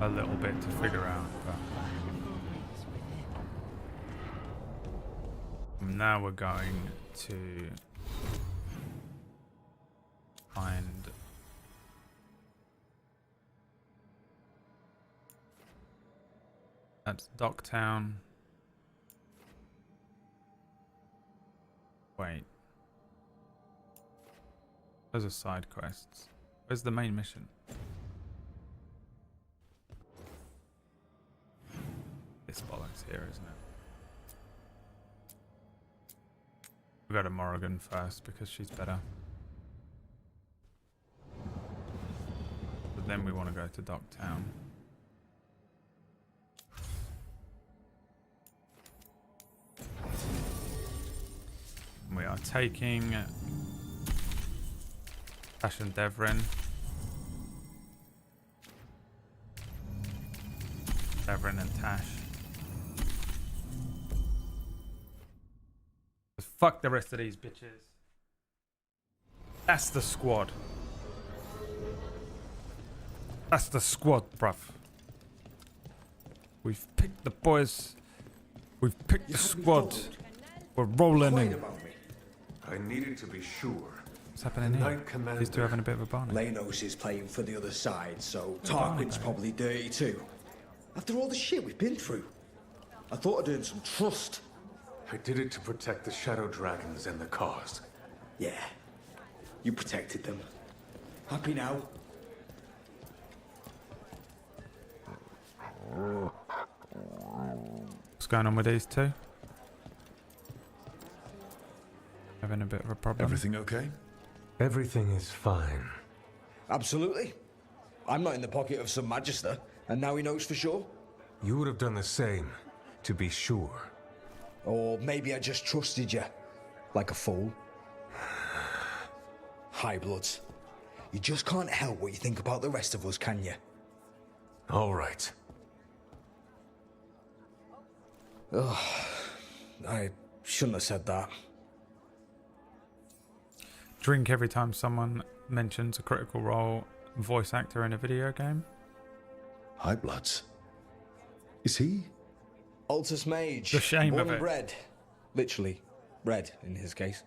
little bit to figure out. But now we're going to find that's Docktown. Wait. Those are side quests. Where's the main mission? This bollocks here, isn't it? We'll go to Morrigan first because she's better. But then we want to go to Docktown. We are taking Tash and Devrin. Devrin and Tash. Fuck the rest of these bitches. That's the squad. That's the squad, bruv. We've picked the boys. We've picked the squad. We're rolling in. I needed to be sure. What's happening here? These two having a bit of a barney. Lanos is playing for the other side, so Tarquin's probably dirty too. After all the shit we've been through, I thought I'd earn some trust. I did it to protect the Shadow Dragons and the cause. Yeah, you protected them. Happy now? What's going on with these two? Having a bit of a problem. Everything okay? Everything is fine. Absolutely. I'm not in the pocket of some magister, and now he knows for sure. You would have done the same, to be sure. Or maybe I just trusted you, like a fool. High Bloods. You just can't help what you think about the rest of us, can you? All right. Ugh, I shouldn't have said that. Drink every time someone mentions a critical role voice actor in a video game. High Bloods. Is he? Altus Mage. The shame born of and it. bred. Literally, bred in his case.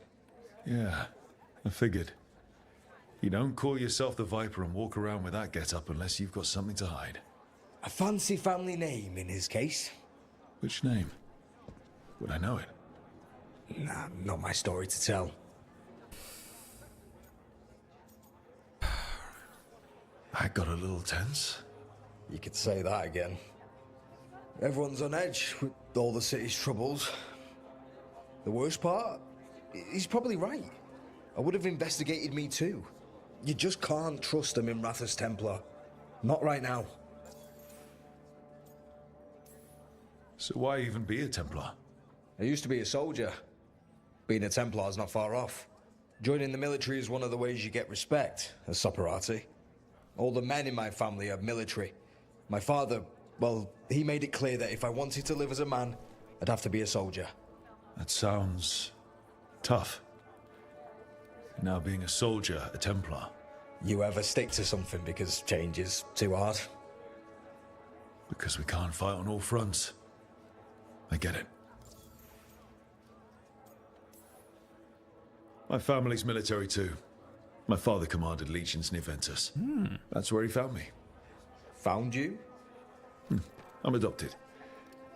Yeah, I figured. You don't call yourself the Viper and walk around with that get-up unless you've got something to hide. A fancy family name in his case. Which name? Would I know it? Nah, not my story to tell. I got a little tense. You could say that again. Everyone's on edge with all the city's troubles. The worst part? He's probably right. I would have investigated me too. You just can't trust them in Rathus Templar. Not right now. So why even be a Templar? I used to be a soldier. Being a Templar's not far off. Joining the military is one of the ways you get respect, as Soperati. All the men in my family are military. My father, well, he made it clear that if I wanted to live as a man, I'd have to be a soldier. That sounds tough. Now being a soldier, a Templar. You ever stick to something because change is too hard? Because we can't fight on all fronts. I get it. My family's military too. My father commanded legions near Ventus. That's where he found me. Found you? I'm adopted.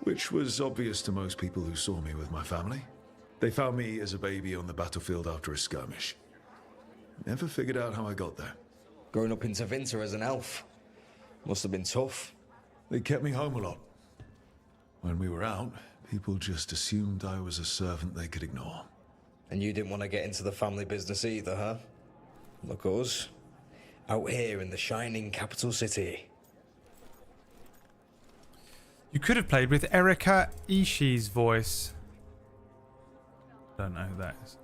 Which was obvious to most people who saw me with my family. They found me as a baby on the battlefield after a skirmish. Never figured out how I got there. Growing up in Tevinter as an elf. Must have been tough. They kept me home a lot. When we were out, people just assumed I was a servant they could ignore. And you didn't want to get into the family business either, huh? Look us. Out here in the shining capital city. You could have played with Erika Ishii's voice. Don't know who that is.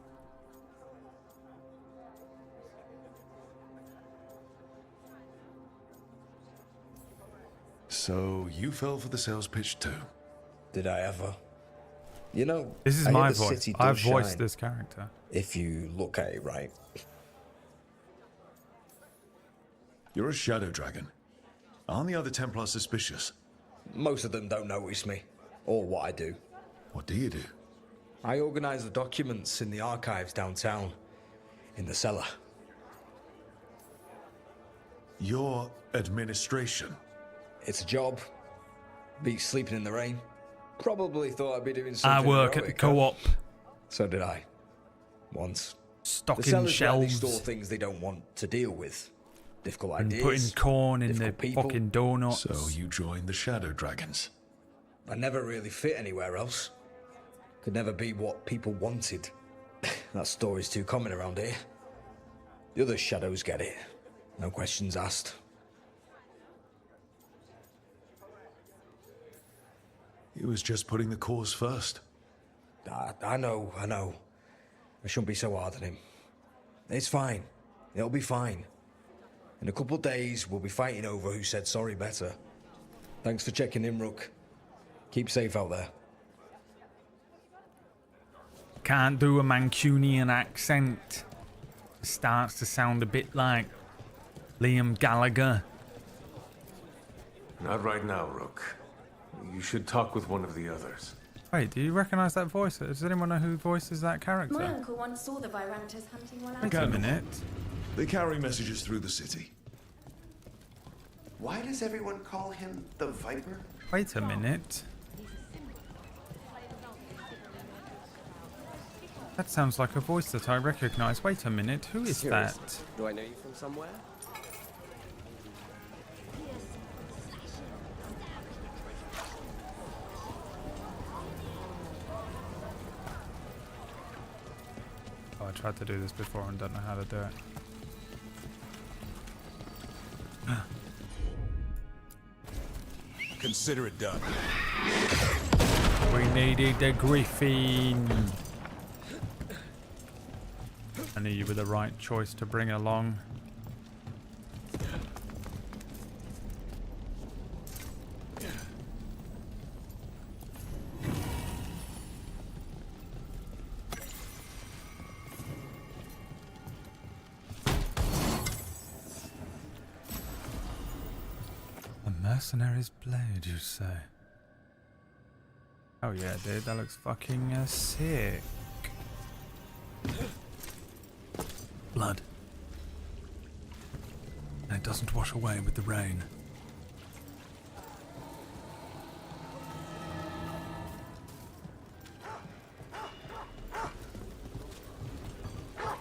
So you fell for the sales pitch too? Did I ever? You know, This is I hear my the voice. city I've does voiced shine this character. if you look at it right. You're a Shadow Dragon. Aren't the other Templars suspicious? Most of them don't notice me, or what I do. What do you do? I organize the documents in the archives downtown, in the cellar. Your administration? It's a job. Beats sleeping in the rain. Probably thought I'd be doing I something work at the heroic, co-op. So did I. Once. The Stocking sellers rarely shelves. store things they don't want to deal with. Difficult And ideas. putting corn in the difficult people. fucking donuts. So you joined the Shadow Dragons? I never really fit anywhere else. Could never be what people wanted. That story's too common around here. The other shadows get it. No questions asked. He was just putting the cause first. I know. I shouldn't be so hard on him. It's fine. It'll be fine. In a couple of days, we'll be fighting over who said sorry better. Thanks for checking in, Rook. Keep safe out there. Can't do a Mancunian accent. Starts to sound a bit like Liam Gallagher. Not right now, Rook. You should talk with one of the others. Wait, do you recognise that voice? Does anyone know who voices that character? My uncle once saw the Virantas hunting while out. Wait a minute. They carry messages through the city. Why does everyone call him the Viper? Wait a minute. That sounds like a voice that I recognise. Wait a minute, who is that? Do I know you from somewhere? Oh, I tried to do this before and don't know how to do it. Consider it done. We needed the Griffin. I knew you were the right choice to bring along. A mercenary's blade, you say? Oh yeah, dude, that looks fucking sick. Blood. And it doesn't wash away with the rain.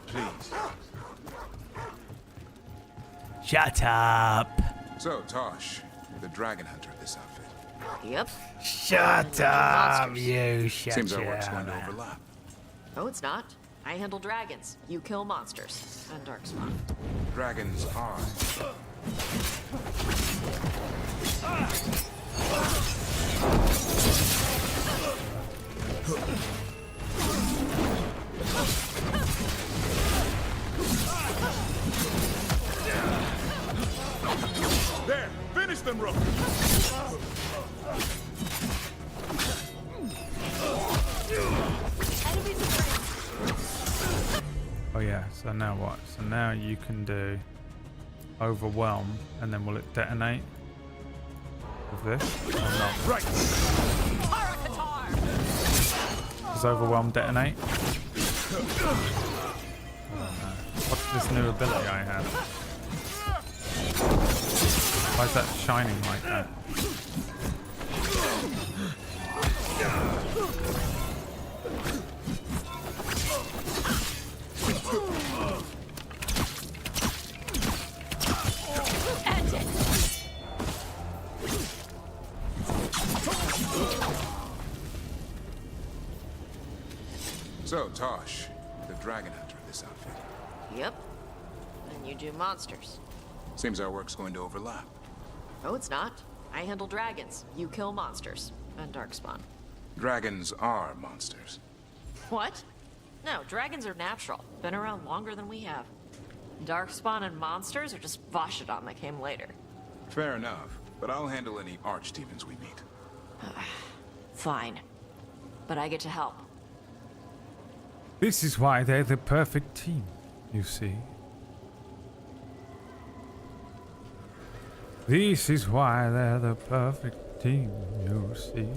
Please. Shut up. So, Tosh, you're the dragon hunter of this outfit. Yep. Shut up, you shut Seems our your work's going to mouth. overlap. No, it's not. I handle dragons. You kill monsters. And Darkspawn. Dragons are. There! Finish them, Rook! Oh yeah, so now what? So now you can do overwhelm, and then will it detonate with this or not? Right. Does overwhelm detonate? What's this new ability I have? Why is that shining like that? So, Tosh, the dragon hunter of this outfit. Yep. And you do monsters. Seems our work's going to overlap. No, it's not. I handle dragons. You kill monsters. And Darkspawn. Dragons are monsters. What? No, dragons are natural. Been around longer than we have. Darkspawn and monsters are just Vashidon that came later. Fair enough, but I'll handle any archdemons we meet. Fine. But I get to help. This is why they're the perfect team, you see. This is why they're the perfect team, you see.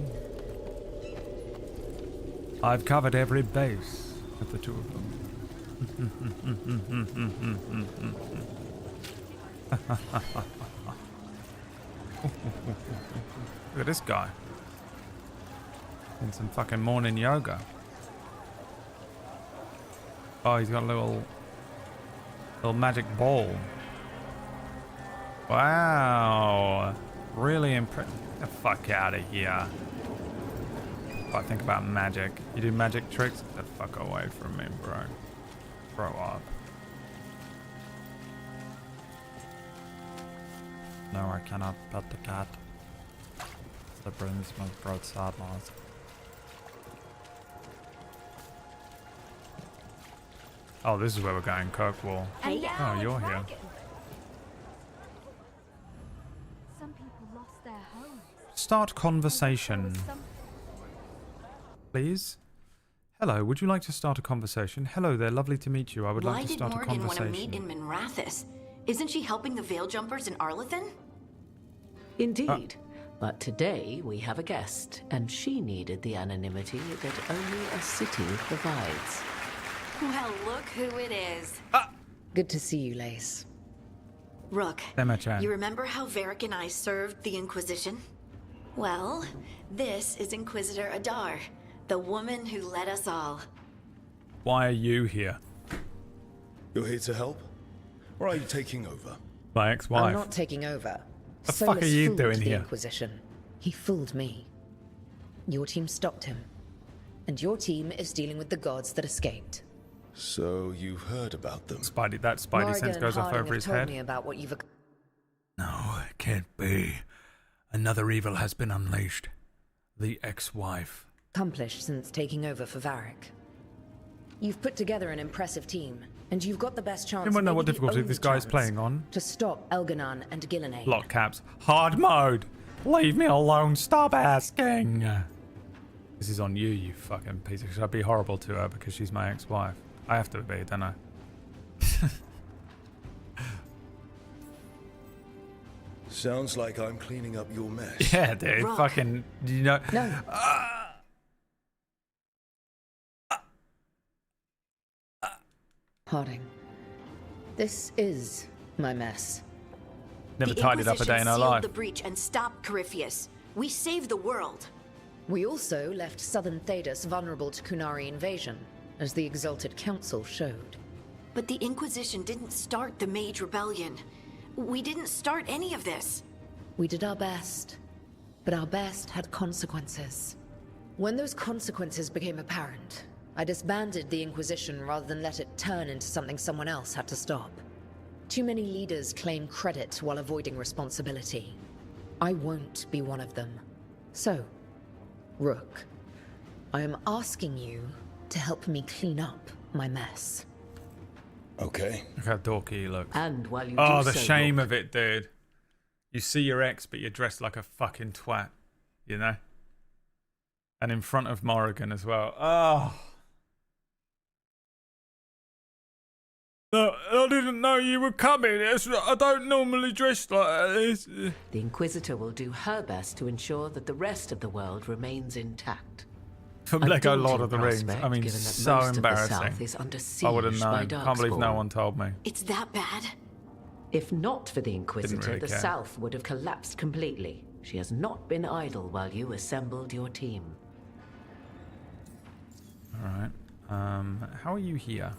I've covered every base with the two of them. Look at this guy. In some fucking morning yoga. Oh, he's got a little magic ball. Wow. Really impressive. Get the fuck out of here. If I think about magic. You do magic tricks? Get the fuck away from me, bro. Grow up. No, I cannot pet the cat. That brings my broad sadness. Oh, this is where we're going, Kirkwall. Oh, you're here. Some people lost their homes. Start conversation. Please? Hello, would you like to start a conversation? Hello there, lovely to meet you. I would like to start a conversation. Why did Morgan want to meet in Minrathous? Isn't she helping the Veil Jumpers in Arlathan? Indeed. But today we have a guest, and she needed the anonymity that only a city provides. Well, look who it is. Good to see you, Lace. Rook, Emma-chan. you remember how Varric and I served the Inquisition? Well, this is Inquisitor Adar, the woman who led us all. Why are you here? You're here to help? Or are you taking over? My ex-wife. I'm not taking over. The fuck are you doing the here? Inquisition. He fooled me. Your team stopped him. And your team is dealing with the gods that escaped. So you've heard about them? That Spidey sense goes off over his told head. me about what you've... No, it can't be. Another evil has been unleashed. The ex-wife. accomplished since taking over for Varric. You've put together an impressive team, and you've got the best chance. Anyone know what maybe the difficulty only this guy's chance, playing on? to stop Elganon and Gillenane. Lock caps. Hard mode. Leave me alone. Stop asking. This is on you, you fucking piece of shit. I'd be horrible to her because she's my ex-wife. I have to be, don't I? Sounds like I'm cleaning up your mess. Yeah, dude. Rock. Fucking, you know. No. Harding, this is my mess. Never tidied up a day in her sealed life. the breach and stopped Corypheus. We saved the world. We also left southern Thedas vulnerable to Kunari invasion, as the Exalted Council showed. But the Inquisition didn't start the Mage Rebellion. We didn't start any of this. We did our best, but our best had consequences. When those consequences became apparent, I disbanded the Inquisition rather than let it turn into something someone else had to stop. Too many leaders claim credit while avoiding responsibility. I won't be one of them. So, Rook, I am asking you to help me clean up my mess. Okay. Look how dorky he looks. And while you Oh, do the so, shame Rook, of it, dude. You see your ex, but you're dressed like a fucking twat. You know? And in front of Morrigan as well. Oh. No, I didn't know you were coming. I don't normally dress like this. the Inquisitor will do her best to ensure that the rest of the world remains intact. From A Lego daunting Lord of the Rings. prospect, I mean, given that so most of the embarrassing. South is under I would have siege by known. Can't believe no Darkspawn. one told me. It's that bad? If not for the Inquisitor, really the care. South would have collapsed completely. She has not been idle while you assembled your team. Alright. How are you here?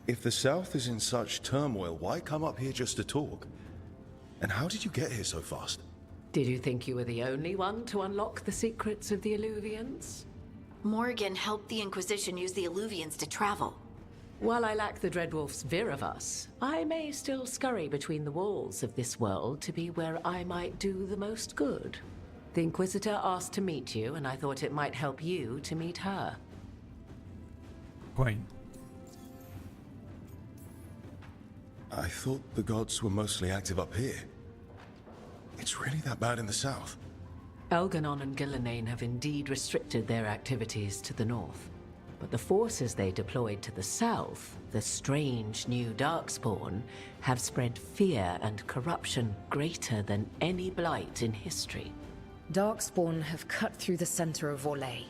If the South is in such turmoil, why come up here just to talk? And how did you get here so fast? Did you think you were the only one to unlock the secrets of the Illuvians? Morrigan helped the Inquisition use the Illuvians to travel. While I lack the Dreadwolf's Viravus, I may still scurry between the walls of this world to be where I might do the most good. The Inquisitor asked to meet you, and I thought it might help you to meet her. Queen. I thought the gods were mostly active up here. It's really that bad in the South? Elganon and Gillenane have indeed restricted their activities to the north. But the forces they deployed to the south, the strange new Darkspawn, have spread fear and corruption greater than any blight in history. Darkspawn have cut through the center of Orlais.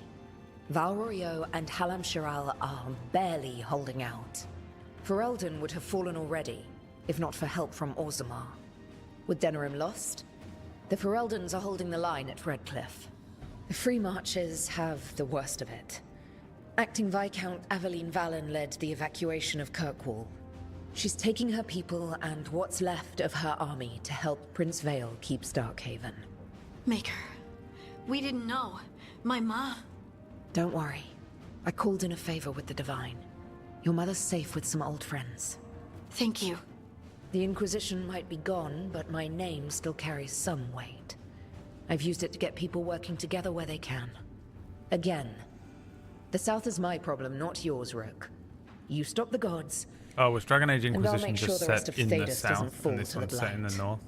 Valrorio and Halam Shiral are barely holding out. Ferelden would have fallen already, if not for help from Orzammar. With Denerim lost, the Fereldans are holding the line at Redcliffe. The Free Marches have the worst of it. Acting Viscount Aveline Valen led the evacuation of Kirkwall. She's taking her people and what's left of her army to help Prince Vale keep Starkhaven. Maker, we didn't know. My ma... Don't worry. I called in a favor with the Divine. Your mother's safe with some old friends. Thank you. The Inquisition might be gone, but my name still carries some weight. I've used it to get people working together where they can. Again, the South is my problem, not yours, Rook. You stop the gods. Oh, was Dragon Age And I'll Inquisition make sure just the rest set of in the Thedas doesn't south fall and this to the one's set in the blight. north?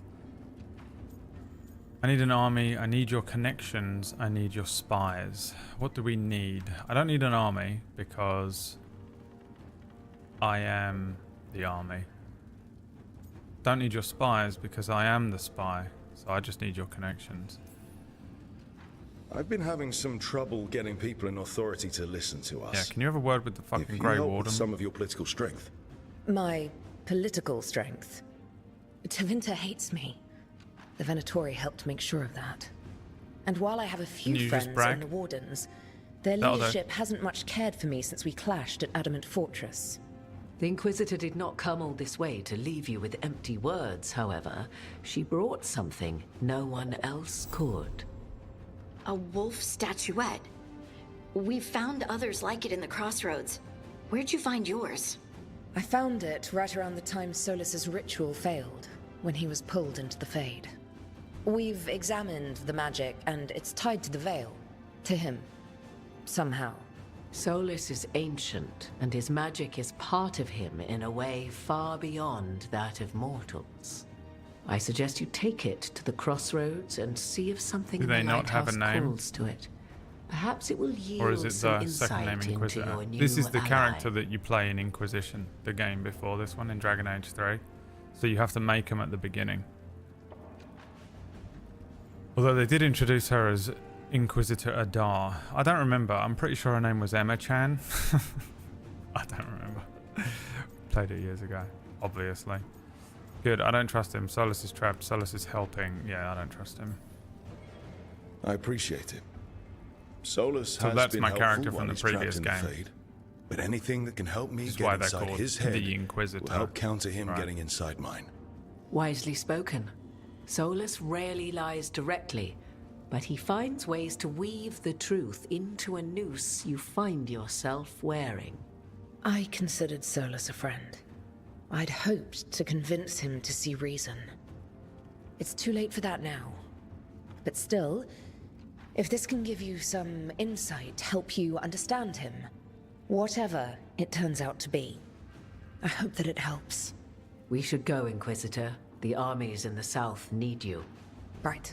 I need an army, I need your connections, I need your spies. What do we need? I don't need an army because I am the army. Don't need your spies because I am the spy. So I just need your connections. I've been having some trouble getting people in authority to listen to us. Yeah, can you have a word with the If fucking you Grey help with Warden? some of your political strength. My political strength. Tevinter hates me. The Venatori helped make sure of that. And while I have a few Can you just friends brag? in the Wardens, their That'll do. leadership hasn't much cared for me since we clashed at Adamant Fortress. The Inquisitor did not come all this way to leave you with empty words, however. She brought something no one else could. A wolf statuette. We've found others like it in the crossroads. Where'd you find yours? I found it right around the time Solus's ritual failed, when he was pulled into the Fade. We've examined the magic, and it's tied to the Veil. To him. Somehow. Solus is ancient, and his magic is part of him in a way far beyond that of mortals. I suggest you take it to the crossroads and see if something Do in they the not have a lighthouse name? calls to it. Perhaps it will yield Or is it some the second name insight into Inquisitor? your new This is the ally. character that you play in Inquisition, the game before this one in Dragon Age 3. So you have to make him at the beginning. Although they did introduce her as Inquisitor Adar. I don't remember. I'm pretty sure her name was Emma-chan. I don't remember. Played it years ago, obviously. Good, I don't trust him. Solus is trapped. Solus is helping. Yeah, I don't trust him. I appreciate it. Solus So has that's been my helpful character while from the he's trapped previous in game. the Fade, but anything that can help me This is why get they're inside called his head the Inquisitor. will help counter him Right. getting inside mine. Wisely spoken. Solus rarely lies directly, but he finds ways to weave the truth into a noose you find yourself wearing. I considered Solus a friend. I'd hoped to convince him to see reason. It's too late for that now. But still, if this can give you some insight, help you understand him, whatever it turns out to be, I hope that it helps. We should go, Inquisitor. The armies in the south need you. Right.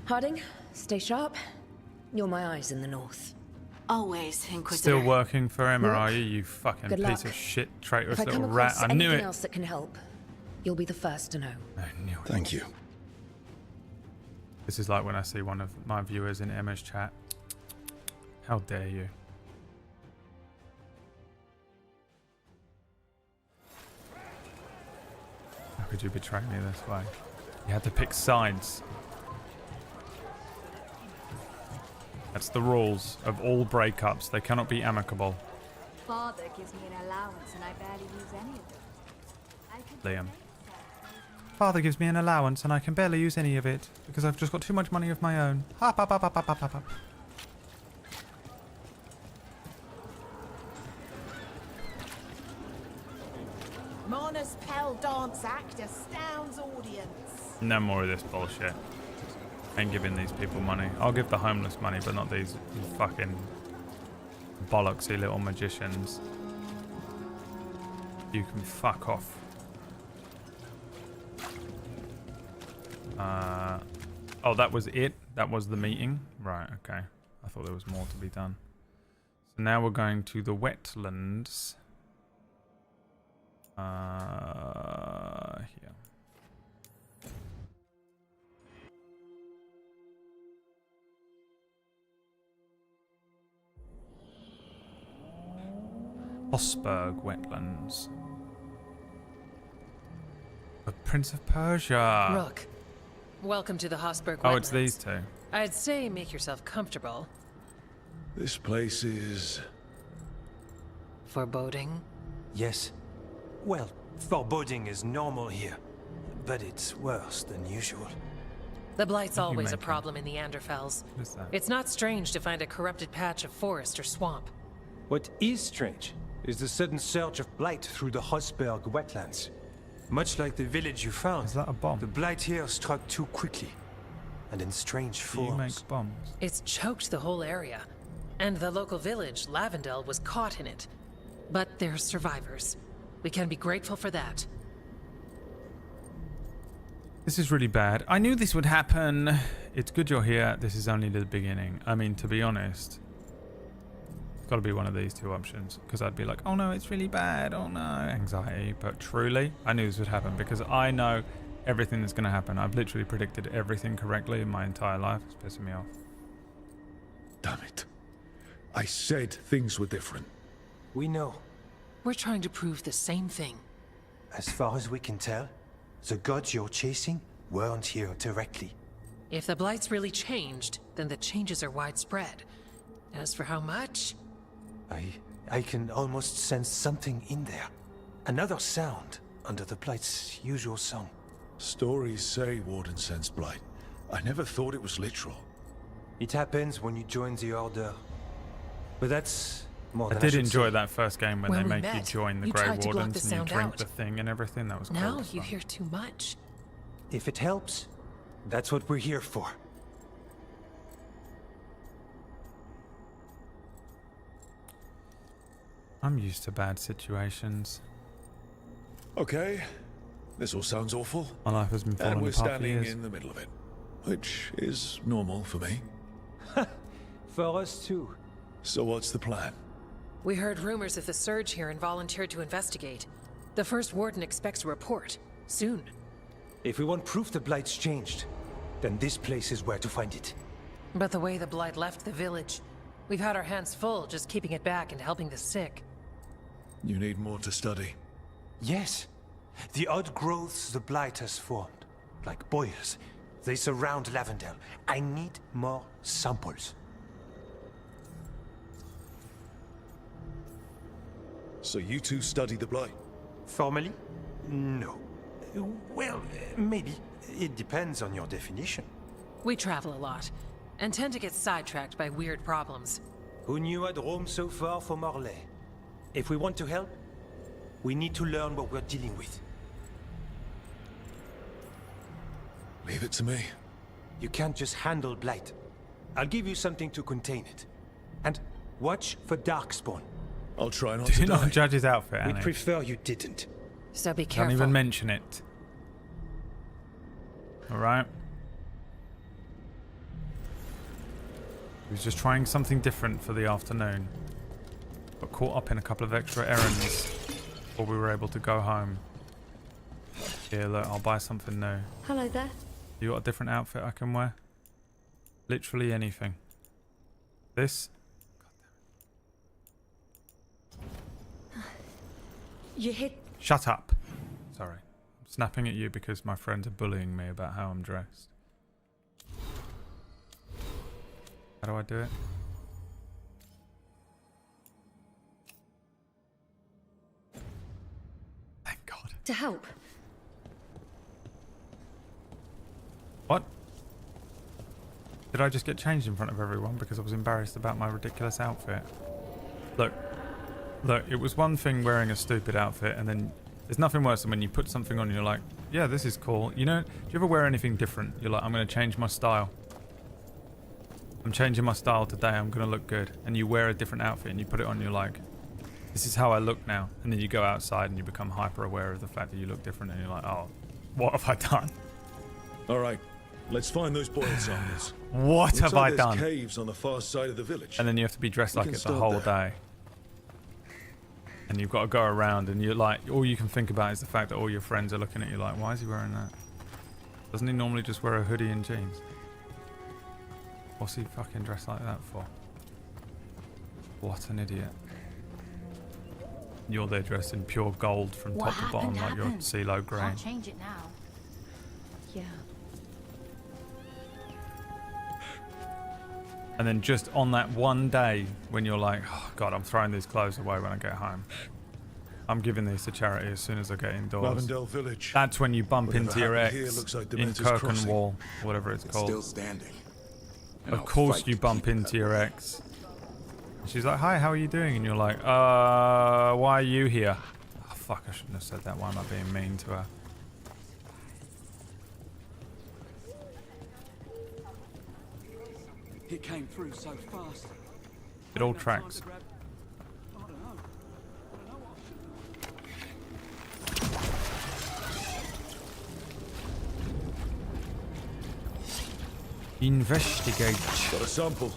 Harding, stay sharp. You're my eyes in the north. Always, Inquisitor. Still working for Emma, Look, are you? You fucking good piece luck. of shit, traitorous If I come little rat. across I knew anything it. else that can help, you'll be the first to know. I knew it. Thank you. This is like when I see one of my viewers in Emma's chat. How dare you? How could you betray me this way? You had to pick sides. That's the rules of all breakups. They cannot be amicable. Father gives me an allowance and I barely use any of it. Liam. Father gives me an allowance and I can barely use any of it because I've just got too much money of my own. Hop, hop, hop, hop, hop, hop, hop. Mona's Pell Dance Act astounds audience. No more of this bullshit. Ain't giving these people money. I'll give the homeless money, but not these fucking bollocksy little magicians. You can fuck off. Oh, that was it? That was the meeting? Right, okay. I thought there was more to be done. So now we're going to the wetlands. Here. Osberg wetlands. The Prince of Persia. Rook, welcome to the Hosberg Oh, Wetlands. it's these two. I'd say make yourself comfortable. This place is... Foreboding? Yes. Well, foreboding is normal here, but it's worse than usual. The Blight's What are you always a making? problem in the Anderfells. What is that? It's not strange to find a corrupted patch of forest or swamp. What is strange is the sudden surge of blight through the Hosberg wetlands. Much like the village you found, is that a bomb? The blight here struck too quickly, and in strange Do you forms. make bombs? It's choked the whole area. And the local village, Lavendel, was caught in it. But they're survivors. We can be grateful for that. This is really bad. I knew this would happen. It's good you're here. This is only the beginning. I mean, to be honest, it's got to be one of these two options. Because I'd be like, oh no, it's really bad. Oh no, anxiety. But truly, I knew this would happen because I know everything that's going to happen. I've literally predicted everything correctly in my entire life. It's pissing me off. Damn it. I said things were different. We know. We're trying to prove the same thing. As far as we can tell, the gods you're chasing weren't here directly. If the Blight's really changed, then the changes are widespread. As for how much? I can almost sense something in there. Another sound under the Blight's usual song. Stories say Warden sensed blight. I never thought it was literal. It happens when you join the Order. But that's more I than did should enjoy say. that first game when When they we make you met, join the you Grey tried to block Wardens the and you sound drink out. the thing and everything. That was cool. Now as you fuck. hear too much. If it helps, that's what we're here for. I'm used to bad situations. Okay, this all sounds awful. My life has been falling And we're apart for standing years. in the middle of it, which is normal for me. For us too. So what's the plan? We heard rumors of the surge here and volunteered to investigate. The first warden expects a report. Soon. If we want proof the Blight's changed, then this place is where to find it. But the way the Blight left the village, we've had our hands full just keeping it back and helping the sick. You need more to study. Yes. The odd growths the Blight has formed, like boils, they surround Lavendel. I need more samples. So you two study the blight? Formally? No. Well, maybe. It depends on your definition. We travel a lot, and tend to get sidetracked by weird problems. Who knew I'd roam so far for Morlaix? If we want to help, we need to learn what we're dealing with. Leave it to me. You can't just handle Blight. I'll give you something to contain it. And watch for Darkspawn. I'll try not Do to not die. judge his outfit, We'd Annie. prefer you didn't. So be Don't careful. even mention it. Alright. He was just trying something different for the afternoon. Got caught up in a couple of extra errands before we were able to go home. Here, look, I'll buy something new. Hello there. You got a different outfit I can wear? Literally anything. This? You hit. Shut up. Sorry. I'm snapping at you because my friends are bullying me about how I'm dressed. How do I do it? Thank God. To help. What? Did I just get changed in front of everyone because I was embarrassed about my ridiculous outfit? Look, it was one thing wearing a stupid outfit, and then there's nothing worse than when you put something on and you're like, yeah, this is cool. You know, do you ever wear anything different? You're like, I'm going to change my style. I'm changing my style today. I'm going to look good. And you wear a different outfit and you put it on and you're like, this is how I look now. And then you go outside and you become hyper aware of the fact that you look different and you're like, oh, what have I done? All right, let's find those boil samples. What have I done? There's caves on the far side of the village. And then you have to be dressed We like can it the start whole there. day. And you've got to go around and you're like, all you can think about is the fact that all your friends are looking at you like, why is he wearing that? Doesn't he normally just wear a hoodie and jeans? What's he fucking dressed like that for? What an idiot. You're there dressed in pure gold from top to bottom like you're CeeLo Grey. Can't change it now. Yeah. And then just on that one day when you're like, oh God, I'm throwing these clothes away when I get home. I'm giving these to charity as soon as I get indoors. Lavendel Village. That's when you bump Whatever into your happened ex here looks like in Dementor's Crossing. Kirkenwall, whatever it's called. Still standing. And Of I'll course fight you to bump keep into that your way. ex. She's like, hi, how are you doing? And you're like, why are you here? Oh, fuck, I shouldn't have said that. Why am I being mean to her? He came through so fast. It all tracks. Investigate Got a sample.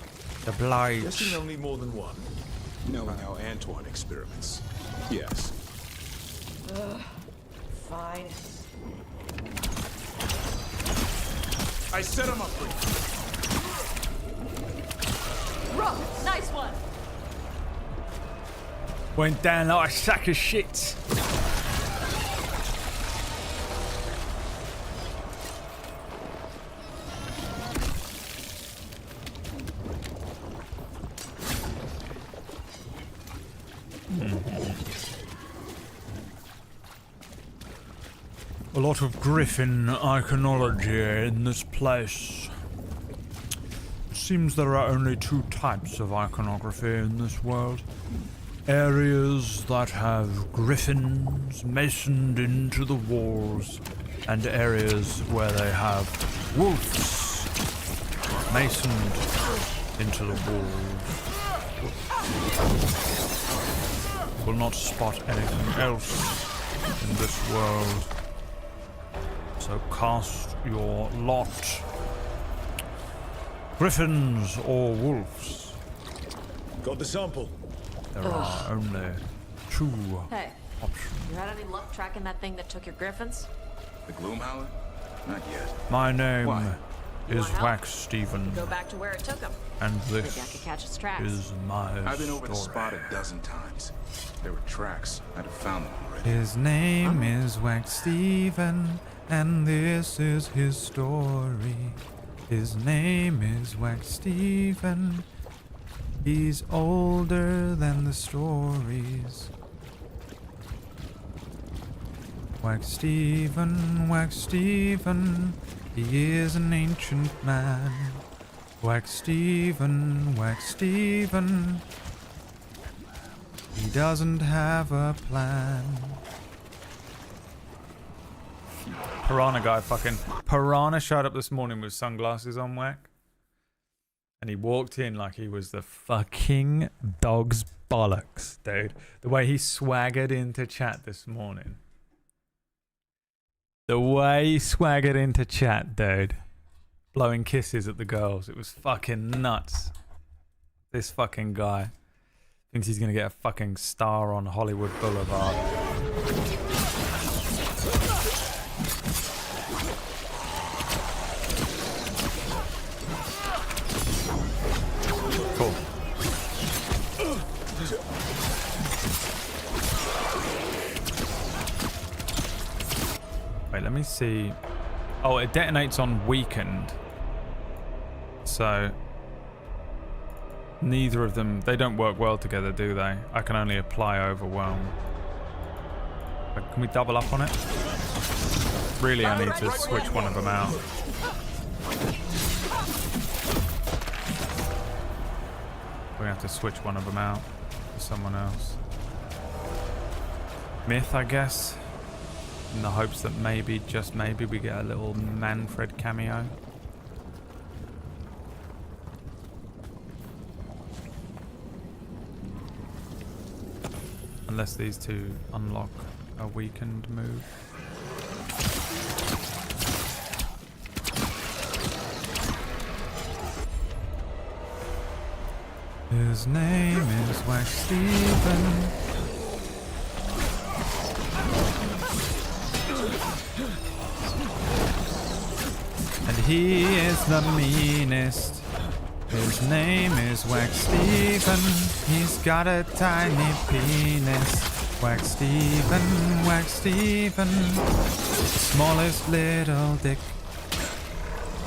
the blight. Guessing they'll need more than one. Knowing how Antoine experiments. Yes. Fine. I set him up for you. Rook, nice one. Went down like a sack of shit. A lot of Griffin iconology in this place. It seems there are only two types of iconography in this world. Areas that have griffins masoned into the walls, and areas where they have wolves masoned into the walls. Will not spot anything else in this world. So cast your lot. Griffins or wolves? Got the sample. There are only two Hey, options. you had any luck tracking that thing that took your griffins? The Gloomhowler? Not yet. My name Why? is Wax Stephen, Go back to where it took him. and Maybe I could this catch its tracks. is my I've been over the story. spot a dozen times. There were tracks. I'd have found them already. His name is Wax Stephen, and this is his story. His name is Wax Stephen. He's older than the stories. Wax Stephen, he is an ancient man. Wax Stephen, he doesn't have a plan. Piranha guy Piranha showed up this morning with sunglasses on, Whack. And he walked in like he was the fucking dog's bollocks, dude. The way he swaggered into chat this morning. Dude. Blowing kisses at the girls. It was fucking nuts. This fucking guy thinks he's gonna get a fucking star on Hollywood Boulevard. Cool. Wait, let me see. Oh, it detonates on weakened. So neither of them, they don't work well together, do they? I can only apply overwhelm. But can we double up on it? Really, I need to switch one of them out. We're gonna have to switch one of them out for someone else. Myth, I guess. In the hopes that maybe, just maybe, we get a little Manfred cameo. Unless these two unlock a weakened move. His name is Wax Stephen. And he is the meanest. His name is Wax Stephen. He's got a tiny penis. Wax Stephen. Smallest little dick.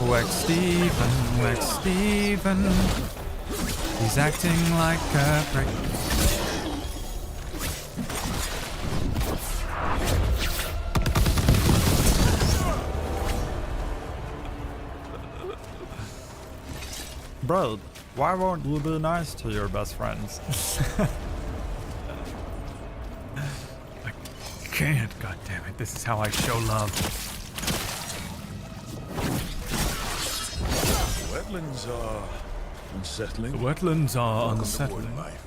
Wax Stephen. He's acting like a prick. Bro, why won't you be nice to your best friends? I can't, goddammit. This is how I show love. Wetlands are unsettling. The wetlands are Welcome to unsettling. warden life.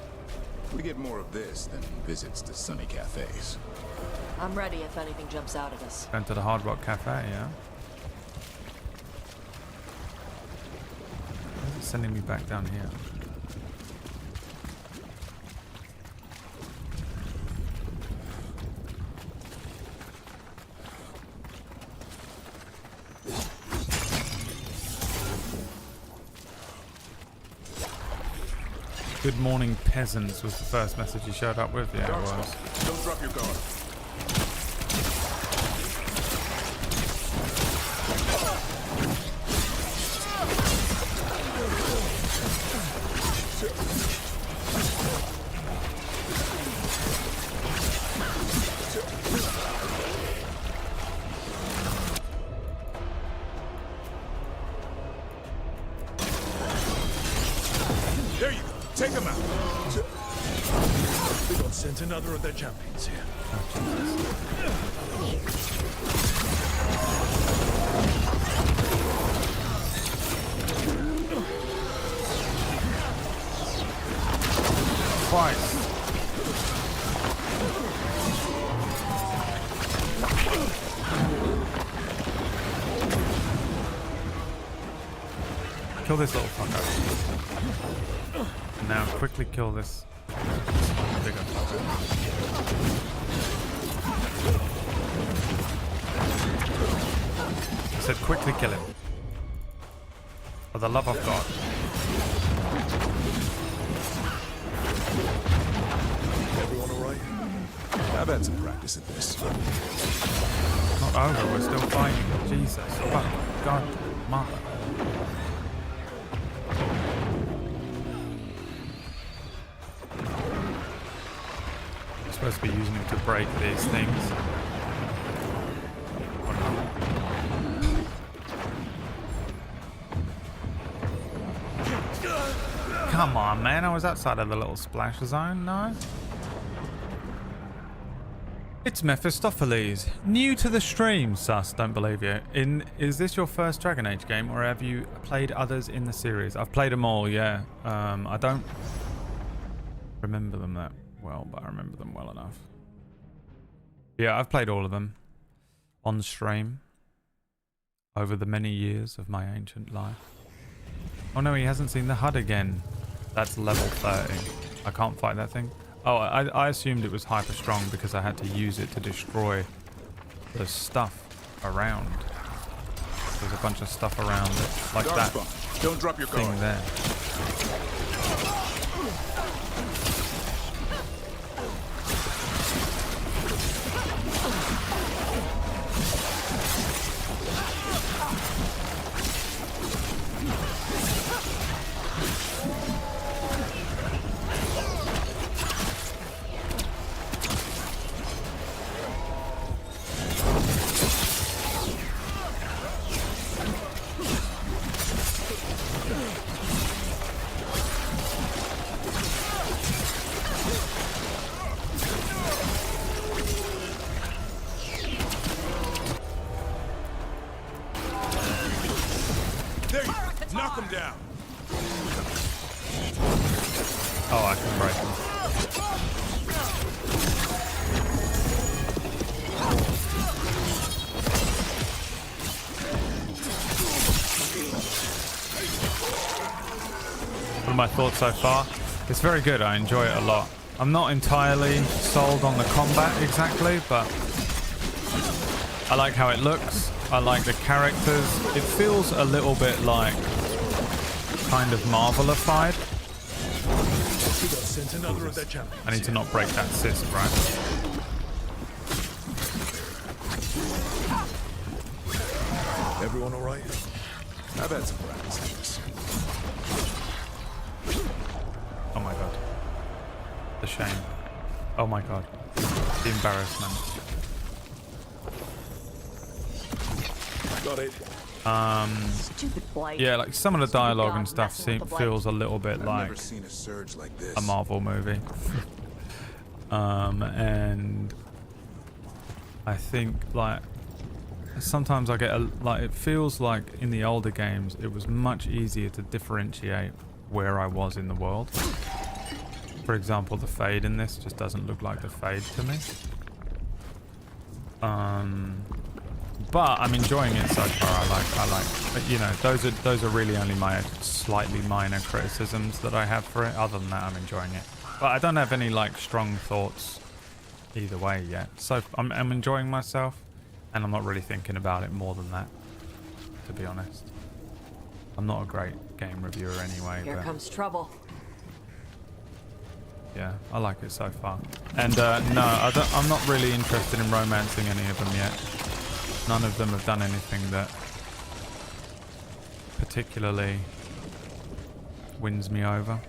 We get more of this than visits to sunny cafes. I'm ready if anything jumps out at us. Going to the Hard Rock Cafe, yeah? Why is it sending me back down here? Good morning, peasants was the first message he showed up with. Yeah, it was. Don't drop your guard. There you go. Take him out. They got sent another of their champions here. Twice. Kill this little fucker. Now quickly kill this bigger fucker. I said quickly kill him. For the love of God. Everyone alright? I've had some practice at this. Not over, we're still fighting. Jesus. Fuck. God. Mother. Supposed to be using him to break these things. Or not. Come on, man. I was outside of the little splash zone. No. It's Mephistopheles. New to the stream, sus. Don't believe you. Is this your first Dragon Age game, or have you played others in the series? I've played them all. Yeah. I don't remember them that well, but I remember them well enough. Yeah, I've played all of them on stream over the many years of my ancient life. Oh no, he hasn't seen the HUD again. That's level 30. I can't fight that thing. Oh, I assumed it was hyper strong because I had to use it to destroy the stuff around. There's a bunch of stuff around it, like that. Don't drop your thing guard. there. There you go. Knock him down. Oh, I can break them. What are my thoughts so far? It's very good. I enjoy it a lot. I'm not entirely sold on the combat exactly, but I like how it looks. I like the characters. It feels a little bit like kind of Marvelified. I need to not break that cyst, right? Everyone alright? I've had some practice at this. Oh my god. The shame. Oh my god. The embarrassment. Got it. Yeah, like some of the dialogue and stuff feels a little bit like a Marvel movie. And I think like sometimes I get like it feels like in the older games it was much easier to differentiate where I was in the world. For example, the Fade in this just doesn't look like the Fade to me. But I'm enjoying it so far. I like, you know, those are really only my slightly minor criticisms that I have for it. Other than that, I'm enjoying it. But I don't have any like strong thoughts either way yet. So I'm enjoying myself, and I'm not really thinking about it more than that, to be honest. I'm not a great game reviewer anyway. Here but comes trouble. Yeah, I like it so far. And no, I'm not really interested in romancing any of them yet. None of them have done anything that particularly wins me over.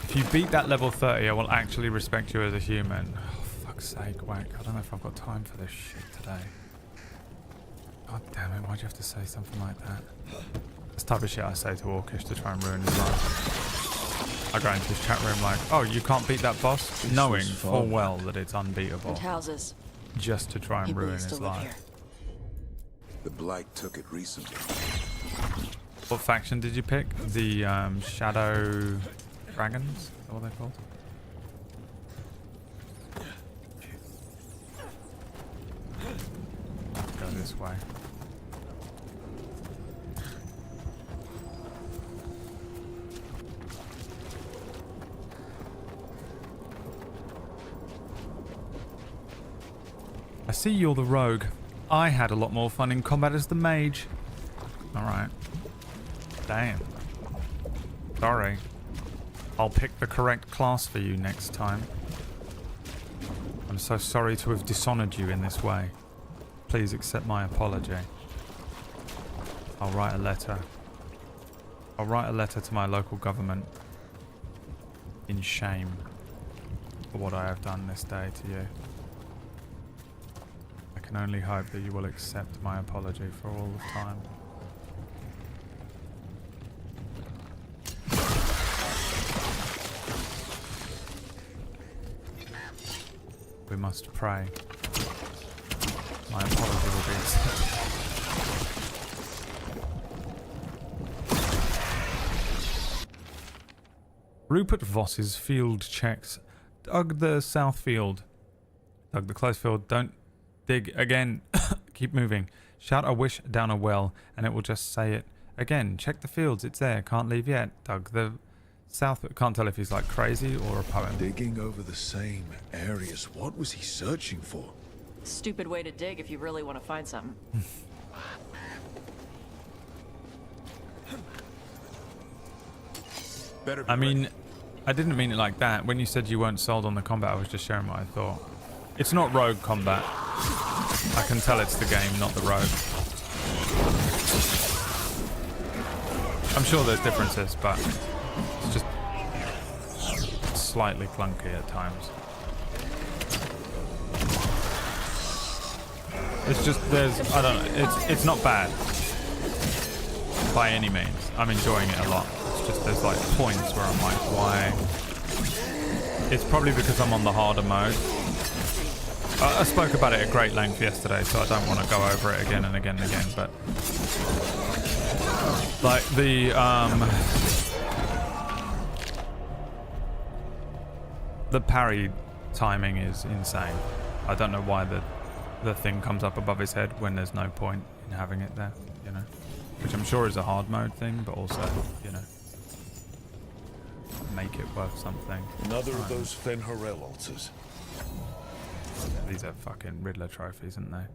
If you beat that level 30, I will actually respect you as a human. Oh, fuck's sake, Whack. I don't know if I've got time for this shit today. God damn it, why'd you have to say something like that? That's the type of shit I say to Orcish to try and ruin his life. I go into his chat room like, oh, you can't beat that boss? Knowing full well that it's unbeatable. And houses. Just to try and People ruin used to his live life. here. The Blight took it recently. What faction did you pick? The Shadow Dragons? Is that what they're called? Let's go this way. I see you're the rogue. I had a lot more fun in combat as the mage. Alright. Damn. Sorry. I'll pick the correct class for you next time. I'm so sorry to have dishonored you in this way. Please accept my apology. I'll write a letter. I'll write a letter to my local government in shame for what I have done this day to you. I can only hope that you will accept my apology for all of time. We must pray. My apology will be accepted. Rupert Voss's field checks. Dug the south field. Dug the close field. Don't dig again. Keep moving. Shout a wish down a well and it will just say it again. Check the fields. It's there. Can't leave yet. Dug the south. Can't tell if he's like crazy or a poem. Digging over the same areas. What was he searching for? Stupid way to dig if you really want to find something. I mean, I didn't mean it like that. When you said you weren't sold on the combat, I was just sharing what I thought. It's not rogue combat. I can tell it's the game, not the rogue. I'm sure there's differences, but it's just slightly clunky at times. It's just, I don't know, it's not bad by any means. I'm enjoying it a lot. It's just there's like points where I'm like, why? It's probably because I'm on the harder mode. I spoke about it at great length yesterday, so I don't want to go over it again and again and again, but like the parry timing is insane. I don't know why the thing comes up above his head when there's no point in having it there, you know, which I'm sure is a hard mode thing, but also, you know, make it worth something. Another of those Fen'Harel altars. These are fucking Riddler trophies, aren't they?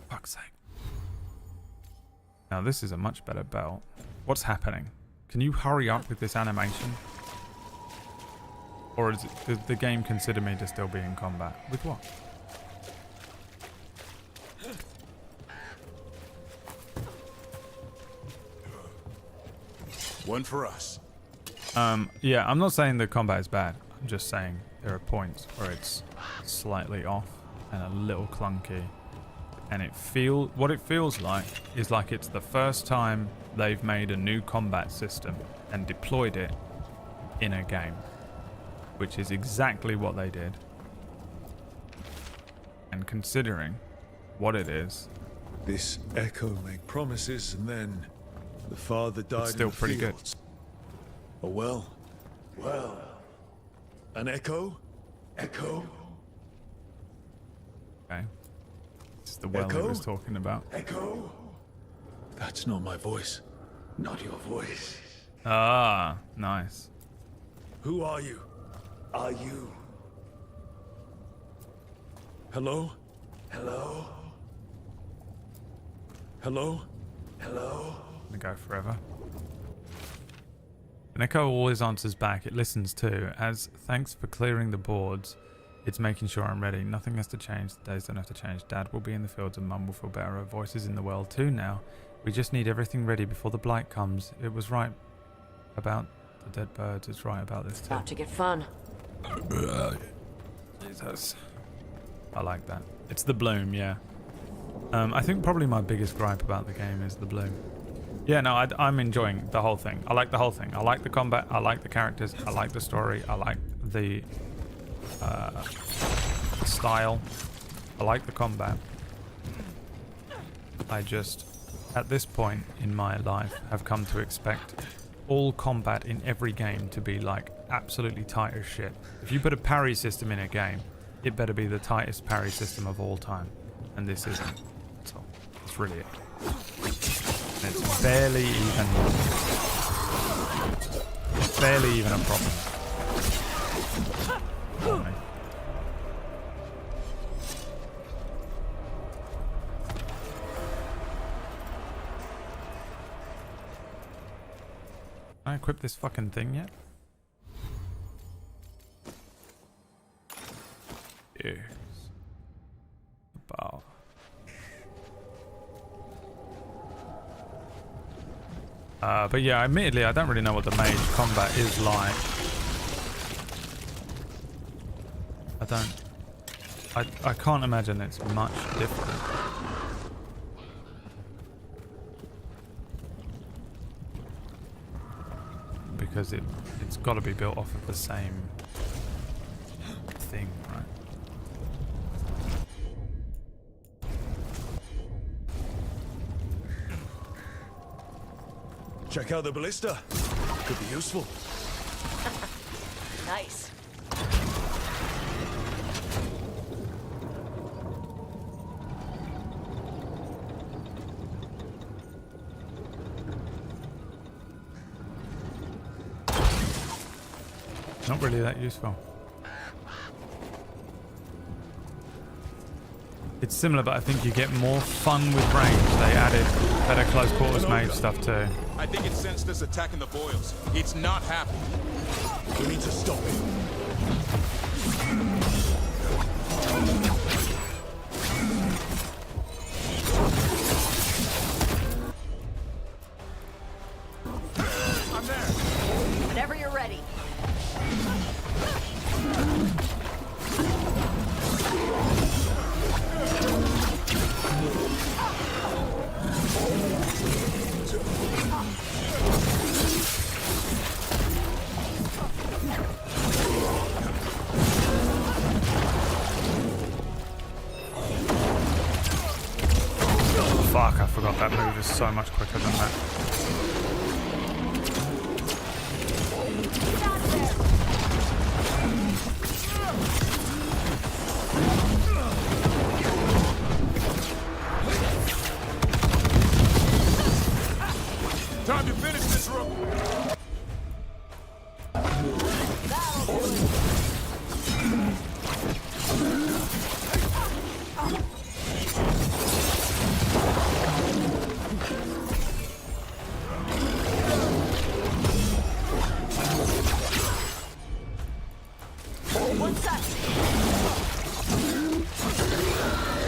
Fuck's sake. Now this is a much better belt. What's happening? Can you hurry up with this animation? Or does the game consider me to still be in combat? With what? One for us. Yeah, I'm not saying the combat is bad. I'm just saying there are points where it's slightly off and a little clunky. And what it feels like is like it's the first time they've made a new combat system and deployed it in a game. Which is exactly what they did. And considering what it is, This Echo made promises, and then the father died. it's still in the pretty good. fields. Oh well. Well. An Echo? Echo? Okay. This is the well he was talking about. Echo? That's not my voice. Not your voice. Ah, nice. Who are you? Are you? Hello? Hello? Hello? Hello? Gonna go forever. An echo always answers back. It listens too. As thanks for clearing the boards, it's making sure I'm ready. Nothing has to change. The days don't have to change. Dad will be in the fields and Mum will feel better. Her voice is in the well too now. We just need everything ready before the blight comes. It was right about the dead birds. It's right about this too. About to get fun. Jesus. I like that. It's the bloom, yeah. I think probably my biggest gripe about the game is the bloom. Yeah, no, I'm enjoying the whole thing. I like the whole thing. I like the combat. I like the characters. I like the story. I like the style. I like the combat. I just, at this point in my life, have come to expect all combat in every game to be like absolutely tight as shit. If you put a parry system in a game, it better be the tightest parry system of all time. And this isn't. So, it's really it. And it's barely even a problem. Can I equip this fucking thing yet? Yes. About. But yeah, admittedly, I don't really know what the mage combat is like. I can't imagine it's much different. Because it's got to be built off of the same thing, right? Check out the ballista. Could be useful. Nice. Not really that useful. It's similar, but I think you get more fun with range. They added better close quarters mage stuff too. I think it sensed us attacking the boils. It's not happy. We need to stop it. I'm there. Whenever you're ready. Fuck, I forgot that move is so much quicker than that. Time to finish this room.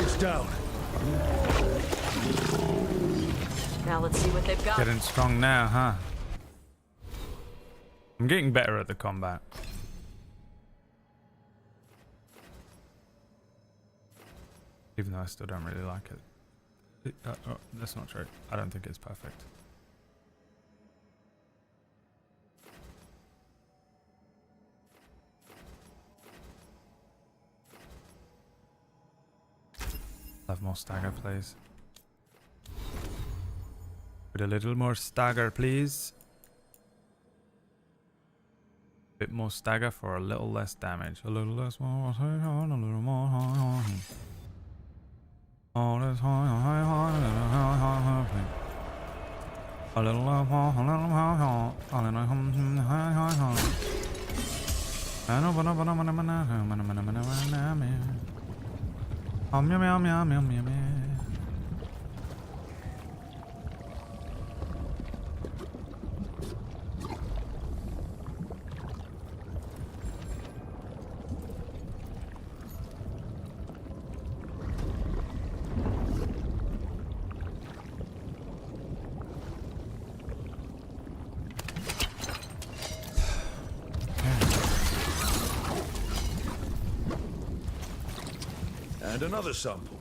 It's down. Now let's see what they've got. Getting strong now, huh? I'm getting better at the combat. Even though I still don't really like it. That's not true. I don't think it's perfect. Have more stagger, please. With a little more stagger, please. Bit more stagger for a little less damage. A little less more. A little more. A little Yum, yum, yum, yum, yum, yum. And another sample.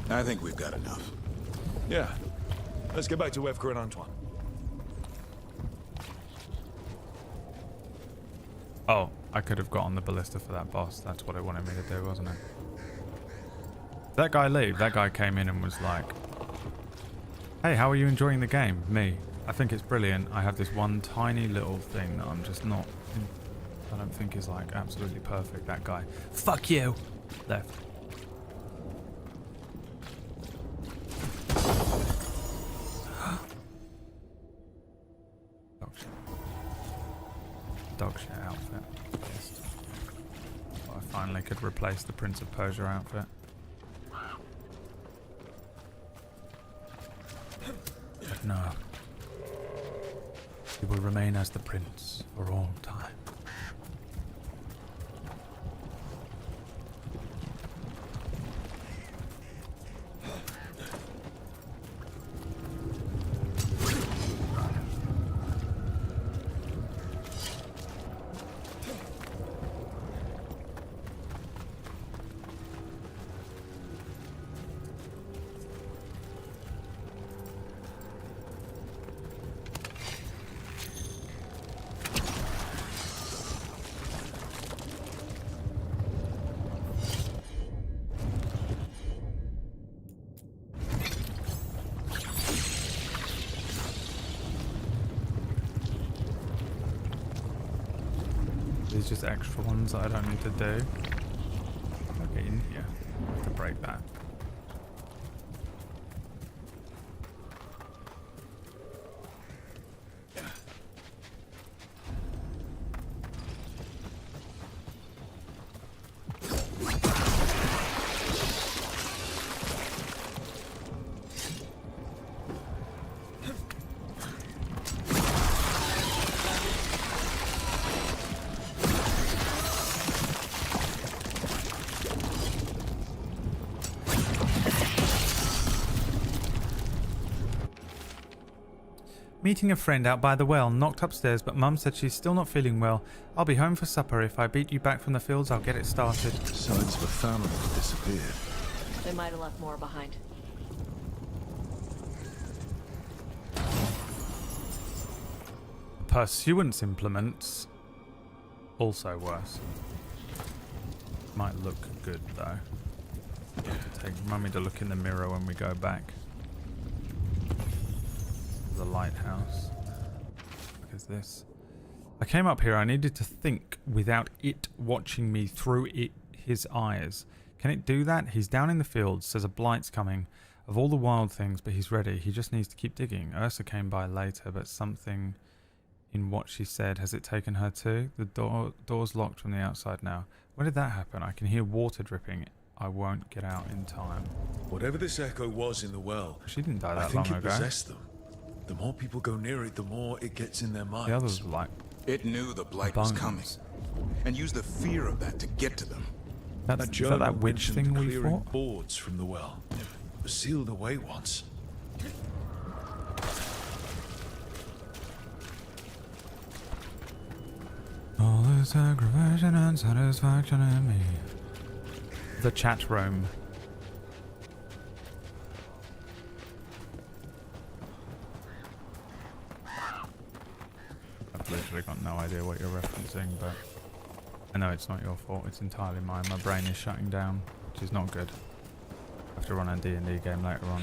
I think we've got enough. Yeah. Let's get back to Evka and Antoine. Oh, I could have got on the ballista for that boss. That's what it wanted me to do, wasn't it? That guy leave. That guy came in and was like, hey, how are you enjoying the game? Me. I think it's brilliant. I have this one tiny little thing that I'm just not... I don't think is like absolutely perfect. That guy. Fuck you! Left. Dog shit outfit. Well, I finally could replace the Prince of Persia outfit. But no. He will remain as the prince for all time. These just extra ones that I don't need to do. Okay, in here. I have to break that. Meeting a friend out by the well, knocked upstairs, but Mum said she's still not feeling well. I'll be home for supper. If I beat you back from the fields, I'll get it started. Signs of a family have disappeared. They might have left more behind. Pursuance implements. Also worse. Might look good though. Take Mummy to look in the mirror when we go back. The lighthouse. What is this? I came up here. I needed to think without it watching me through his eyes. Can it do that? He's down in the fields. Says a blight's coming. Of all the wild things, but he's ready. He just needs to keep digging. Ursa came by later, but something in what she said. Has it taken her too? The door's locked from the outside now. When did that happen? I can hear water dripping. I won't get out in time. Whatever this echo was in the well, she didn't die that long ago. I think it possessed them. The more people go near it, the more it gets in their minds. The others were like... It knew the blight was coming, and used the fear of that to get to them. Is that witch thing we fought? Boards from the well. Were sealed away once. All this aggravation and satisfaction in me. The chat room. I've literally got no idea what you're referencing, but I know it's not your fault. It's entirely mine. My brain is shutting down, which is not good. I have to run a D&D game later on.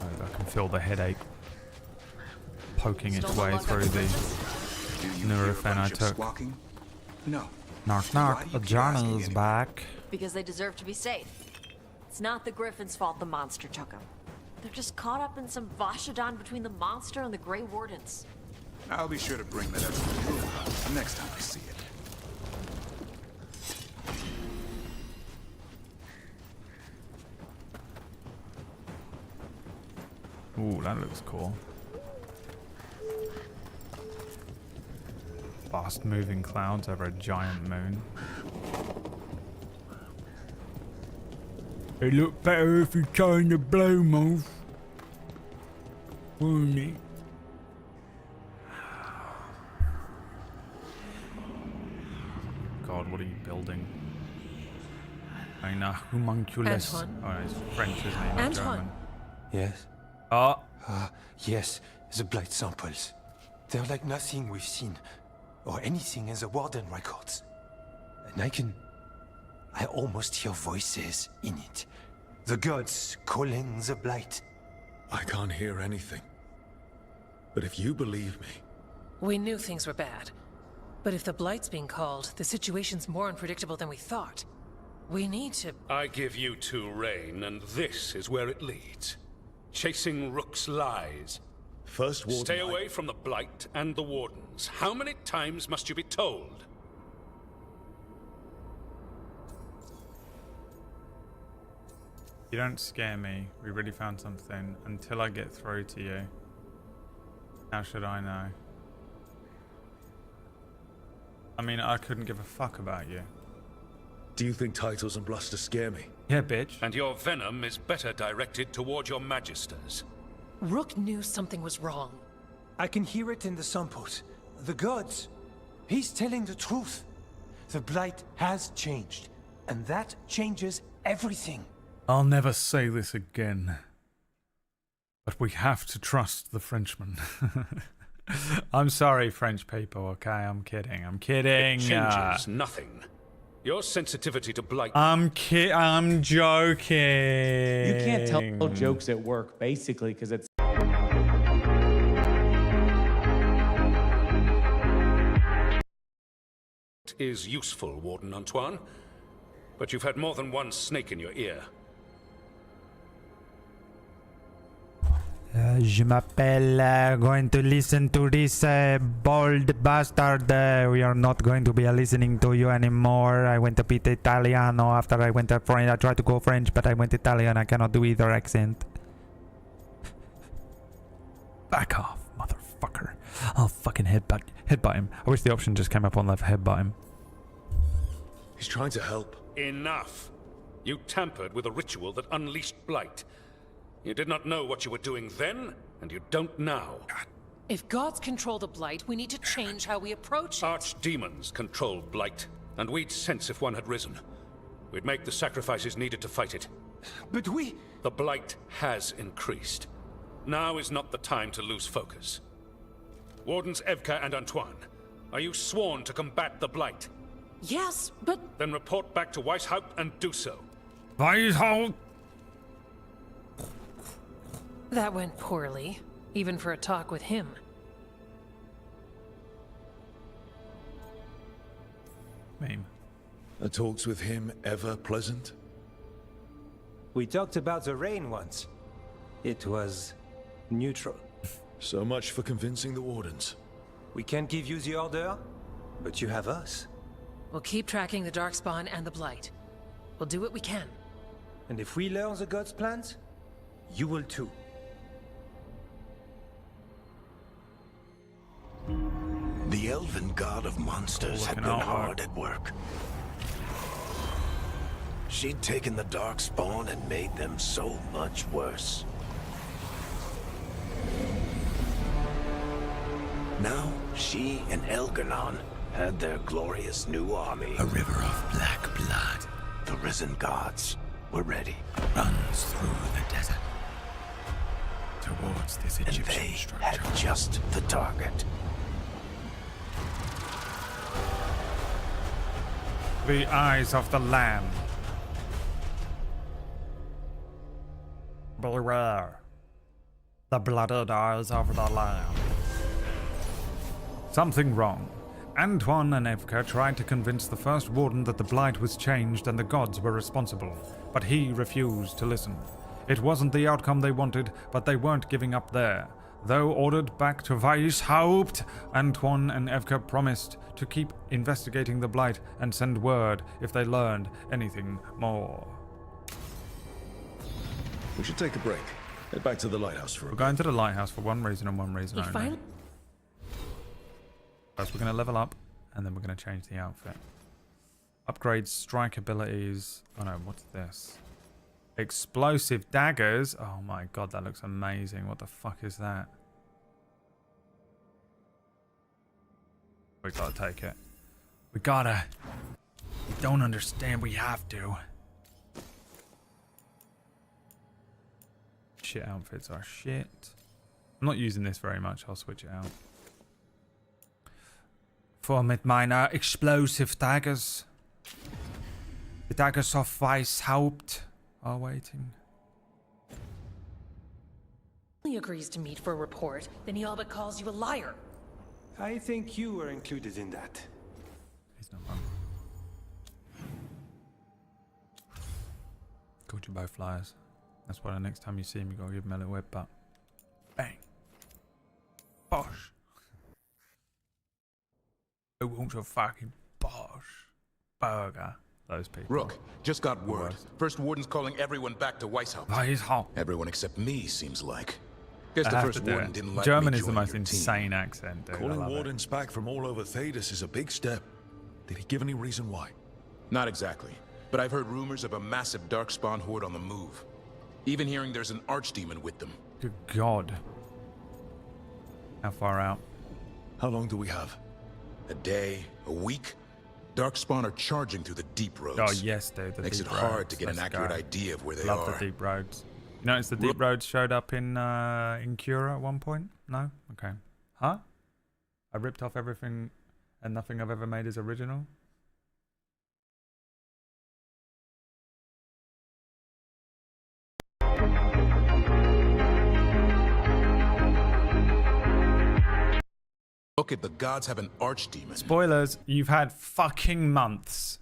I can feel the headache poking its way through the Nurofen I took. No. Knock knock, Johnny's back. Because they deserve to be safe. It's not the Griffin's fault the monster took them. They're just caught up in some Vashodon between the monster and the Grey Wardens. I'll be sure to bring that up next time I see it. Ooh, that looks cool. Fast moving clouds over a giant moon. It looked better if you turned the bloom off. Wouldn't it? God, what are you building? Eine homunculus. Antoine. Oh, it's French, isn't it? Not Antoine. German. Yes? Oh. Yes, the blight samples. They're like nothing we've seen, or anything in the Warden records. And I almost hear voices in it. The gods calling the blight. I can't hear anything. But if you believe me... We knew things were bad. But if the Blight's being called, the situation's more unpredictable than we thought. We need to... I give you two reign, and this is where it leads. Chasing Rook's lies. First Warden... Stay away from the Blight and the Wardens. How many times must you be told? You don't scare me. We really found something. Until I get through to you. How should I know? I mean, I couldn't give a fuck about you. Do you think titles and bluster scare me? Yeah, bitch. And your venom is better directed toward your magisters. Rook knew something was wrong. I can hear it in the samples. The gods. He's telling the truth. The blight has changed, and that changes everything. I'll never say this again. But we have to trust the Frenchman. I'm sorry, French people, okay? I'm kidding. I'm kidding. It changes nothing. Your sensitivity to blight... I'm joking. You can't tell jokes at work, basically, because it's... is useful, Warden Antoine. But you've had more than one snake in your ear. Je m'appelle, going to listen to this bold bastard. We are not going to be listening to you anymore. I went a bit Italiano after I went to French. I tried to go French, but I went Italian. I cannot do either accent. Back off, motherfucker. I'll fucking headbutt him. I wish the option just came up on left, headbutt him. He's trying to help. Enough. You tampered with a ritual that unleashed blight. You did not know what you were doing then, and you don't now. If gods control the Blight, we need to change how we approach it. Archdemons control blight, and we'd sense if one had risen. We'd make the sacrifices needed to fight it. But we... The blight has increased. Now is not the time to lose focus. Wardens Evka and Antoine, are you sworn to combat the blight? Yes, but... Then report back to Weishaupt and do so. Weishaupt! That went poorly, even for a talk with him. Meme. Are talks with him ever pleasant? We talked about the rain once. It was neutral. So much for convincing the Wardens. We can't give you the order, but you have us. We'll keep tracking the Darkspawn and the Blight. We'll do what we can. And if we learn the gods' plans, you will too. The elven god of monsters had been hard at work. She'd taken the Darkspawn and made them so much worse. Now, she and Elgarnon had their glorious new army. A river of black blood. The risen gods were ready. Runs through the desert. Towards this Egyptian and they structure. had just the target. The eyes of the Lamb. Beware. The blooded eyes of the Lamb. Something wrong. Antoine and Evka tried to convince the first warden that the blight was changed and the gods were responsible, but he refused to listen. It wasn't the outcome they wanted, but they weren't giving up there. Though ordered back to Weishaupt, Antoine and Evka promised to keep investigating the blight and send word if they learned anything more. We should take a break. Head back to the lighthouse for a We're bit. going to the lighthouse for one reason and one reason You only. finally... First, we're going to level up, and then we're going to change the outfit. Upgrade strike abilities. Oh no, what's this? Explosive daggers. Oh my god, that looks amazing. What the fuck is that? We gotta take it. We gotta. We don't understand. We have to. Shit outfits are shit. I'm not using this very much. I'll switch it out. For mit meiner explosive daggers. The daggers of Weishaupt are waiting. He agrees to meet for a report, then he all but calls you a liar. I think you were included in that. He's not wrong. Called you both liars. That's why the next time you see him, you gotta give him a little whip butt. Bang. Bosh. Who wants a fucking Bosh burger? Those people. Rook, just got word. First Warden's calling everyone back to Weishaupt. Weishaupt. Everyone except me, seems like. Guess I the have First to do Warden it. didn't like German me is the joining most your insane accent, dude. I Calling love it. wardens back from all over Thedas is a big step. Did he give any reason why? Not exactly, but I've heard rumors of a massive Darkspawn horde on the move. Even hearing there's an archdemon with them. Good God. How far out? How long do we have? A day, a week? Darkspawn are charging through the deep roads. Oh yes, dude. The Makes deep it hard roads. to get an Let's accurate go. idea of where they Love are. the deep roads. You notice the deep roads showed up in Cura at one point? No? Okay. Huh? I ripped off everything and nothing I've ever made is original? Look, if the gods have an archdemon. Spoilers, you've had fucking months.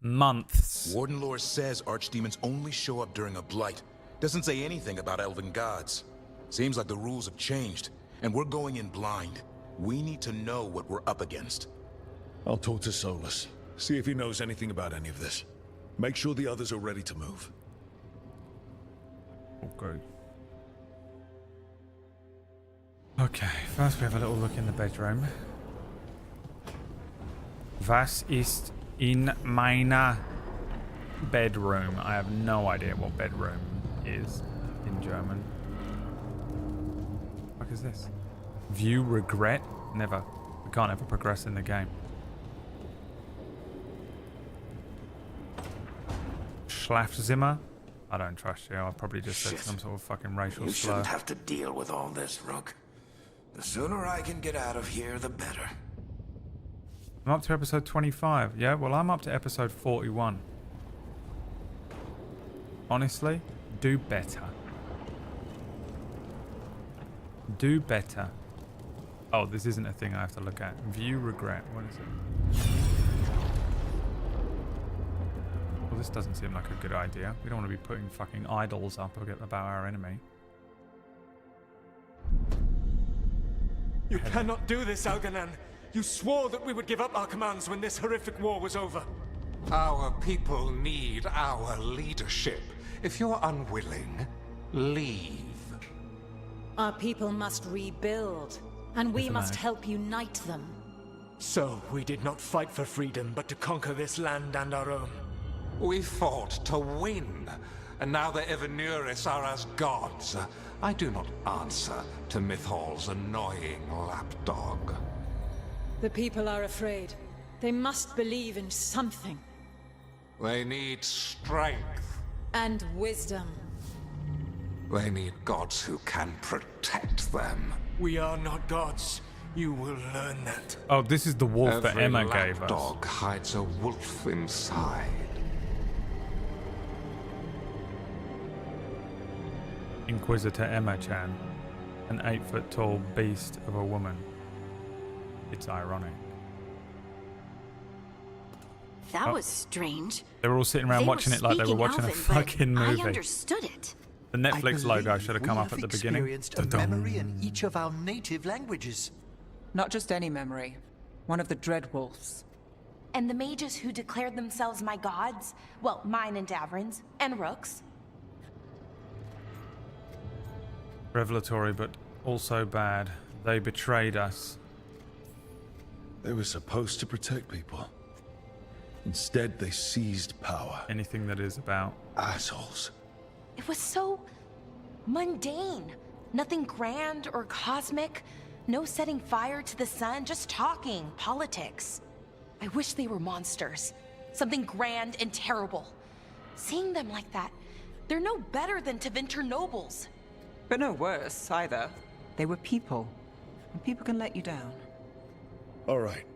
Months. Warden lore says archdemons only show up during a blight. Doesn't say anything about elven gods. Seems like the rules have changed, and we're going in blind. We need to know what we're up against. I'll talk to Solus. See if he knows anything about any of this. Make sure the others are ready to move. Okay. Okay, first we have a little look in the bedroom. Was ist in meiner bedroom? I have no idea what bedroom is in German. What is this? View regret? Never. We can't ever progress in the game. Schlafzimmer? I don't trust you. I probably just said some sort of fucking racial You slur. shouldn't have to deal with all this, Rook. The sooner I can get out of here, the better. I'm up to episode 25. Yeah, well, I'm up to episode 41. Honestly, do better. Do better. Oh, this isn't a thing I have to look at. View regret. What is it? Well, this doesn't seem like a good idea. We don't want to be putting fucking idols up about our enemy. You cannot do this, Algernon. You swore that we would give up our commands when this horrific war was over. Our people need our leadership. If you're unwilling, leave. Our people must rebuild, and we must help unite them. So, we did not fight for freedom, but to conquer this land and our own. We fought to win, and now the Evenuris are as gods. I do not answer to Mythal's annoying lapdog. The people are afraid. They must believe in something. They need strength. And wisdom. They need gods who can protect them. We are not gods. You will learn that. Oh, this is the wolf that Every Emma gave us. lapdog hides a wolf inside. Inquisitor Emma-chan, an 8-foot-tall beast of a woman. It's ironic. That was strange. They were all sitting around They watching were it like they were speaking watching Elven, a fucking but movie. I understood it. The Netflix logo should have come up at the beginning. Experienced a memory in each of our native languages. Not just any memory. One of the Dreadwolves. And the mages who declared themselves my gods? Well, mine and Davrin's, and Rook's. Revelatory, but also bad. They betrayed us. They were supposed to protect people. Instead, they seized power. Anything that is about assholes. It was so mundane. Nothing grand or cosmic. No setting fire to the sun, just talking, politics. I wish they were monsters. Something grand and terrible. Seeing them like that, they're no better than Tevinter nobles. But no worse, either. They were people. And people can let you down. Alright.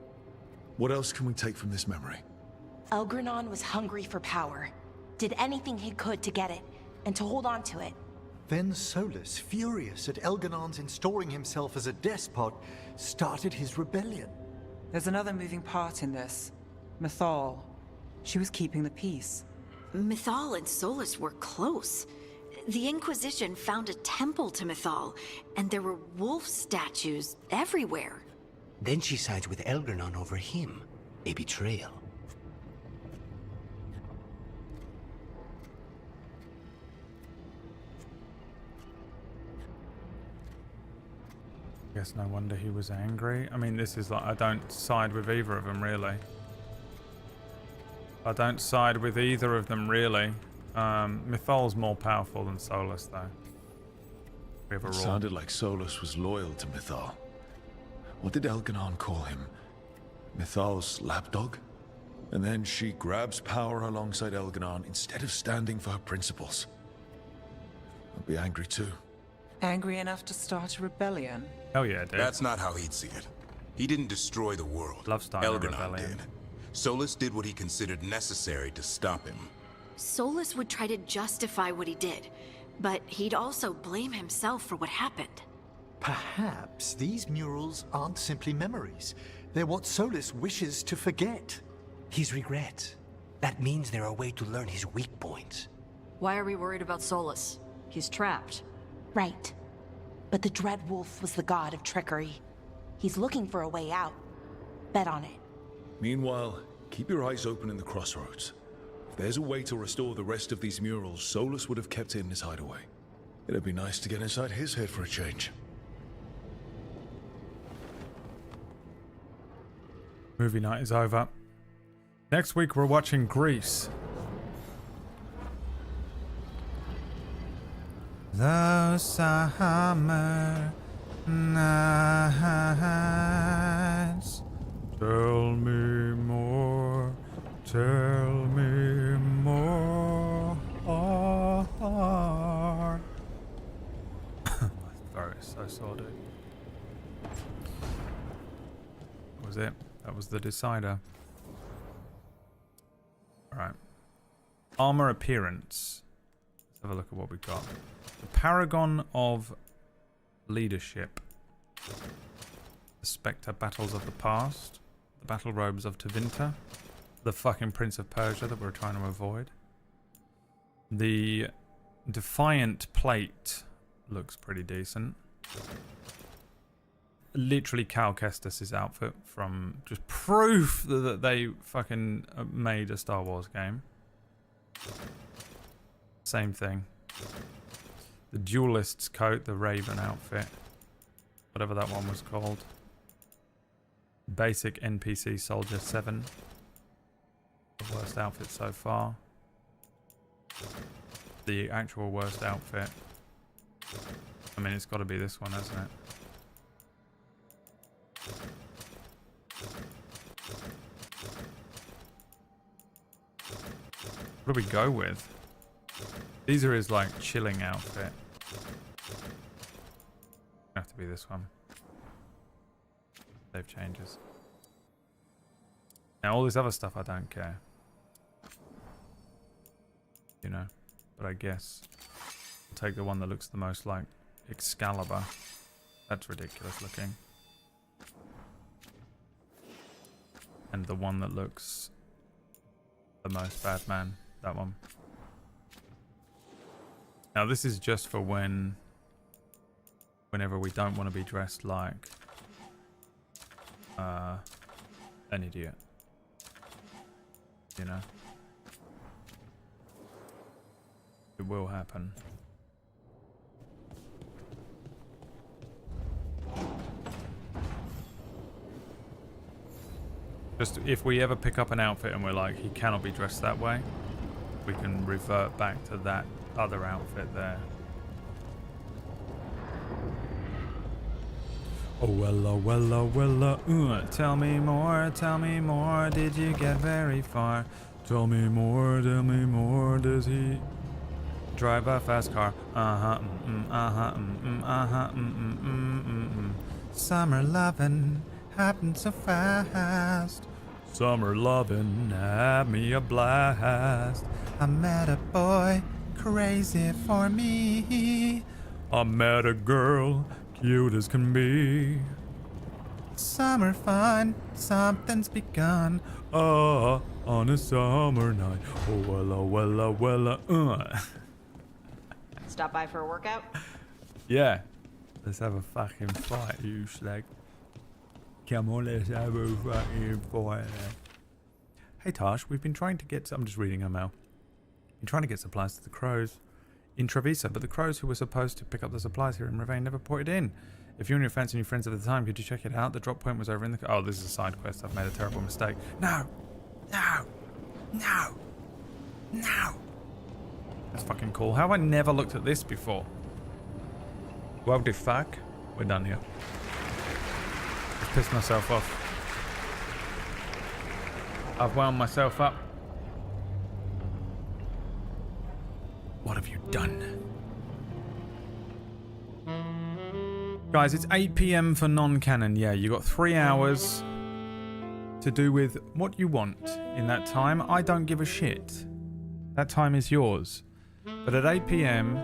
What else can we take from this memory? Elgranon was hungry for power. Did anything he could to get it, and to hold on to it. Then Solus, furious at Elganon's installing himself as a despot, started his rebellion. There's another moving part in this. Mythal. She was keeping the peace. Mythal and Solus were close. The Inquisition found a temple to Mythal, and there were wolf statues everywhere. Then she sides with Elgranon over him. A betrayal. Guess no wonder he was angry. I mean, this is like, I don't side with either of them, really. I don't side with either of them, really. Mythal's more powerful than Solus, though. It sounded like Solus was loyal to Mythal. What did Elganon call him? Mythal's lapdog? And then she grabs power alongside Elganon instead of standing for her principles. I'd be angry too. Angry enough to start a rebellion? Oh yeah, dude. That's not how he'd see it. He didn't destroy the world. Love starting a Elganon rebellion. did. Solus did what he considered necessary to stop him. Solus would try to justify what he did, but he'd also blame himself for what happened. Perhaps these murals aren't simply memories. They're what Solus wishes to forget. His regrets. That means they're a way to learn his weak points. Why are we worried about Solus? He's trapped. Right. But the Dread Wolf was the god of trickery. He's looking for a way out. Bet on it. Meanwhile, keep your eyes open in the crossroads. If there's a way to restore the rest of these murals, Solus would have kept it in his hideaway. It'd be nice to get inside his head for a change. Movie night is over. Next week we're watching Grease. Those summer nights. Tell me more. Tell me more. My throat is so sore, dude. That was it. That was the decider. Alright. Armor appearance. Let's have a look at what we got. The Paragon of Leadership. The Spectre Battles of the Past. The Battle Robes of Tevinter. The fucking Prince of Persia that we're trying to avoid. The Defiant Plate looks pretty decent. Literally Cal Kestis' outfit from just proof that they fucking made a Star Wars game. Same thing. The Duelist's coat, the Raven outfit. Whatever that one was called. Basic NPC Soldier 7. The worst outfit so far. The actual worst outfit. I mean, it's got to be this one, hasn't it? What do we go with? These are his like chilling outfit. Have to be this one. Save changes. Now all this other stuff I don't care. You know, but I guess I'll take the one that looks the most like Excalibur. That's ridiculous looking. And the one that looks the most Batman, that one. Now this is just for whenever we don't want to be dressed like an idiot. You know? It will happen. Just if we ever pick up an outfit and we're like, he cannot be dressed that way, we can revert back to that other outfit there. Oh well, tell me more, did you get very far? Tell me more, does he drive a fast car? Summer lovin' happened so fast. Summer lovin' had me a blast. I met a boy crazy for me. I met a girl cute as can be. Summer fun, something's begun. Oh, on a summer night. Oh well. Stop by for a workout? Yeah. Let's have a fucking fight, you slag. Come on, let's have a fucking fight. Hey Tosh, we've been trying to get... I'm just reading her mail. Been trying to get supplies to the crows in Trevisa, but the crows who were supposed to pick up the supplies here in Ravane never put it in. If you and your fancy new friends at the time, could you check it out? The drop point was over in the... Oh, this is a side quest. I've made a terrible mistake. No! That's fucking cool. How have I never looked at this before? Well, the fuck? We're done here. I've pissed myself off. I've wound myself up. What have you done? Guys, it's 8 PM for non-canon. Yeah, you got 3 hours to do with what you want in that time. I don't give a shit. That time is yours. But at 8 PM,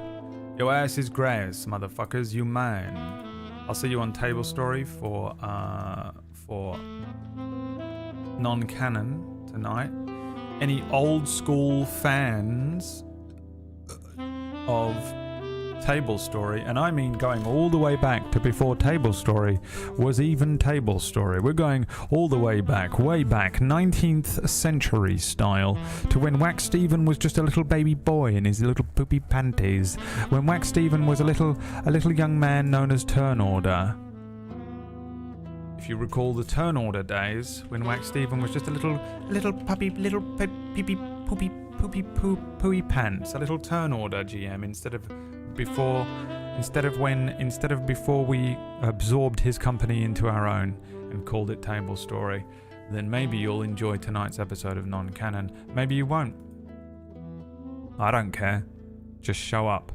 your ass is grass, motherfuckers. You mine. I'll see you on Table Story for non-canon tonight. Any old school fans of Table Story, and I mean going all the way back to before Table Story was even Table Story. We're going all the way back, 19th century style, to when Wax Steven was just a little baby boy in his little poopy panties. When Wax Steven was a little young man known as Turn Order. If you recall the Turn Order days, when Wax Steven was just a little puppy, little poopy pooey pants, a little Turn Order GM instead of before we absorbed his company into our own and called it Table Story. Then maybe you'll enjoy tonight's episode of Non-Canon. Maybe you won't. I don't care. Just show up.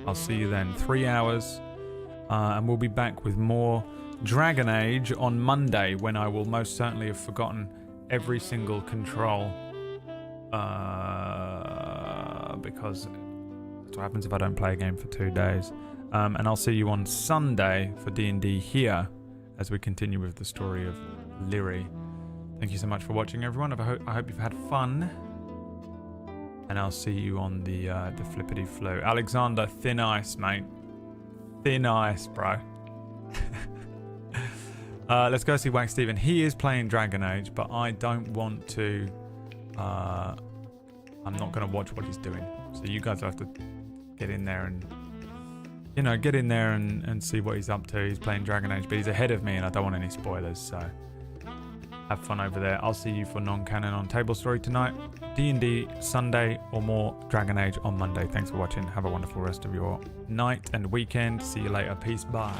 I'll see you then. 3 hours, and we'll be back with more Dragon Age on Monday, when I will most certainly have forgotten every single control, because that's what happens if I don't play a game for 2 days. And I'll see you on Sunday for D&D here as we continue with the story of Lyri. Thank you so much for watching, everyone. I hope you've had fun, and I'll see you on the flippity flu. Alexander, thin ice, mate. Thin ice, bro. Let's go see Wax Steven. He is playing Dragon Age, but I don't want to. I'm not going to watch what he's doing. So you guys have to get in there and, see what he's up to. He's playing Dragon Age, but he's ahead of me, and I don't want any spoilers. So have fun over there. I'll see you for non-canon on Table Story tonight, D&D Sunday, or more Dragon Age on Monday. Thanks for watching. Have a wonderful rest of your night and weekend. See you later. Peace. Bye.